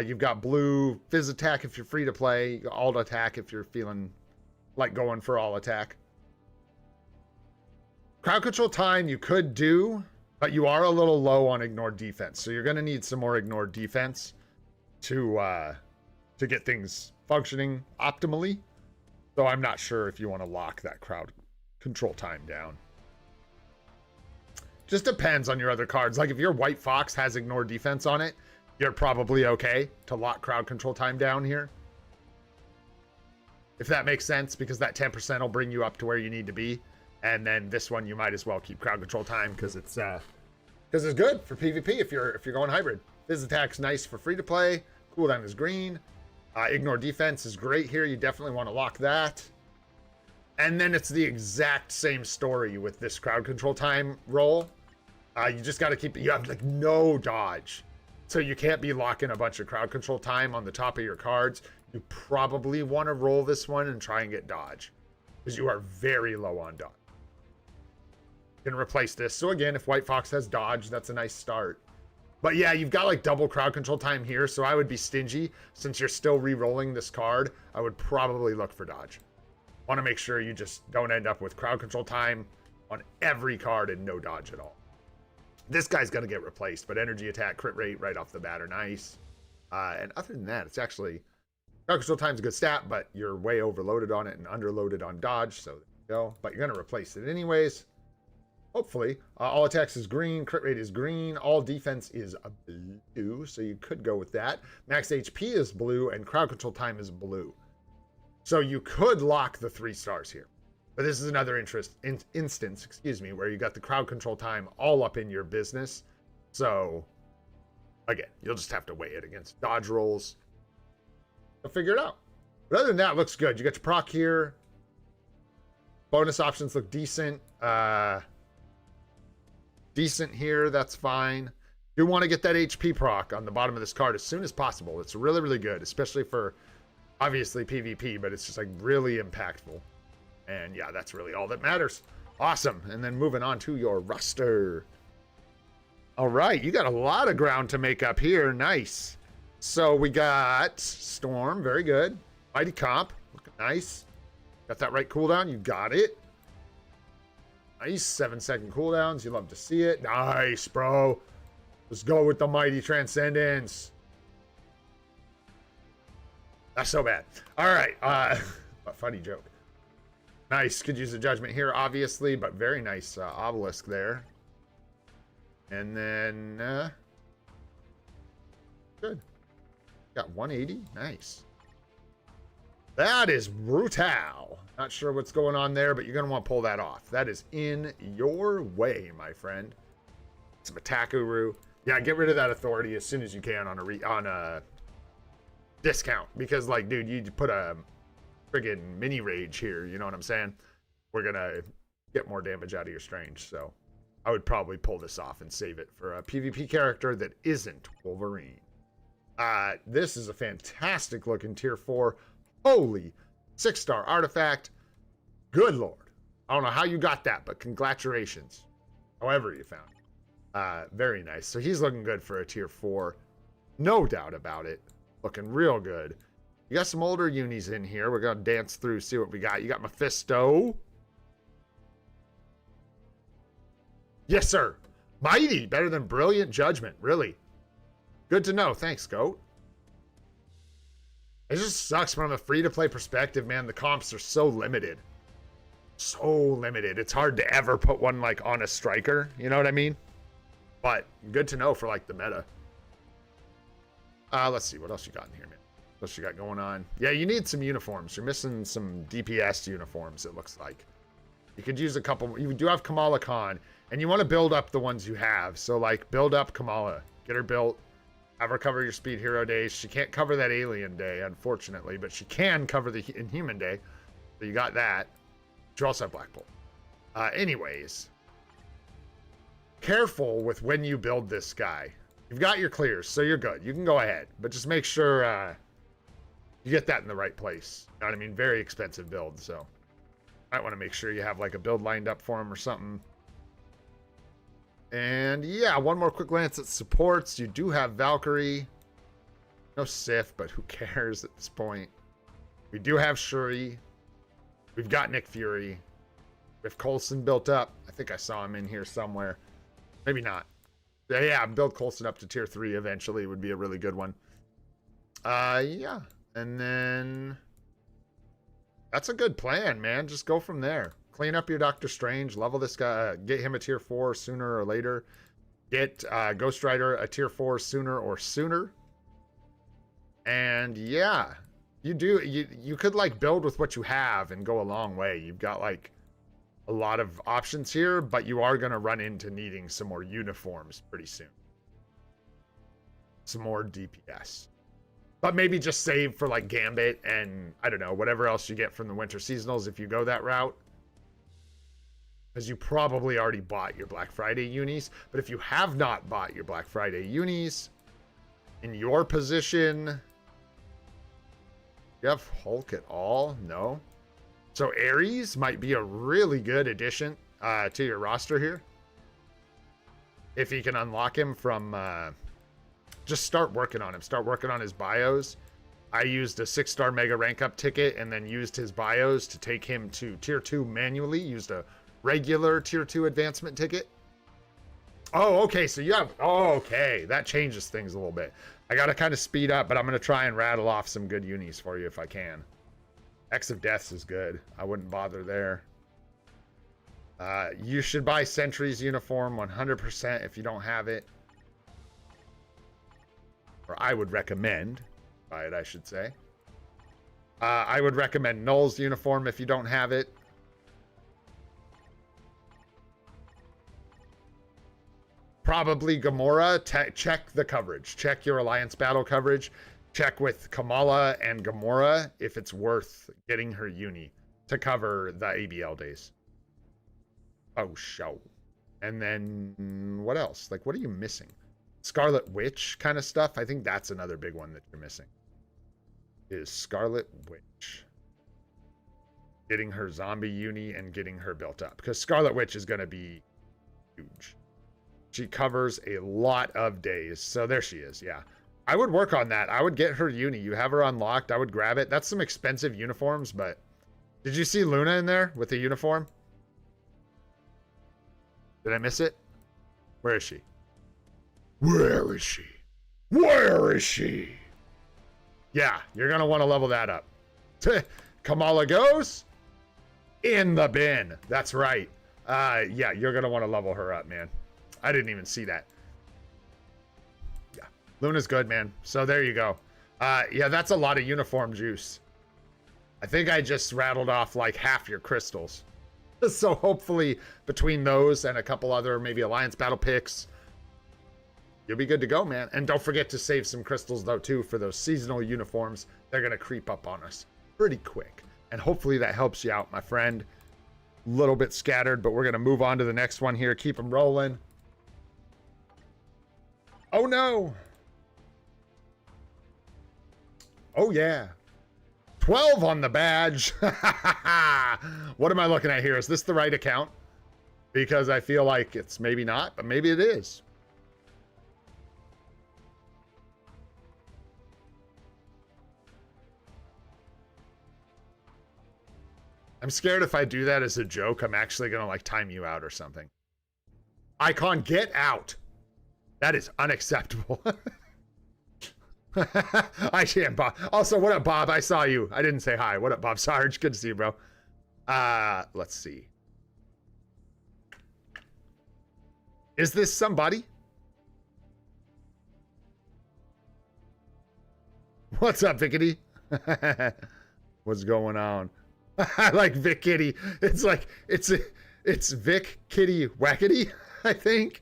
You've got blue Fizz attack if you're free to play, alt attack if you're feeling like going for all attack. Crowd control time you could do, but you are a little low on ignored defense, so you're going to need some more ignored defense to get things functioning optimally. So I'm not sure if you want to lock that crowd control time down. Just depends on your other cards. Like if your White Fox has ignored defense on it, you're probably okay to lock crowd control time down here. If that makes sense, because that 10% will bring you up to where you need to be. And then this one, you might as well keep crowd control time because it's good for PvP if you're going hybrid. Fizz attack's nice for free to play. Cooldown is green. Ignore defense is great here. You definitely want to lock that. And then it's the exact same story with this crowd control time roll. You just got to keep it. You have like no dodge. So you can't be locking a bunch of crowd control time on the top of your cards. You probably want to roll this one and try and get dodge, because you are very low on dodge. You can replace this. So again, if White Fox has dodge, that's a nice start. But yeah, you've got like double crowd control time here, so I would be stingy. Since you're still re-rolling this card, I would probably look for dodge. Want to make sure you just don't end up with crowd control time on every card and no dodge at all. This guy's going to get replaced, but energy attack, crit rate right off the bat are nice. And other than that, it's actually... crowd control time's a good stat, but you're way overloaded on it and underloaded on dodge, so there you go. But you're going to replace it anyways. Hopefully. All attacks is green, crit rate is green, all defense is a blue, so you could go with that. Max HP is blue, and crowd control time is blue. So you could lock the 3 stars here. But this is another instance, where you got the crowd control time all up in your business. So, again, you'll just have to weigh it against dodge rolls. You'll figure it out. But other than that, it looks good. You got your proc here. Bonus options look decent. Decent here, that's fine. You want to get that HP proc on the bottom of this card as soon as possible. It's really, really good, especially for, obviously, PvP, but it's just like really impactful. And yeah, that's really all that matters. Awesome. And then moving on to your roster. All right, you got a lot of ground to make up here. Nice. So we got Storm, very good. Mighty Comp, looking nice. Got that right cooldown, you got it. Nice, 7-second cooldowns, you love to see it. Nice, bro. Let's go with the Mighty Transcendence. That's so bad. All right, a funny joke. Nice, could use a Judgment here, obviously, but very nice obelisk there. And then, good. Got 180, nice. That is brutal. Not sure what's going on there, but you're going to want to pull that off. That is in your way, my friend. Some attack Uru. Yeah, get rid of that authority as soon as you can on a discount. Because, like, dude, you put a friggin' mini rage here, you know what I'm saying? We're going to get more damage out of your strange, so I would probably pull this off and save it for a PvP character that isn't Wolverine. This is a fantastic looking tier 4. Holy 6-star artifact. Good lord. I don't know how you got that, but congratulations. However you found it. Very nice. So he's looking good for a tier 4. No doubt about it. Looking real good. You got some older unis in here. We're going to dance through, see what we got. You got Mephisto. Yes, sir. Mighty. Better than Brilliant Judgment. Really. Good to know. Thanks, Goat. It just sucks from a free-to-play perspective, man. The comps are so limited. So limited. It's hard to ever put one, like, on a striker. You know what I mean? But good to know for, like, the meta. Let's see. What else you got in here, man? What else you got going on? Yeah, you need some uniforms. You're missing some DPS uniforms, it looks like. You could use a couple. You do have Kamala Khan, and you want to build up the ones you have. So, like, build up Kamala. Get her built. Have her cover your Speed Hero days. She can't cover that Alien day, unfortunately, but she can cover the Inhuman day. So you got that. You also have Black Bolt. Anyways, careful with when you build this guy. You've got your clears, so you're good. You can go ahead, but just make sure you get that in the right place. You know what I mean? Very expensive build, so might want to make sure you have like a build lined up for him or something. And yeah, one more quick glance at supports. You do have Valkyrie. No Sif, but who cares at this point? We do have Shuri. We've got Nick Fury. We have Coulson built up. I think I saw him in here somewhere. Maybe not. Yeah, build Coulson up to tier 3 eventually would be a really good one. Yeah. And then that's a good plan, man. Just go from there. Clean up your Doctor Strange, level this guy, get him a tier 4 sooner or later. Get Ghost Rider a tier 4 sooner or sooner. And yeah, you could like build with what you have and go a long way. You've got like a lot of options here, but you are going to run into needing some more uniforms pretty soon. Some more DPS. But maybe just save for like Gambit and I don't know, whatever else you get from the winter seasonals if you go that route. because you probably already bought your Black Friday unis. But if you have not bought your Black Friday unis, in your position, you have Hulk at all? No. So Ares might be a really good addition to your roster here. If you can unlock him from, just start working on him. Start working on his bios. I used a 6-star mega rank up ticket and then used his bios to take him to tier 2 manually. Used a regular tier 2 advancement ticket. Oh, okay. So you have, oh, okay. That changes things a little bit. I got to kind of speed up, but I'm going to try and rattle off some good unis for you if I can. X of Deaths is good. I wouldn't bother there. You should buy Sentry's uniform 100% if you don't have it. Or I would recommend buy it, I should say. I would recommend Knull's uniform if you don't have it. Probably Gamora. Check the coverage. Check your Alliance battle coverage. Check with Kamala and Gamora if it's worth getting her uni to cover the ABL days. Oh, show. And then what else? Like, what are you missing? Scarlet Witch kind of stuff. I think that's another big one that you're missing. Is Scarlet Witch. Getting her zombie uni and getting her built up. Because Scarlet Witch is going to be huge. She covers a lot of days. So there she is. Yeah. I would work on that. I would get her uni. You have her unlocked. I would grab it. That's some expensive uniforms, but did you see Luna in there with the uniform? Did I miss it? Where is she? Where is she? Where is she? Yeah, you're going to want to level that up. Kamala goes in the bin. That's right. Yeah, you're going to want to level her up, man. I didn't even see that. Yeah, Luna's good, man. So there you go. Yeah, that's a lot of uniform juice. I think I just rattled off like half your crystals. So hopefully between those and a couple other maybe Alliance battle picks, you'll be good to go, man. And don't forget to save some crystals though too for those seasonal uniforms. They're gonna creep up on us pretty quick. And hopefully that helps you out, my friend. A little bit scattered, but we're gonna move on to the next one here. Keep them rolling. Oh no. Oh yeah. 12 on the badge. What am I looking at here? Is this the right account? Because I feel like it's maybe not, but maybe it is. I'm scared if I do that as a joke, I'm actually going to like time you out or something. Icon, get out. That is unacceptable. I can't, Bob. Also, what up, Bob? I saw you. I didn't say hi. What up, Bob Sarge? Good to see you, bro. Let's see. Is this somebody? What's up, Vickety? What's going on? I like Vic Kitty. It's like it's Vic Kitty Wackety, I think.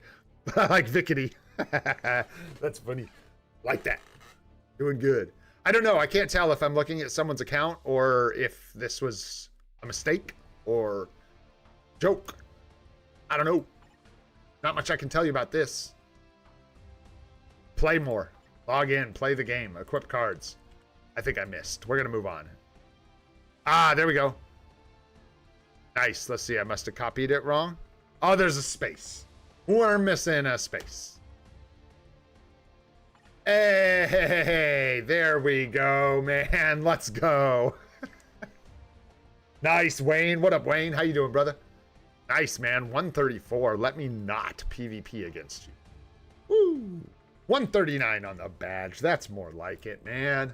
I like Vickety. That's funny. Like that. Doing good. I don't know. I can't tell if I'm looking at someone's account or if this was a mistake or joke. I don't know. Not much I can tell you about this. Play more. Log in. Play the game. Equip cards. I think I missed. We're going to move on. Ah, there we go. Nice. Let's see. I must have copied it wrong. Oh, there's a space. We're missing a space. Hey, there we go, man. Let's go. Nice, Wayne. What up, Wayne? How you doing, brother? Nice, man. 134. Let me not PvP against you. Woo. 139 on the badge. That's more like it, man.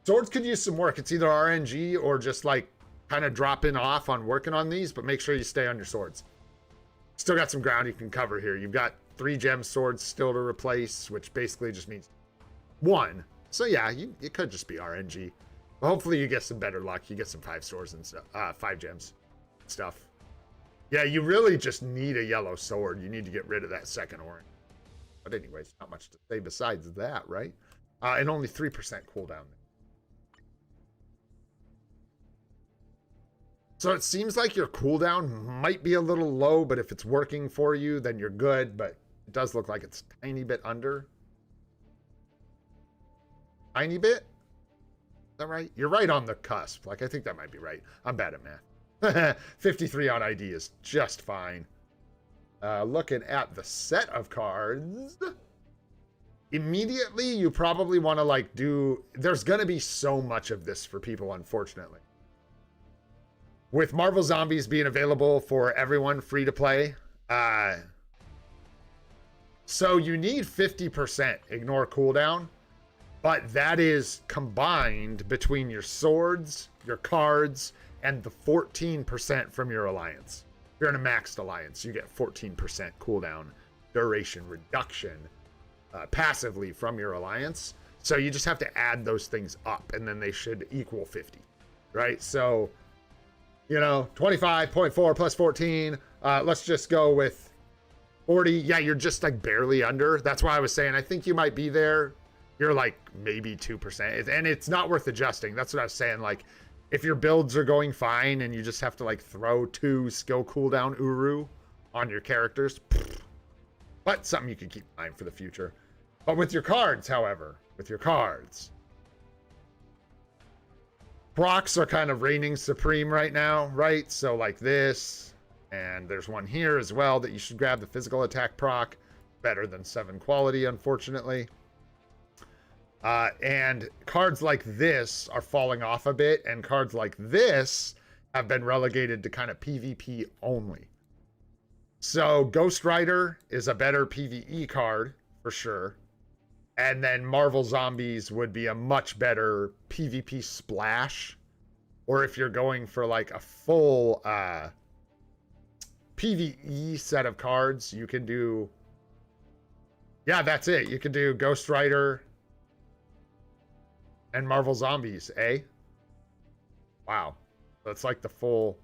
Swords could use some work. It's either RNG or just like kind of dropping off on working on these, but make sure you stay on your swords. Still got some ground you can cover here. You've got 3 gem swords still to replace, which basically just means 1. So yeah, it could just be RNG. But hopefully you get some better luck. You get some 5 swords and stuff, 5 gems stuff. Yeah, you really just need a yellow sword. You need to get rid of that second orange. But anyways, not much to say besides that, right? And only 3% cooldown. So it seems like your cooldown might be a little low, but if it's working for you, then you're good. But it does look like it's a tiny bit under. Tiny bit? Is that right? You're right on the cusp. Like, I think that might be right. I'm bad at math. 53 on ID is just fine. Looking at the set of cards, immediately you probably want to like do, there's going to be so much of this for people, unfortunately. With Marvel Zombies being available for everyone free to play, so you need 50% ignore cooldown, but that is combined between your swords, your cards, and the 14% from your alliance. If you're in a maxed alliance, you get 14% cooldown duration reduction passively from your alliance. So you just have to add those things up, and then they should equal 50, right? So, you know, 25.4 plus 14. Let's just go with 40. Yeah, you're just like barely under. That's why I was saying I think you might be there. You're like maybe 2%, and it's not worth adjusting. That's what I was saying. Like, if your builds are going fine and you just have to like throw 2 skill cooldown Uru on your characters, but something you can keep in mind for the future. But with your cards, however, with your cards, procs are kind of reigning supreme right now, right? So like this, and there's one here as well that you should grab, the physical attack proc, better than 7 quality, unfortunately. And cards like this are falling off a bit, and cards like this have been relegated to kind of PvP only. So Ghost Rider is a better PvE card for sure. And then Marvel Zombies would be a much better PvP splash. Or if you're going for like a full PvE set of cards, you can do... Yeah, that's it. You can do Ghost Rider and Marvel Zombies, eh? Wow. That's like the full...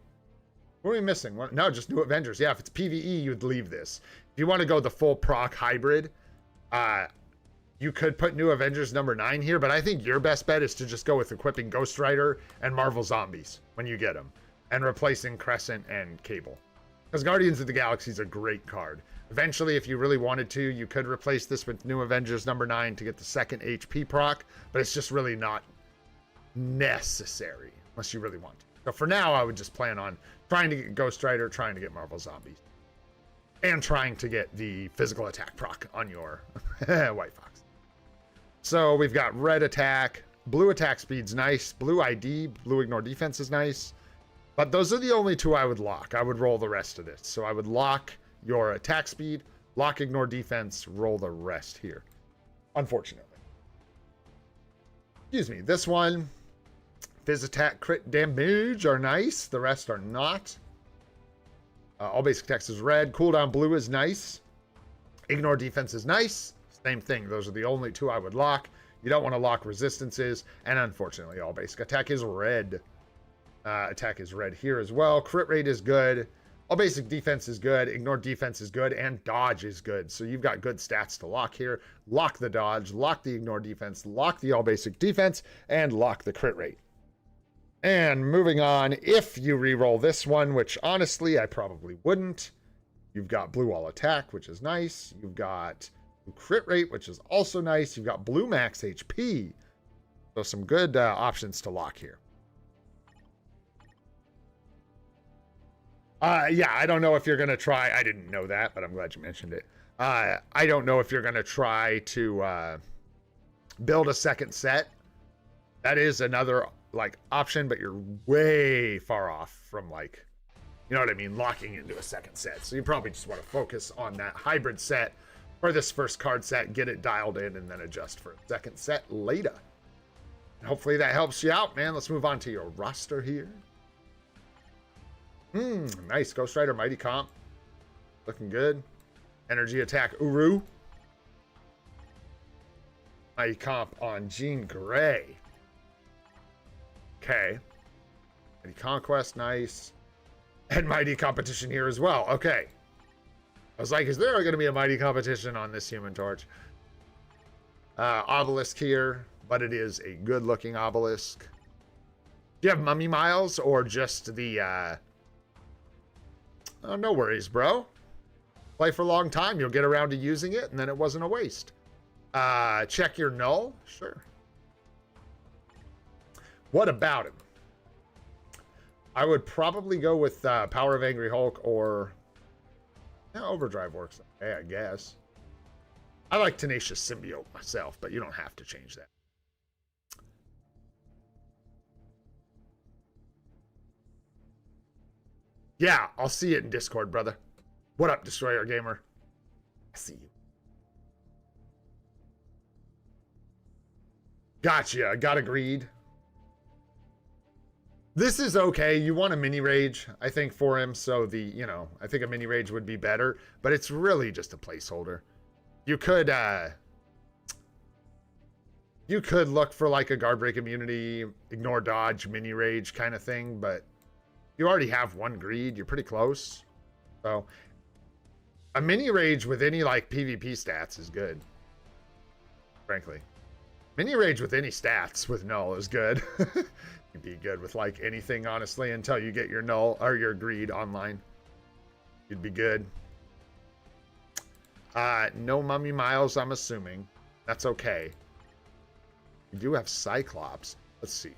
What are we missing? No, just New Avengers. Yeah, if it's PvE, you'd leave this. If you want to go the full proc hybrid, you could put New Avengers number 9 here, but I think your best bet is to just go with equipping Ghost Rider and Marvel Zombies when you get them, and replacing Crescent and Cable. Because Guardians of the Galaxy is a great card. Eventually, if you really wanted to, you could replace this with New Avengers number 9 to get the second HP proc, but it's just really not necessary unless you really want to. So for now, I would just plan on trying to get Ghost Rider, trying to get Marvel Zombies, and trying to get the physical attack proc on your White Fox. So we've got red attack, blue attack speed's nice, blue ID, blue ignore defense is nice, but those are the only 2 I would lock. I would roll the rest of this. So I would lock your attack speed, lock ignore defense, roll the rest here, unfortunately. Excuse me, this one, Fizz attack, crit damage are nice. The rest are not. All basic attacks is red. Cooldown blue is nice. Ignore defense is nice. Same thing. Those are the only 2 I would lock. You don't want to lock resistances. And unfortunately, all basic attack is red. Attack is red here as well. Crit rate is good. All basic defense is good. Ignore defense is good. And dodge is good. So you've got good stats to lock here. Lock the dodge. Lock the ignore defense. Lock the all basic defense. And lock the crit rate. And moving on, if you reroll this one, which honestly I probably wouldn't, you've got blue all attack, which is nice. You've got blue crit rate, which is also nice. You've got blue max HP. So some good options to lock here. Yeah, I don't know if you're going to try. I didn't know that, but I'm glad you mentioned it. I don't know if you're going to try to build a second set. That is another like option, but you're way far off from like, you know what I mean, locking into a second set. So you probably just want to focus on that hybrid set for this first card set, get it dialed in, and then adjust for a second set later. And hopefully that helps you out, man. Let's move on to your roster here. Nice. Ghost Rider, Mighty Comp. Looking good. Energy Attack, Uru. Mighty Comp on Jean Grey. Okay. Mighty Conquest, nice. And Mighty Competition here as well. Okay. I was like, is there going to be a Mighty Competition on this Human Torch? Obelisk here, but it is a good-looking obelisk. Do you have Mummy Miles or just the, Oh, no worries, bro. Play for a long time. You'll get around to using it, and then it wasn't a waste. Check your Knull? Sure. What about him? I would probably go with Power of Angry Hulk or... Yeah, Overdrive works. Okay, I guess. I like Tenacious Symbiote myself, but you don't have to change that. Yeah, I'll see it in Discord, brother. What up, Destroyer Gamer? I see you. Gotcha. Got agreed. This is okay. You want a mini rage, I think, for him. So I think a mini rage would be better, but it's really just a placeholder. You could look for like a guard break immunity, ignore dodge, mini rage kind of thing, but you already have one greed. You're pretty close. So a mini rage with any like PvP stats is good. Frankly, mini rage with any stats with Knull is good. You'd be good with like anything, honestly, until you get your Knull or your greed online. You'd be good. No Mummy Miles, I'm assuming. That's okay. You do have Cyclops. Let's see.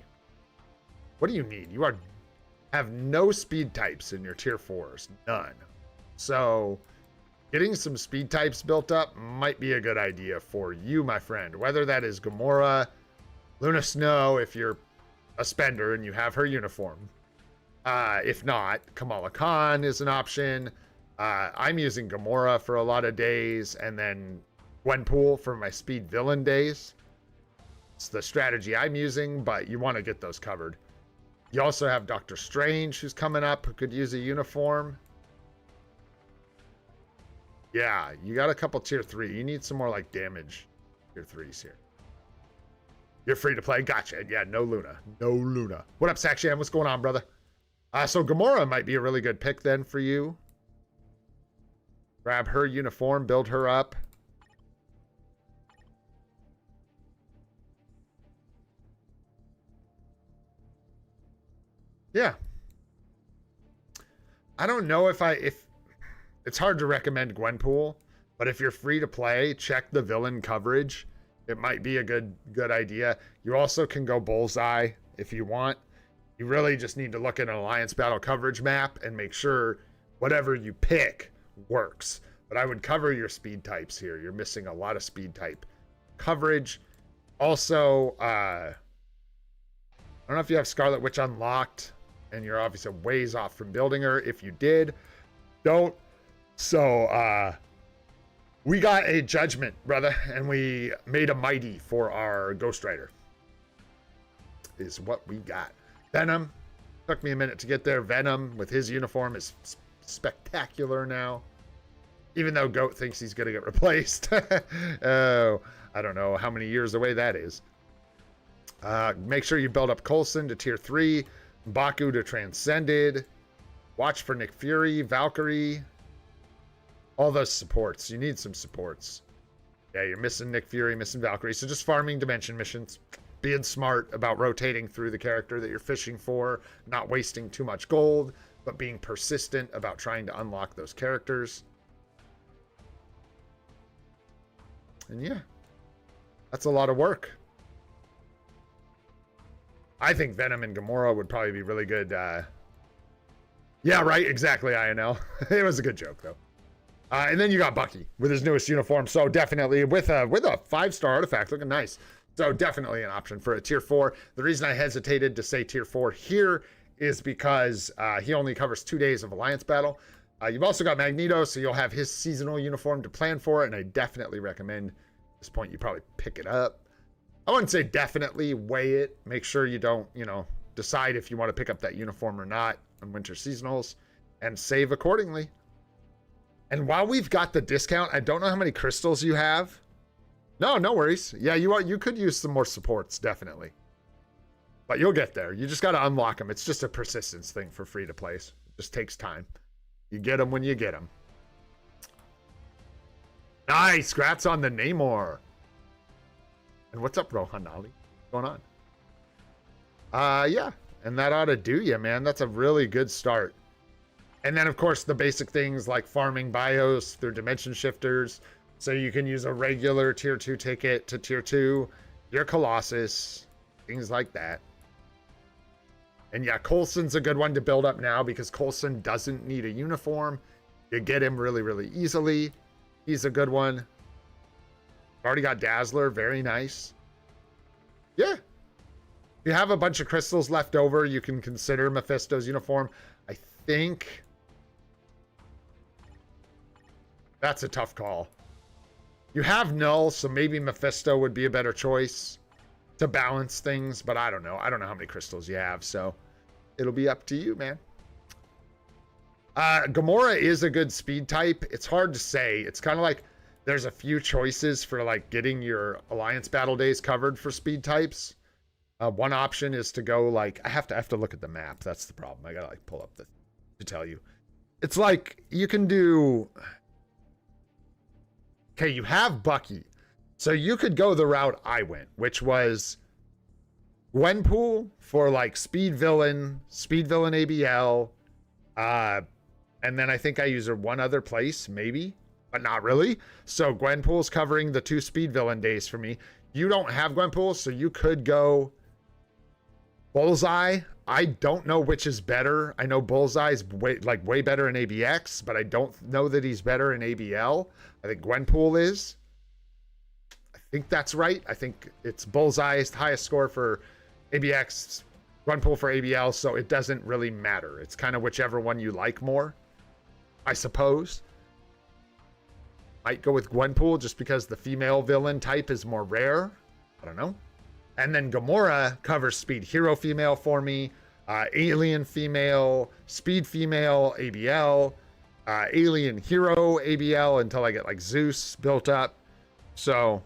What do you need? You have no speed types in your tier 4s. None. So getting some speed types built up might be a good idea for you, my friend. Whether that is Gamora, Luna Snow, if you're a spender and you have her uniform. If not, Kamala Khan is an option. I'm using Gamora for a lot of days, and then Gwenpool for my speed villain days. It's the strategy I'm using, but you want to get those covered. You also have Doctor Strange, who's coming up, who could use a uniform. Yeah, you got a couple tier 3. You need some more like damage tier 3s here. You're free to play. Gotcha. Yeah, no Luna. No Luna. What up, Sakshan? What's going on, brother? So Gamora might be a really good pick then for you. Grab her uniform, build her up. Yeah. I don't know if it's hard to recommend Gwenpool, but if you're free to play, check the villain coverage. It might be a good idea. You also can go Bullseye if you want. You really just need to look at an Alliance battle coverage map and make sure whatever you pick works. But I would cover your speed types here. You're missing a lot of speed type coverage. Also, I don't know if you have Scarlet Witch unlocked, and you're obviously ways off from building her. If you did, don't. So, we got a judgment, brother, and we made a mighty for our Ghost Rider. Is what we got. Venom. Took me a minute to get there. Venom with his uniform is spectacular now. Even though Goat thinks he's going to get replaced. Oh, I don't know how many years away that is. Make sure you build up Coulson to tier 3. Baku to Transcended. Watch for Nick Fury, Valkyrie. All those supports. You need some supports. Yeah, you're missing Nick Fury, missing Valkyrie. So just farming dimension missions. Being smart about rotating through the character that you're fishing for. Not wasting too much gold, but being persistent about trying to unlock those characters. And yeah, that's a lot of work. I think Venom and Gamora would probably be really good. Yeah, right. Exactly, INL. It was a good joke, though. And then you got Bucky with his newest uniform. So definitely with a 5-star artifact looking nice. So definitely an option for a tier 4. The reason I hesitated to say tier 4 here is because he only covers 2 days of Alliance battle. You've also got Magneto, so you'll have his seasonal uniform to plan for. And I definitely recommend at this point you probably pick it up. I wouldn't say definitely weigh it. Make sure you don't, decide if you want to pick up that uniform or not on winter seasonals and save accordingly. And while we've got the discount, I don't know how many crystals you have. No worries. Yeah, you could use some more supports, definitely. But you'll get there. You just got to unlock them. It's just a persistence thing for free to play. It just takes time. You get them when you get them. Nice. Congrats on the Namor. And what's up, Rohan Ali? What's going on? Yeah. And that ought to do you, man. That's a really good start. And then, of course, the basic things like farming bios through dimension shifters. So you can use a regular tier 2 ticket to tier 2, your Colossus, things like that. And yeah, Coulson's a good one to build up now because Coulson doesn't need a uniform. You get him really, really easily. He's a good one. Already got Dazzler, very nice. Yeah. If you have a bunch of crystals left over, you can consider Mephisto's uniform. I think that's a tough call. You have Knull, so maybe Mephisto would be a better choice to balance things, but I don't know. I don't know how many crystals you have, so it'll be up to you, man. Gamora is a good speed type. It's hard to say. It's kind of like there's a few choices for like getting your Alliance battle days covered for speed types. One option is to go like, I have to look at the map. That's the problem. I gotta like pull up to tell you. It's like you can do. Okay, you have Bucky. So you could go the route I went, which was Gwenpool for like speed villain ABL. And then I think I use her one other place, maybe, but not really. So Gwenpool's covering the 2 speed villain days for me. You don't have Gwenpool, so you could go Bullseye. I don't know which is better. I know Bullseye's way better in ABX, but I don't know that he's better in ABL. I think Gwenpool is. I think that's right. I think it's Bullseye's highest score for ABX, Gwenpool for ABL, so it doesn't really matter. It's kind of whichever one you like more, I suppose. Might go with Gwenpool just because the female villain type is more rare. I don't know. And then Gamora covers speed hero female for me, alien female, speed female ABL, alien hero ABL until I get like Zeus built up. So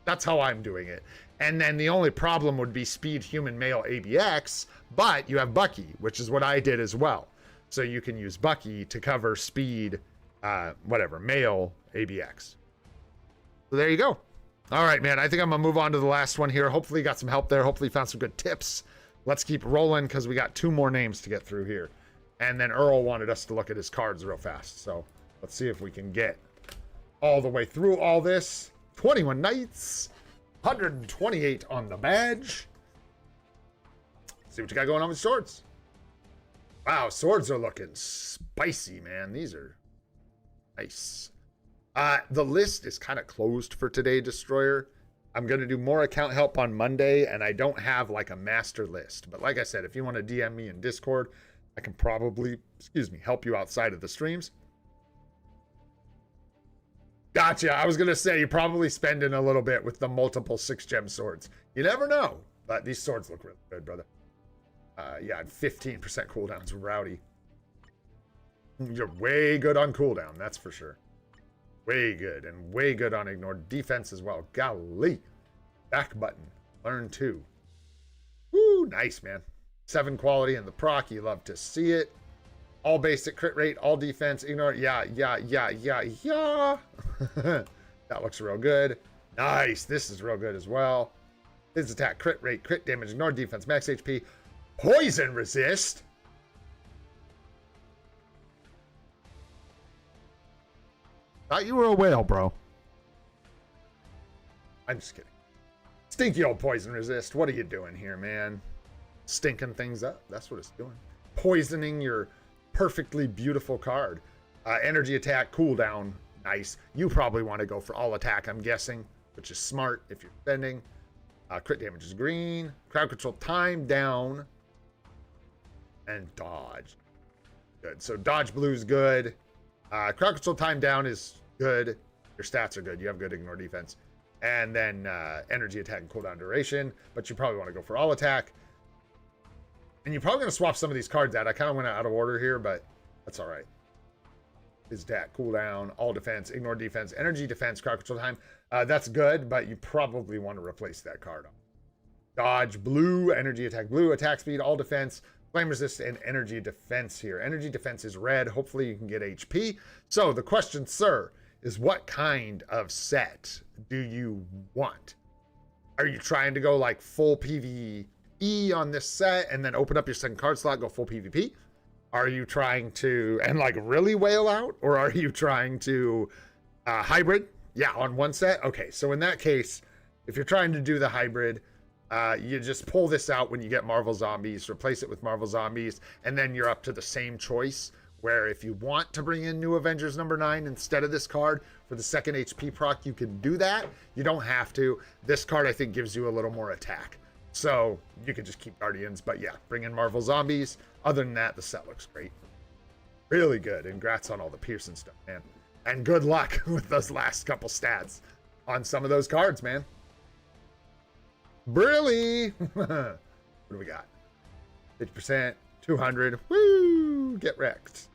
that's how I'm doing it. And then the only problem would be speed human male ABX, but you have Bucky, which is what I did as well. So you can use Bucky to cover speed, male ABX. So there you go. All right, man, I think I'm gonna move on to the last one here. Hopefully you got some help there. Hopefully you found some good tips. Let's keep rolling because we got 2 more names to get through here. And then Earl wanted us to look at his cards real fast. So let's see if we can get all the way through all this. 21 knights, 128 on the badge. See what you got going on with swords. Wow, swords are looking spicy, man. These are nice. The list is kind of closed for today, Destroyer. I'm going to do more account help on Monday, and I don't have like a master list. But like I said, if you want to DM me in Discord, I can probably, help you outside of the streams. Gotcha. I was going to say, you're probably spending a little bit with the multiple 6-gem swords. You never know, but these swords look really good, brother. Yeah, 15% cooldowns, rowdy. You're way good on cooldown, that's for sure. Way good, and way good on ignored defense as well. Golly. Back button. Learn 2. Woo, nice, man. 7 quality in the proc. You love to see it. All basic crit rate, all defense, ignore. Yeah. That looks real good. Nice. This is real good as well. His attack, crit rate, crit damage, ignore defense, max HP, poison resist. Thought you were a whale, bro. I'm just kidding. Stinky old poison resist. What are you doing here, man? Stinking things up. That's what it's doing. Poisoning your perfectly beautiful card. Energy attack, cooldown. Nice. You probably want to go for all attack, I'm guessing, which is smart if you're spending. Crit damage is green. Crowd control time down. And dodge. Good. So dodge blue is good. Crowd control time down is good. Your stats are good. You have good ignore defense. And then energy attack and cooldown duration. But you probably want to go for all attack. And you're probably going to swap some of these cards out. I kind of went out of order here, but that's all right. His attack, cooldown, all defense, ignore defense, energy defense, crowd control time. That's good, but you probably want to replace that card. Dodge blue, energy attack blue, attack speed, all defense, flame resist, and energy defense here. Energy defense is red. Hopefully you can get HP. So the question, sir, is what kind of set do you want? Are you trying to go like full PvE E on this set and then open up your second card slot, go full PvP? Are you trying to, and like really whale out? Or are you trying to hybrid? Yeah, on one set? Okay, so in that case, if you're trying to do the hybrid, you just pull this out when you get Marvel Zombies, replace it with Marvel Zombies, and then you're up to the same choice, where if you want to bring in New Avengers number 9 instead of this card for the second HP proc, you can do that. You don't have to. This card, I think, gives you a little more attack. So you could just keep Guardians, but yeah, bring in Marvel Zombies. Other than that, the set looks great. Really good. And congrats on all the Pearson stuff, man. And good luck with those last couple stats on some of those cards, man. Brilly! What do we got? 50%, 200. Woo! Get wrecked.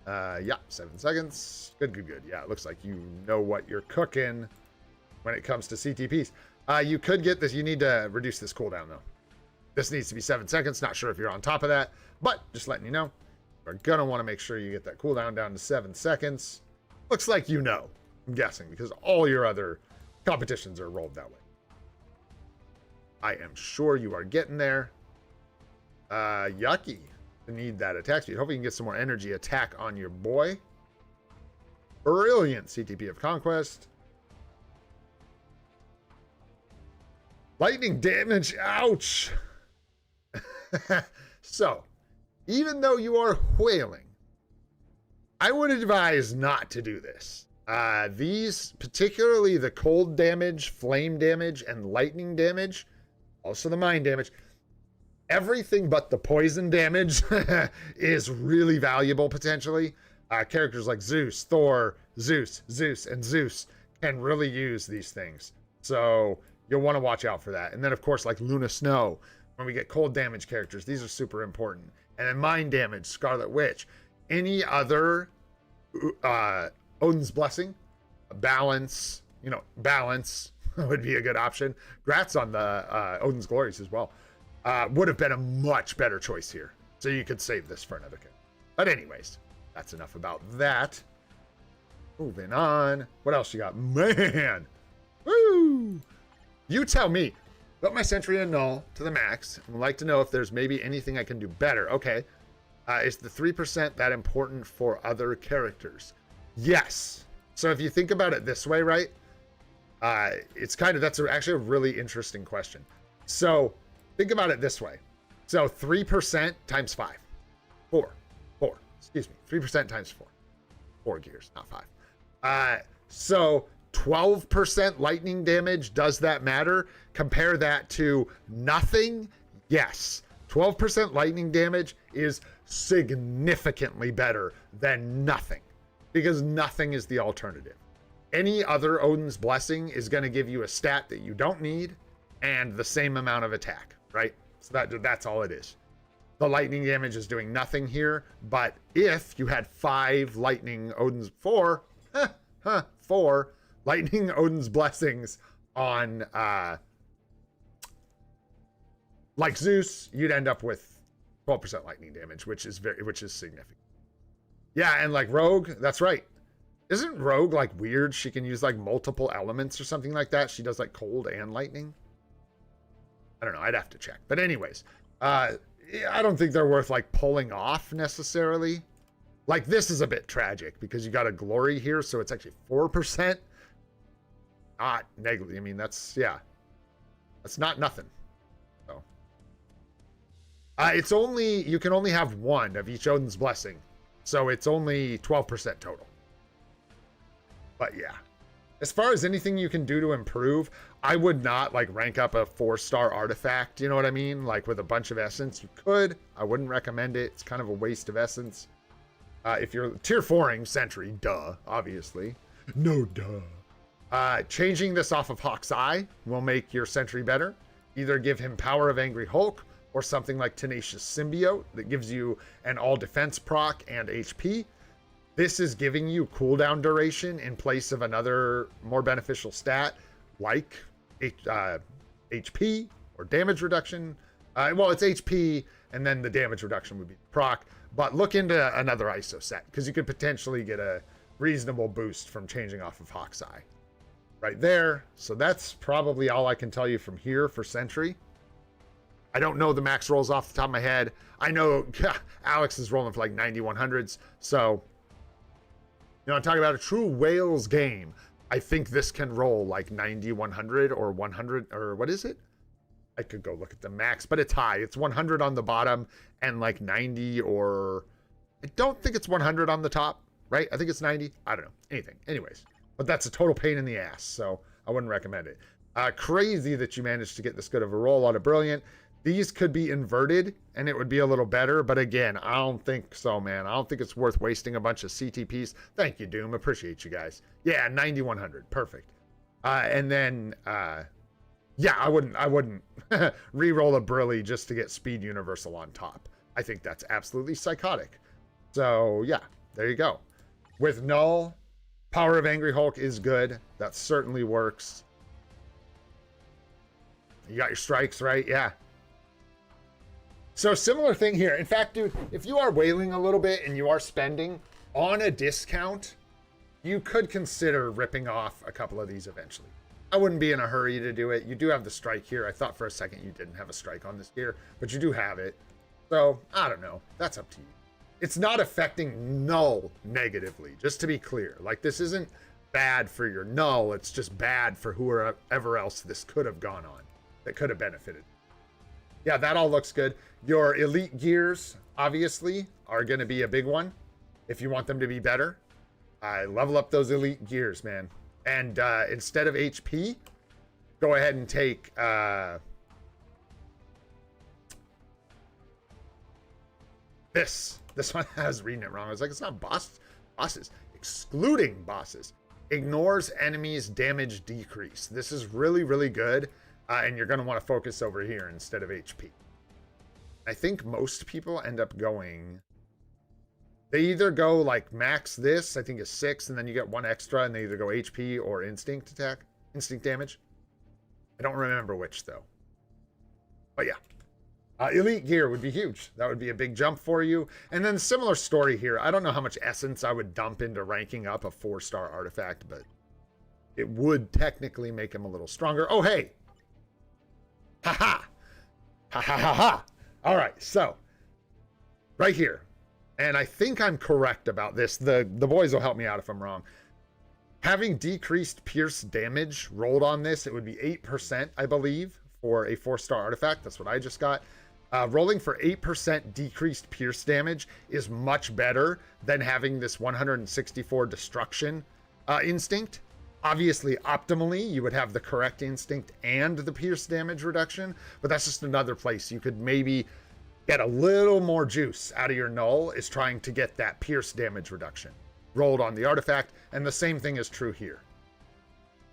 Yeah, 7 seconds. Good. Yeah, it looks like you know what you're cooking when it comes to CTPs. You could get this. You need to reduce this cooldown, though. This needs to be 7 seconds. Not sure if you're on top of that, but just letting you know. You're going to want to make sure you get that cooldown down to 7 seconds. Looks like you know, I'm guessing, because all your other competitions are rolled that way. I am sure you are getting there. Yucky to need that attack speed. Hopefully you can get some more energy attack on your boy. Brilliant CTP of Conquest. Lightning damage. Ouch. So, even though you are whaling, I would advise not to do this. These, particularly the cold damage, flame damage, and lightning damage, also the mind damage, everything but the poison damage is really valuable potentially. Characters like Zeus, Thor, Zeus, and Zeus can really use these things. So you'll want to watch out for that. And then, of course, like Luna Snow, when we get cold damage characters, these are super important. And then mind damage, Scarlet Witch. Any other Odin's Blessing, balance, balance would be a good option. Grats on the Odin's Glories as well. Would have been a much better choice here. So you could save this for another character. But anyways, that's enough about that. Moving on. What else you got? Man! Woo! You tell me. Put my Sentry and Knull to the max. I'd like to know if there's maybe anything I can do better. Okay. Is the 3% that important for other characters? Yes. So if you think about it this way, right? It's kind of, that's actually a really interesting question. So think about it this way. So 3% times 5. 4. Excuse me. 3% times 4. 4 gears, not 5. So 12% lightning damage. Does that matter? Compare that to nothing. Yes. 12% lightning damage is significantly better than nothing, because nothing is the alternative. Any other Odin's Blessing is going to give you a stat that you don't need and the same amount of attack, right? So that's all it is. The lightning damage is doing nothing here, but if you had 4 lightning Odin's Blessings on like Zeus, you'd end up with 12% lightning damage, which is significant. Yeah, and like Rogue, that's right. Isn't Rogue like weird? She can use like multiple elements or something like that. She does like cold and lightning. I don't know. I'd have to check. But anyways, I don't think they're worth like pulling off necessarily. Like this is a bit tragic because you got a glory here, so it's actually 4%. Not negative. I mean, that's not nothing. So it's only, you can only have 1 of each Odin's Blessing, so it's only 12% total. But yeah, as far as anything you can do to improve, I would not like rank up a 4-star artifact. You know what I mean? Like with a bunch of essence, you could. I wouldn't recommend it. It's kind of a waste of essence. If you're tier 4ing Sentry, duh, obviously. No duh. Changing this off of Hawk's Eye will make your Sentry better. Either give him Power of Angry Hulk or something like Tenacious Symbiote that gives you an all defense proc and HP. This is giving you cooldown duration in place of another more beneficial stat like HP or damage reduction. Well, it's HP and then the damage reduction would be proc. But look into another ISO set because you could potentially get a reasonable boost from changing off of Hawk's Eye. Right there. So that's probably all I can tell you from here for Sentry. I don't know the max rolls off the top of my head. I know Alex is rolling for like 9100s. So, you know, I'm talking about a true Wales game. I think this can roll like 9100 or 100, or what is it? I could go look at the max, but it's high. It's 100 on the bottom and like 90, or I don't think it's 100 on the top, right? I think it's 90. I don't know. Anything. Anyways, but that's a total pain in the ass, so I wouldn't recommend it. Crazy that you managed to get this good of a roll on a brilliant. These could be inverted and it would be a little better, but again, I don't think so, man. I don't think it's worth wasting a bunch of CTPs. Thank you, Doom. Appreciate you guys. Yeah, 9100. Perfect. And then, yeah, I wouldn't re-roll a Brilly just to get Speed Universal on top. I think that's absolutely psychotic. So, yeah, there you go. With Knull, Power of Angry Hulk is good. That certainly works. You got your strikes, right? Yeah. So similar thing here. In fact, dude, if you are wailing a little bit and you are spending on a discount, you could consider ripping off a couple of these eventually. I wouldn't be in a hurry to do it. You do have the strike here. I thought for a second you didn't have a strike on this gear, but you do have it. So, I don't know. That's up to you. It's not affecting Knull negatively, just to be clear. Like, this isn't bad for your Knull. It's just bad for whoever else this could have gone on, that could have benefited. Yeah, that all looks good. Your elite gears, obviously, are going to be a big one if you want them to be better. Level up those elite gears, man. And instead of HP, go ahead and take... This one, I was reading it wrong. I was like, it's not bosses. Excluding bosses. Ignores enemies' damage decrease. This is really, really good. And you're going to want to focus over here instead of HP. I think most people end up going... They either go like max this, I think is 6, and then you get 1 extra, and they either go HP or instinct attack, instinct damage. I don't remember which, though. But yeah. Elite gear would be huge. That would be a big jump for you. And then similar story here. I don't know how much essence I would dump into ranking up a 4-star artifact, but it would technically make him a little stronger. Oh, hey! Ha-ha! Ha-ha-ha-ha! All right, so right here. And I think I'm correct about this. The boys will help me out if I'm wrong. Having decreased pierce damage rolled on this, it would be 8%, I believe, for a 4-star artifact. That's what I just got. Rolling for 8% decreased pierce damage is much better than having this 164 destruction instinct. Obviously, optimally, you would have the correct instinct and the pierce damage reduction, but that's just another place you could maybe get a little more juice out of your Knull, is trying to get that pierce damage reduction rolled on the artifact, and the same thing is true here.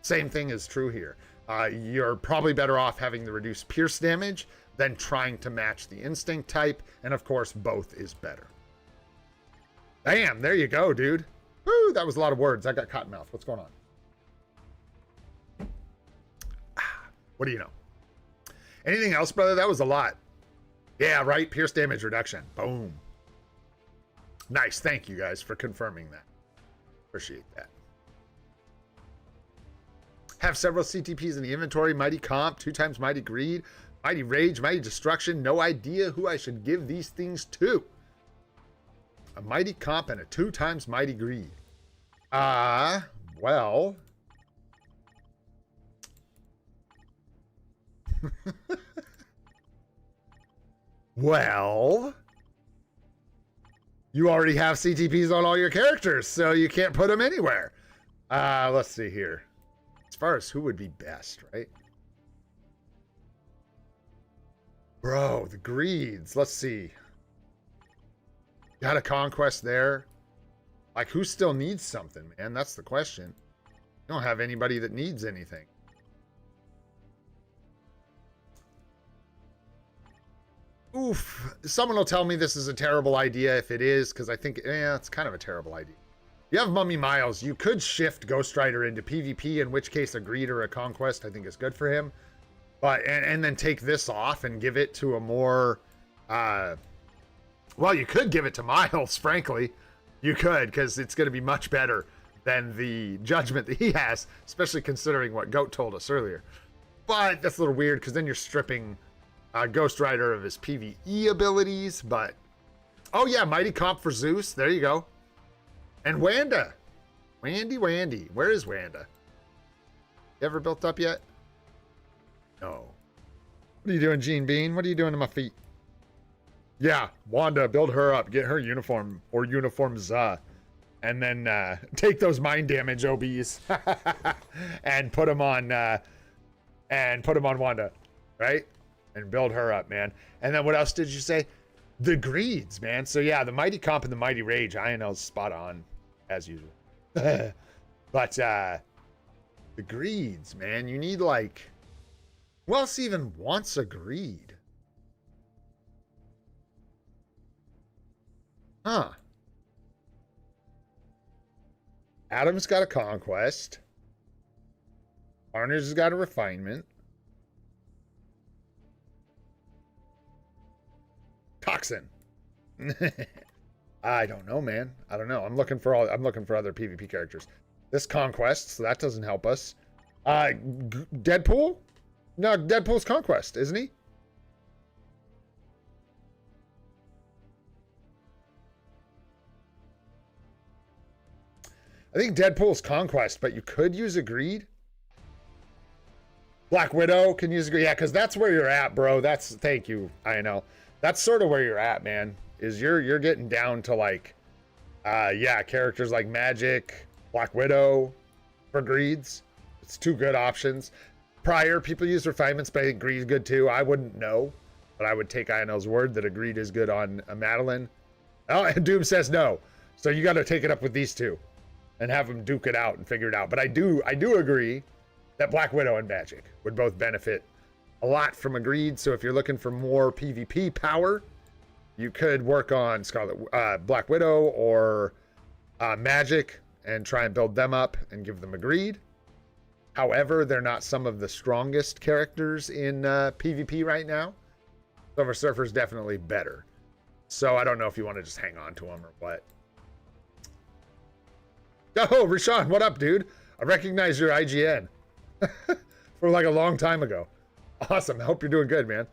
Same thing is true here. You're probably better off having the reduced pierce damage than trying to match the instinct type, and of course, both is better. Bam, there you go, dude. Woo, that was a lot of words. I got cotton mouth. What's going on? What do you know? Anything else, brother? That was a lot. Yeah, right. Pierce damage reduction. Boom. Nice. Thank you guys for confirming that. Appreciate that. Have several CTPs in the inventory. Mighty Comp, 2 times Mighty Greed, Mighty Rage, Mighty Destruction. No idea who I should give these things to. A Mighty Comp and a 2 times Mighty Greed. Well... Well, you already have CTPs on all your characters, so you can't put them anywhere. Let's see here. As far as who would be best, right? Bro, the greeds. Let's see. Got a conquest there. Like, who still needs something, man? That's the question. You don't have anybody that needs anything. Oof. Someone will tell me this is a terrible idea if it is, because I think, it's kind of a terrible idea. You have Mummy Miles. You could shift Ghost Rider into PvP, in which case a Greed or a Conquest I think is good for him. But, and then take this off and give it to a more, well, you could give it to Miles, frankly. You could, because it's going to be much better than the judgment that he has, especially considering what Goat told us earlier. But that's a little weird, because then you're stripping Ghost Rider of his PvE abilities, but oh yeah, Mighty Comp for Zeus. There you go. And Wanda. Wandy. Where is Wanda? You ever built up yet? No. What are you doing, Gene Bean? What are you doing to my feet? Yeah, Wanda, build her up. Get her uniform or uniforms, and then take those mind damage OBs and put them on Wanda, right? And build her up, man. And then what else did you say? The greeds, man. So yeah, the Mighty Comp and the Mighty Rage, INL's spot on as usual. But the greeds, man, you need like, who else even wants a greed? Huh. Adam's got a conquest. Carnage has got a refinement. Toxin. I don't know, man. I don't know. I'm looking for other PvP characters. This conquest, so that doesn't help us. Deadpool? No, Deadpool's conquest, isn't he? I think Deadpool's conquest, but you could use a greed. Black Widow can use a greed. Yeah, because that's where you're at, bro. Thank you. I know. That's sort of where you're at, man. Is you're getting down to like, yeah, characters like Magic, Black Widow for greeds. It's two good options. Prior, people use refinements, but I think greed's good too. I wouldn't know, but I would take INL's word that a greed is good on a Madeline. Oh, and Doom says no. So you got to take it up with these two and have them duke it out and figure it out. But I do agree that Black Widow and Magic would both benefit a lot from a greed. So if you're looking for more PvP power, you could work on Black Widow or Magic and try and build them up and give them a greed. However, they're not some of the strongest characters in PvP right now. Silver Surfer's definitely better. So I don't know if you want to just hang on to them or what. Oh, Rashawn, what up, dude? I recognize your IGN from like a long time ago. Awesome. I hope you're doing good, man.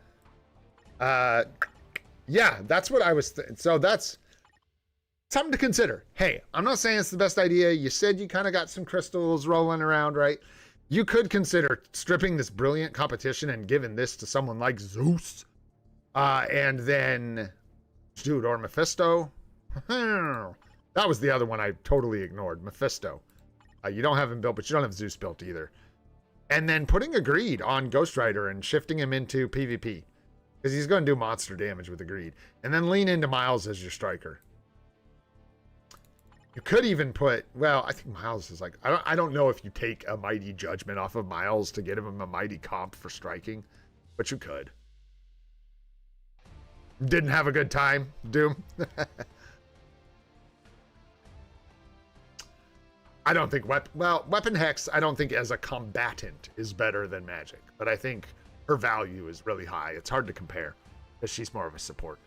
Yeah, that's what I was so that's something to consider. Hey, I'm not saying it's the best idea. You said you kind of got some crystals rolling around, right? You could consider stripping this brilliant competition and giving this to someone like Zeus. And then, dude, or Mephisto. That was the other one I totally ignored. Mephisto. You don't have him built, but you don't have Zeus built either. And then putting a greed on Ghost Rider and shifting him into PvP. Because he's going to do monster damage with the greed. And then lean into Miles as your striker. You could even put, well, I think Miles is like, I don't know if you take a Mighty Judgment off of Miles to get him a Mighty Comp for striking. But you could. Didn't have a good time, Doom. I don't think Weapon Hex, I don't think as a combatant is better than Magic, but I think her value is really high. It's hard to compare because she's more of a support.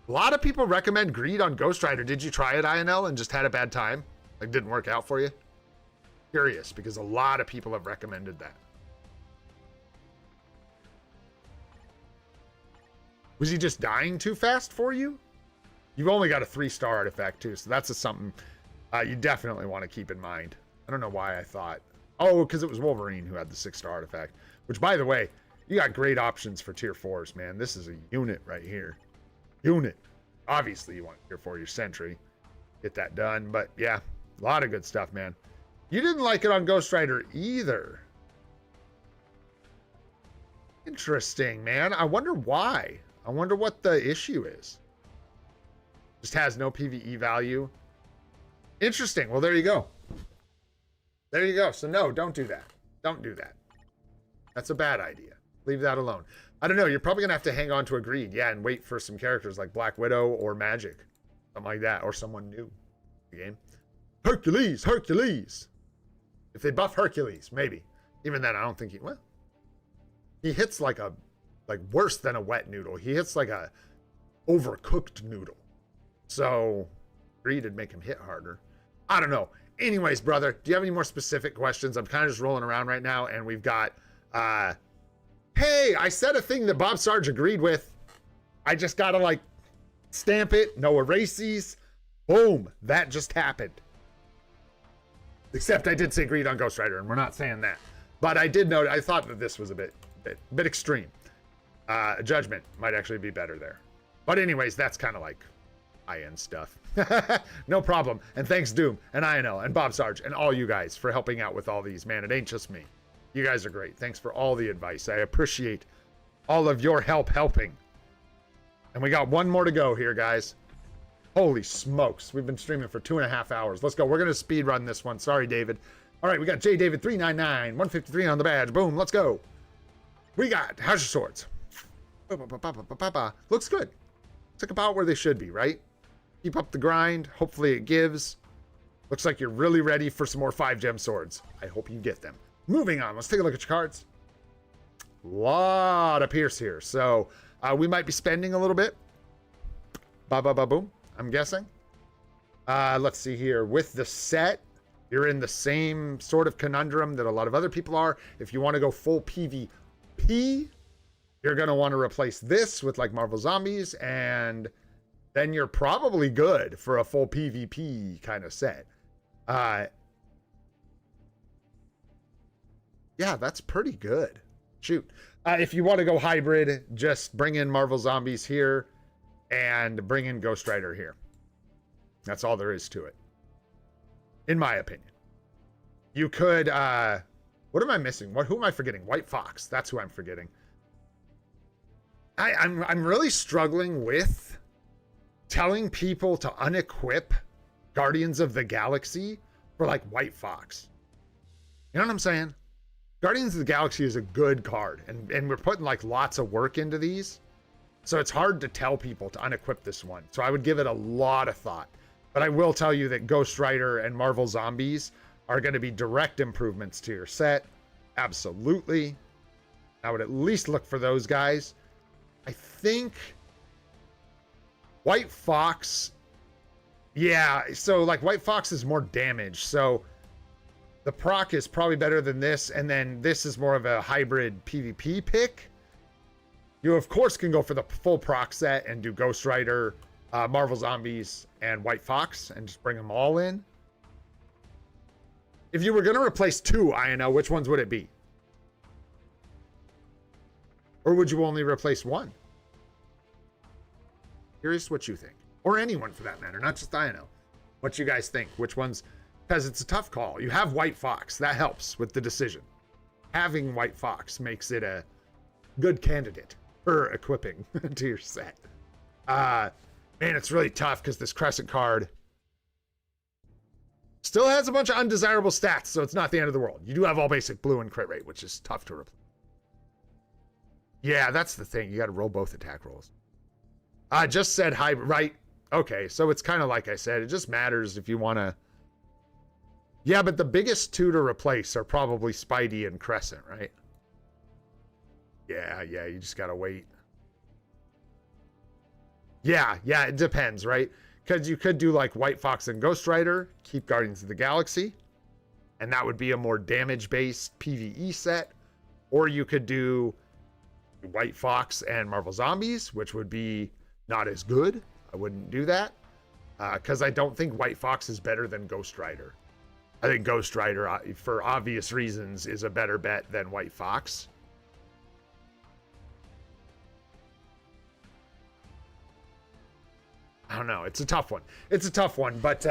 A lot of people recommend greed on Ghost Rider. Did you try it, INL, and just had a bad time? Like, didn't work out for you? Curious, because a lot of people have recommended that. Was he just dying too fast for you? You've only got a 3-star artifact too, so that's something you definitely want to keep in mind. I don't know why I thought. Oh, because it was Wolverine who had the 6-star artifact. Which, by the way, you got great options for tier 4s, man. This is a unit right here. Unit. Obviously, you want tier 4 your Sentry. Get that done. But, yeah, a lot of good stuff, man. You didn't like it on Ghost Rider either. Interesting, man. I wonder why. I wonder what the issue is. Just has no PvE value. Interesting. Well, there you go. There you go. So no, don't do that. Don't do that. That's a bad idea. Leave that alone. I don't know. You're probably going to have to hang on to a greed. Yeah, and wait for some characters like Black Widow or Magic. Something like that. Or someone new. The game. Hercules! Hercules! If they buff Hercules, maybe. Even then, I don't think he... Well, he hits like worse than a wet noodle. He hits like a overcooked noodle. So, greed would make him hit harder. I don't know. Anyways, brother, do you have any more specific questions? I'm kind of just rolling around right now, and we've got Hey, I said a thing that Bob Sarge agreed with. I just gotta like stamp it, no erases. Boom, that just happened. Except I did say agreed on Ghost Rider, and we're not saying that. But I did note, I thought that this was a bit extreme. Judgment might actually be better there. But anyways, that's kind of like high-end stuff. No problem. And thanks Doom and INL and Bob Sarge and all you guys for helping out with all these, man. It ain't just me. You guys are great. Thanks for all the advice. I appreciate all of your helping. And we got one more to go here, guys. Holy smokes. We've been streaming for 2.5 hours. Let's go. We're going to speed run this one. Sorry, David. All right, we got J David 399, 153 on the badge. Boom, let's go. We got how's your swords? Looks good. It's like about where they should be, right? Keep up the grind. Hopefully it gives. Looks like you're really ready for some more 5-gem swords. I hope you get them. Moving on. Let's take a look at your cards. Lot of Pierce here. So we might be spending a little bit. Boom. I'm guessing. Let's see here. With the set, you're in the same sort of conundrum that a lot of other people are. If you want to go full PvP, you're going to want to replace this with like Marvel Zombies, and then you're probably good for a full PvP kind of set. Yeah, that's pretty good. Shoot. If you want to go hybrid, just bring in Marvel Zombies here and bring in Ghost Rider here. That's all there is to it, in my opinion. You could, what am I missing? Who am I forgetting? White Fox. That's who I'm forgetting. I'm really struggling with telling people to unequip Guardians of the Galaxy for like White Fox. You know what I'm saying? Guardians of the Galaxy is a good card, and we're putting like lots of work into these. So it's hard to tell people to unequip this one. So I would give it a lot of thought. But I will tell you that Ghost Rider and Marvel Zombies are going to be direct improvements to your set. Absolutely. I would at least look for those guys. I think White Fox. Yeah, so like White Fox is more damage. So the proc is probably better than this. And then this is more of a hybrid PvP pick. You, of course, can go for the full proc set and do Ghost Rider, Marvel Zombies, and White Fox and just bring them all in. If you were going to replace 2 INL, which ones would it be? Or would you only replace 1? Curious what you think. Or anyone for that matter, not just INL. What you guys think. Which ones? Because it's a tough call. You have White Fox. That helps with the decision. Having White Fox makes it a good candidate for equipping to your set. Man, it's really tough because this Crescent card still has a bunch of undesirable stats, so it's not the end of the world. You do have all basic blue and crit rate, which is tough to replace. Yeah, that's the thing. You got to roll both attack rolls. I just said hybrid, right? Okay, so it's kind of like I said. It just matters if you want to. Yeah, but the biggest 2 to replace are probably Spidey and Crescent, right? Yeah, you just got to wait. Yeah, it depends, right? Because you could do like White Fox and Ghost Rider, keep Guardians of the Galaxy, and that would be a more damage-based PvE set. Or you could do White Fox and Marvel Zombies, which would be not as good. I wouldn't do that because I don't think White Fox is better than Ghost Rider. I think Ghost Rider, for obvious reasons, is a better bet than White Fox. I don't know. It's a tough one. But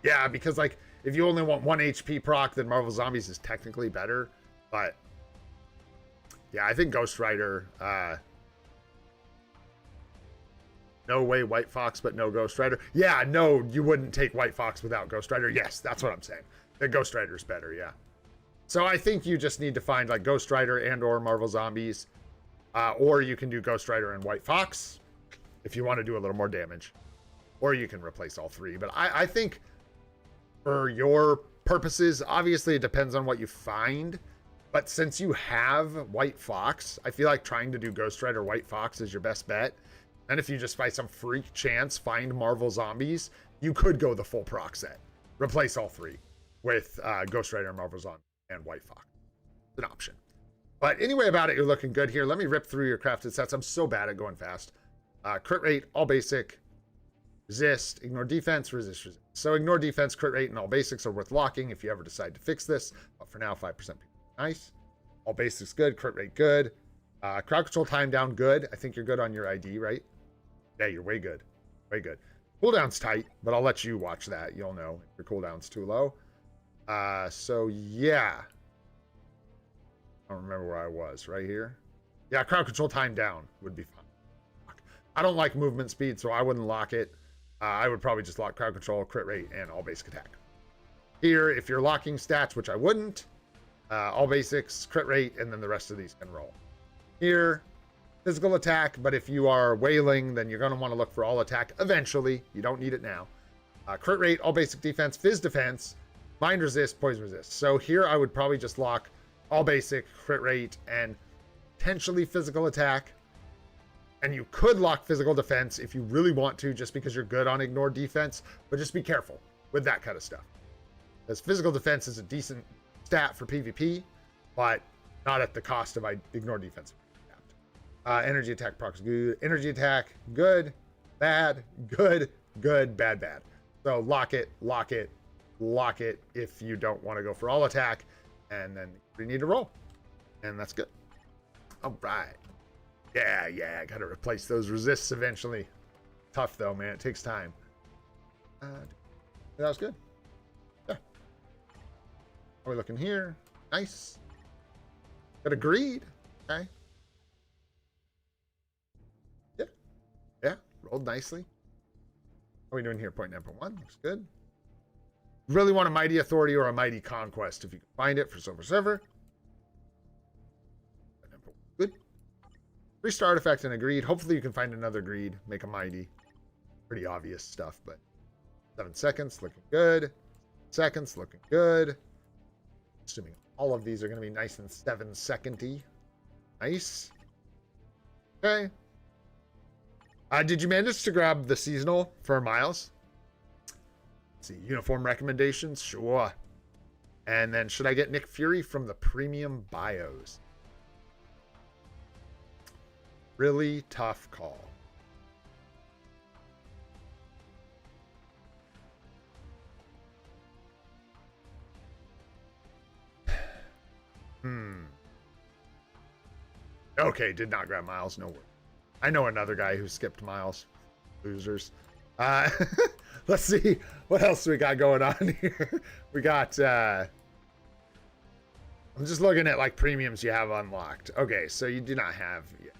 yeah, because like if you only want 1 HP proc, then Marvel Zombies is technically better. But yeah, I think Ghost Rider. No way White Fox, but no Ghost Rider. Yeah, no, you wouldn't take White Fox without Ghost Rider. Yes, that's what I'm saying. The Ghost Rider's better, yeah. So I think you just need to find like Ghost Rider and or Marvel Zombies. Or you can do Ghost Rider and White Fox if you want to do a little more damage. Or you can replace all 3. But I think for your purposes, obviously it depends on what you find. But since you have White Fox, I feel like trying to do Ghost Rider White Fox is your best bet. And if you just by some freak chance find Marvel Zombies, you could go the full proc set. Replace all 3 with Ghost Rider, Marvel Zombies, and White Fox. an option. But anyway about it, you're looking good here. Let me rip through your crafted sets. I'm so bad at going fast. Crit rate, all basic, resist, ignore defense, resist. So ignore defense, crit rate, and all basics are worth locking if you ever decide to fix this. But for now, 5%. Nice. All basics good, crit rate good. Crowd control time down good. I think you're good on your ID, right? Yeah, you're way good. Way good. Cooldown's tight, but I'll let you watch that. You'll know if your cooldown's too low. So yeah. I don't remember where I was. Right here? Yeah, crowd control time down would be fine. I don't like movement speed, so I wouldn't lock it. I would probably just lock crowd control, crit rate, and all basic attack. Here, if you're locking stats, which I wouldn't, all basics, crit rate, and then the rest of these can roll. Here, physical attack, but if you are wailing, then you're going to want to look for all attack eventually. You don't need it now. Crit rate, all basic defense, phys defense, mind resist, poison resist. So here I would probably just lock all basic, crit rate, and potentially physical attack. And you could lock physical defense if you really want to, just because you're good on ignore defense, but just be careful with that kind of stuff. Because physical defense is a decent stat for PvP, but not at the cost of ignore defense. Energy attack procs good. Energy attack, good, bad, good, good, bad, bad. So lock it, lock it, lock it if you don't want to go for all attack, and then you need to roll. And that's good. All right. Yeah, gotta replace those resists eventually. Tough though, man. It takes time. That was good. Yeah. Are we looking here? Nice. Got agreed. Okay. Yeah, rolled nicely. What are we doing here? Point number 1. Looks good. Really want a Mighty Authority or a Mighty Conquest if you can find it for Silver Server. Good. 3-star artifact and a greed. Hopefully you can find another greed. Make a mighty. Pretty obvious stuff, but 7 seconds, looking good. Seconds, looking good. Assuming all of these are going to be nice and 7-secondy. Nice. Okay. Did you manage to grab the seasonal for Miles? Let's see, uniform recommendations? Sure. And then should I get Nick Fury from the premium bios? Really tough call. Okay, did not grab Miles. No worries. I know another guy who skipped Miles. Losers. Let's see what else we got going on here. We got I'm just looking at like premiums you have unlocked. Okay, so you do not have yet.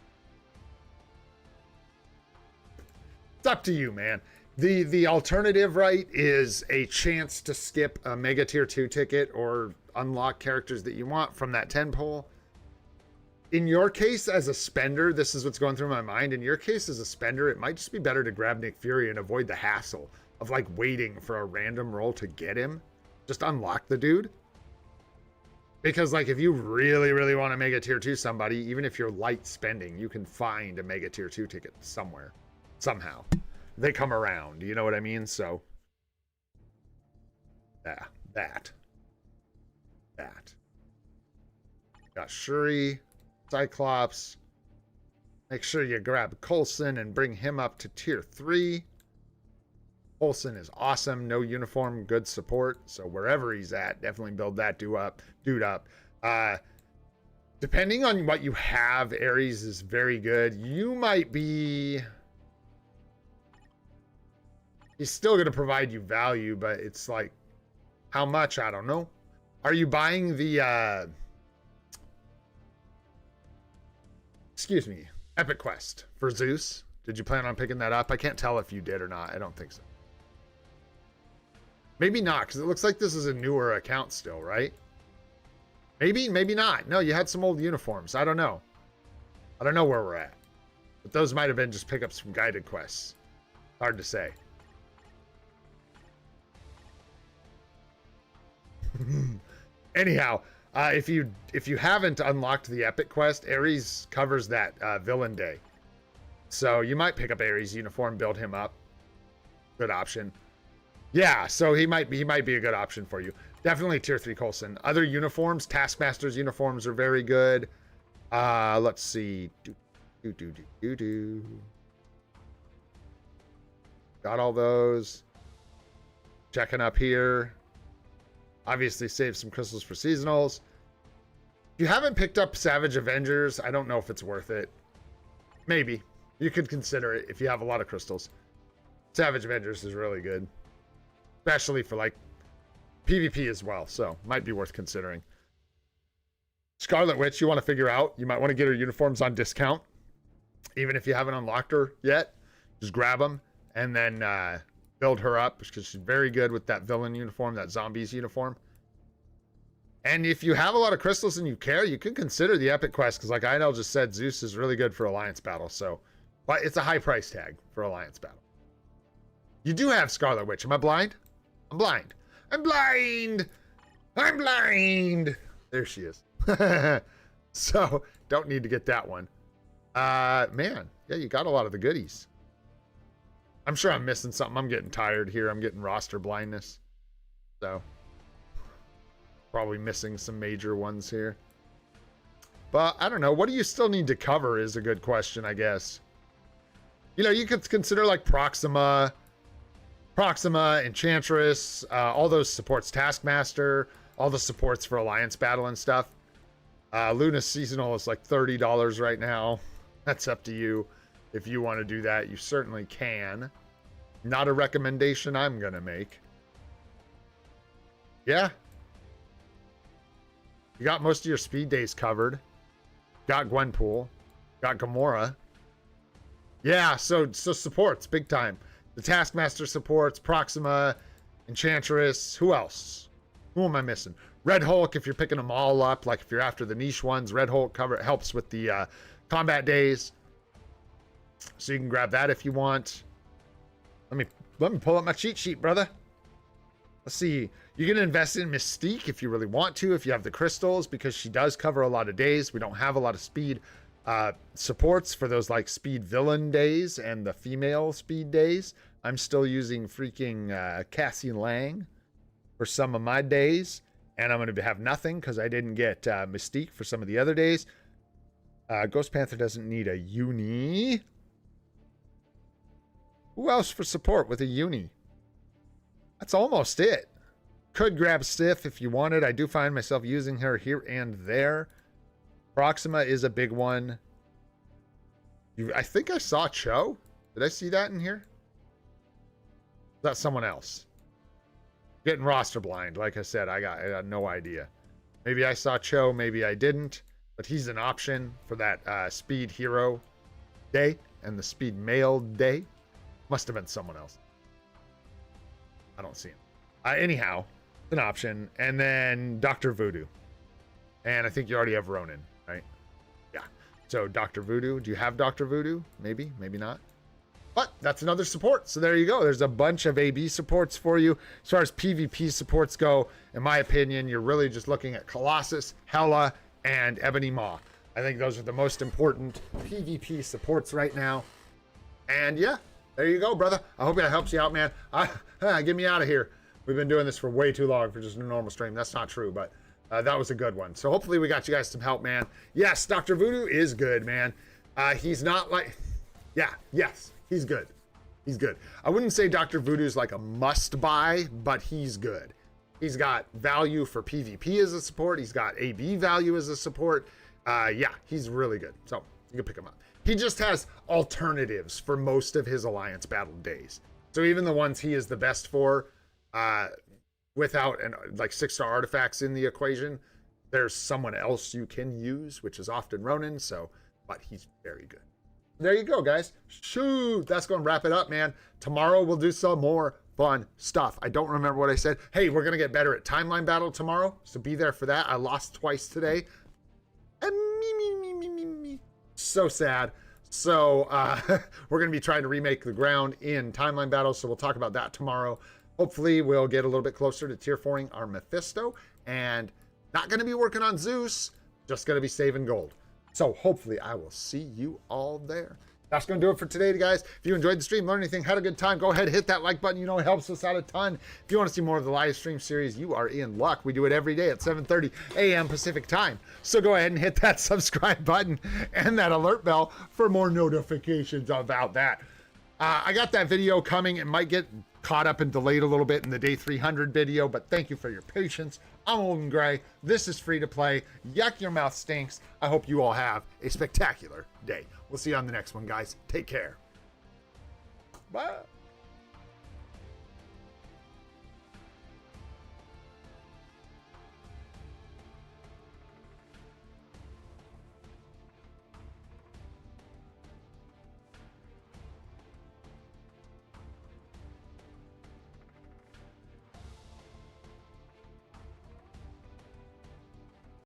It's up to you, man. The alternative, right, is a chance to skip a Mega Tier 2 ticket or unlock characters that you want from that 10 poll. In your case as a spender, this is what's going through my mind. In your case as a spender, it might just be better to grab Nick Fury and avoid the hassle of like waiting for a random roll to get him. Just unlock the dude. Because like if you really, really want to Mega Tier 2 somebody, even if you're light spending, you can find a Mega Tier 2 ticket somewhere. Somehow. They come around, you know what I mean? So, yeah, that. Got Shuri, Cyclops. Make sure you grab Coulson and bring him up to tier 3. Coulson is awesome, no uniform, good support. So wherever he's at, definitely build that dude up. Depending on what you have, Ares is very good. You might be... He's still going to provide you value, but it's like, how much? I don't know. Are you buying the, excuse me, Epic Quest for Zeus? Did you plan on picking that up? I can't tell if you did or not. I don't think so. Maybe not, because it looks like this is a newer account still, right? Maybe not. No, you had some old uniforms. I don't know. I don't know where we're at. But those might have been just pickups from guided quests. Hard to say. Anyhow, if you haven't unlocked the Epic Quest, Ares covers that Villain Day. So you might pick up Ares' uniform, build him up. Good option. Yeah, so he might be a good option for you. Definitely tier 3 Coulson. Other uniforms, Taskmaster's uniforms are very good. Let's see. Got all those. Checking up here. Obviously save some crystals for seasonals. If you haven't picked up Savage Avengers, I don't know if it's worth it. Maybe. You could consider it if you have a lot of crystals. Savage Avengers is really good. Especially for like PvP as well, so might be worth considering. Scarlet Witch, you want to figure out. You might want to get her uniforms on discount. Even if you haven't unlocked her yet, just grab them and then build her up because she's very good with that villain uniform, that zombies uniform. And if you have a lot of crystals and you care, you could consider the epic quest because like Idel just said, Zeus is really good for Alliance battle. So, but it's a high price tag for Alliance battle. You do have Scarlet Witch. Am I blind? I'm blind. I'm blind. I'm blind. There she is. So don't need to get that one. Man, yeah, you got a lot of the goodies. I'm sure I'm missing something. I'm getting tired here. I'm getting roster blindness. So probably missing some major ones here. But I don't know. What do you still need to cover is a good question, I guess. You know, you could consider like Proxima, Enchantress, all those supports, Taskmaster, all the supports for Alliance battle and stuff. Luna's seasonal is like $30 right now. That's up to you. If you want to do that, you certainly can. Not a recommendation I'm going to make. Yeah. You got most of your speed days covered. Got Gwenpool. Got Gamora. Yeah, so supports, big time. The Taskmaster supports, Proxima, Enchantress. Who else? Who am I missing? Red Hulk, if you're picking them all up, like if you're after the niche ones, Red Hulk helps with the combat days. So you can grab that if you want. Let me pull up my cheat sheet, brother. Let's see. You can invest in Mystique if you really want to, if you have the crystals, because she does cover a lot of days. We don't have a lot of speed supports for those like speed villain days and the female speed days. I'm still using freaking Cassie Lang for some of my days, and I'm going to have nothing because I didn't get Mystique for some of the other days. Ghost Panther doesn't need a uni. Who else for support with a uni? That's almost it. Could grab Sif if you wanted. I do find myself using her here and there. Proxima is a big one. I think I saw Cho. Did I see that in here? Is that someone else? Getting roster blind. Like I said, I got no idea. Maybe I saw Cho, maybe I didn't. But he's an option for that speed hero day and the speed male day. Must have been someone else. I don't see him. Anyhow, an option. And then Dr. Voodoo. And I think you already have Ronin, right? Yeah. So Dr. Voodoo. Do you have Dr. Voodoo? Maybe, maybe not. But that's another support. So there you go. There's a bunch of AB supports for you. As far as PvP supports go, in my opinion, you're really just looking at Colossus, Hela, and Ebony Maw. I think those are the most important PvP supports right now. And yeah, there you go, brother. I hope that helps you out, man. Get me out of here. We've been doing this for way too long for just a normal stream. That's not true, but that was a good one. So hopefully we got you guys some help, man. Yes, Dr. Voodoo is good, man. He's not like... Yeah, yes, he's good. He's good. I wouldn't say Dr. Voodoo is like a must-buy, but he's good. He's got value for PvP as a support. He's got AB value as a support. Yeah, he's really good. So you can pick him up. He just has alternatives for most of his Alliance battle days. So even the ones he is the best for, without like 6-star artifacts in the equation, there's someone else you can use, which is often Ronin. So, but he's very good. There you go, guys. Shoot, that's going to wrap it up, man. Tomorrow we'll do some more fun stuff. I don't remember what I said. Hey, we're going to get better at timeline battle tomorrow, so be there for that. I lost twice today. And me. So sad. So we're going to be trying to remake the ground in timeline battle, so we'll talk about that tomorrow. Hopefully we'll get a little bit closer to tier 4ing our Mephisto, and not going to be working on Zeus, just going to be saving gold. So hopefully I will see you all there. That's going to do it for today, guys. If you enjoyed the stream, learned anything, had a good time, go ahead, hit that like button. You know, it helps us out a ton. If you want to see more of the live stream series, you are in luck. We do it every day at 7:30 a.m. Pacific time. So go ahead and hit that subscribe button and that alert bell for more notifications about that. I got that video coming. It might get caught up and delayed a little bit in the day 300 video, but thank you for your patience. I'm Old and Gray. This is Free to Play. Yuck, your mouth stinks. I hope you all have a spectacular day. We'll see you on the next one, guys. Take care. Bye.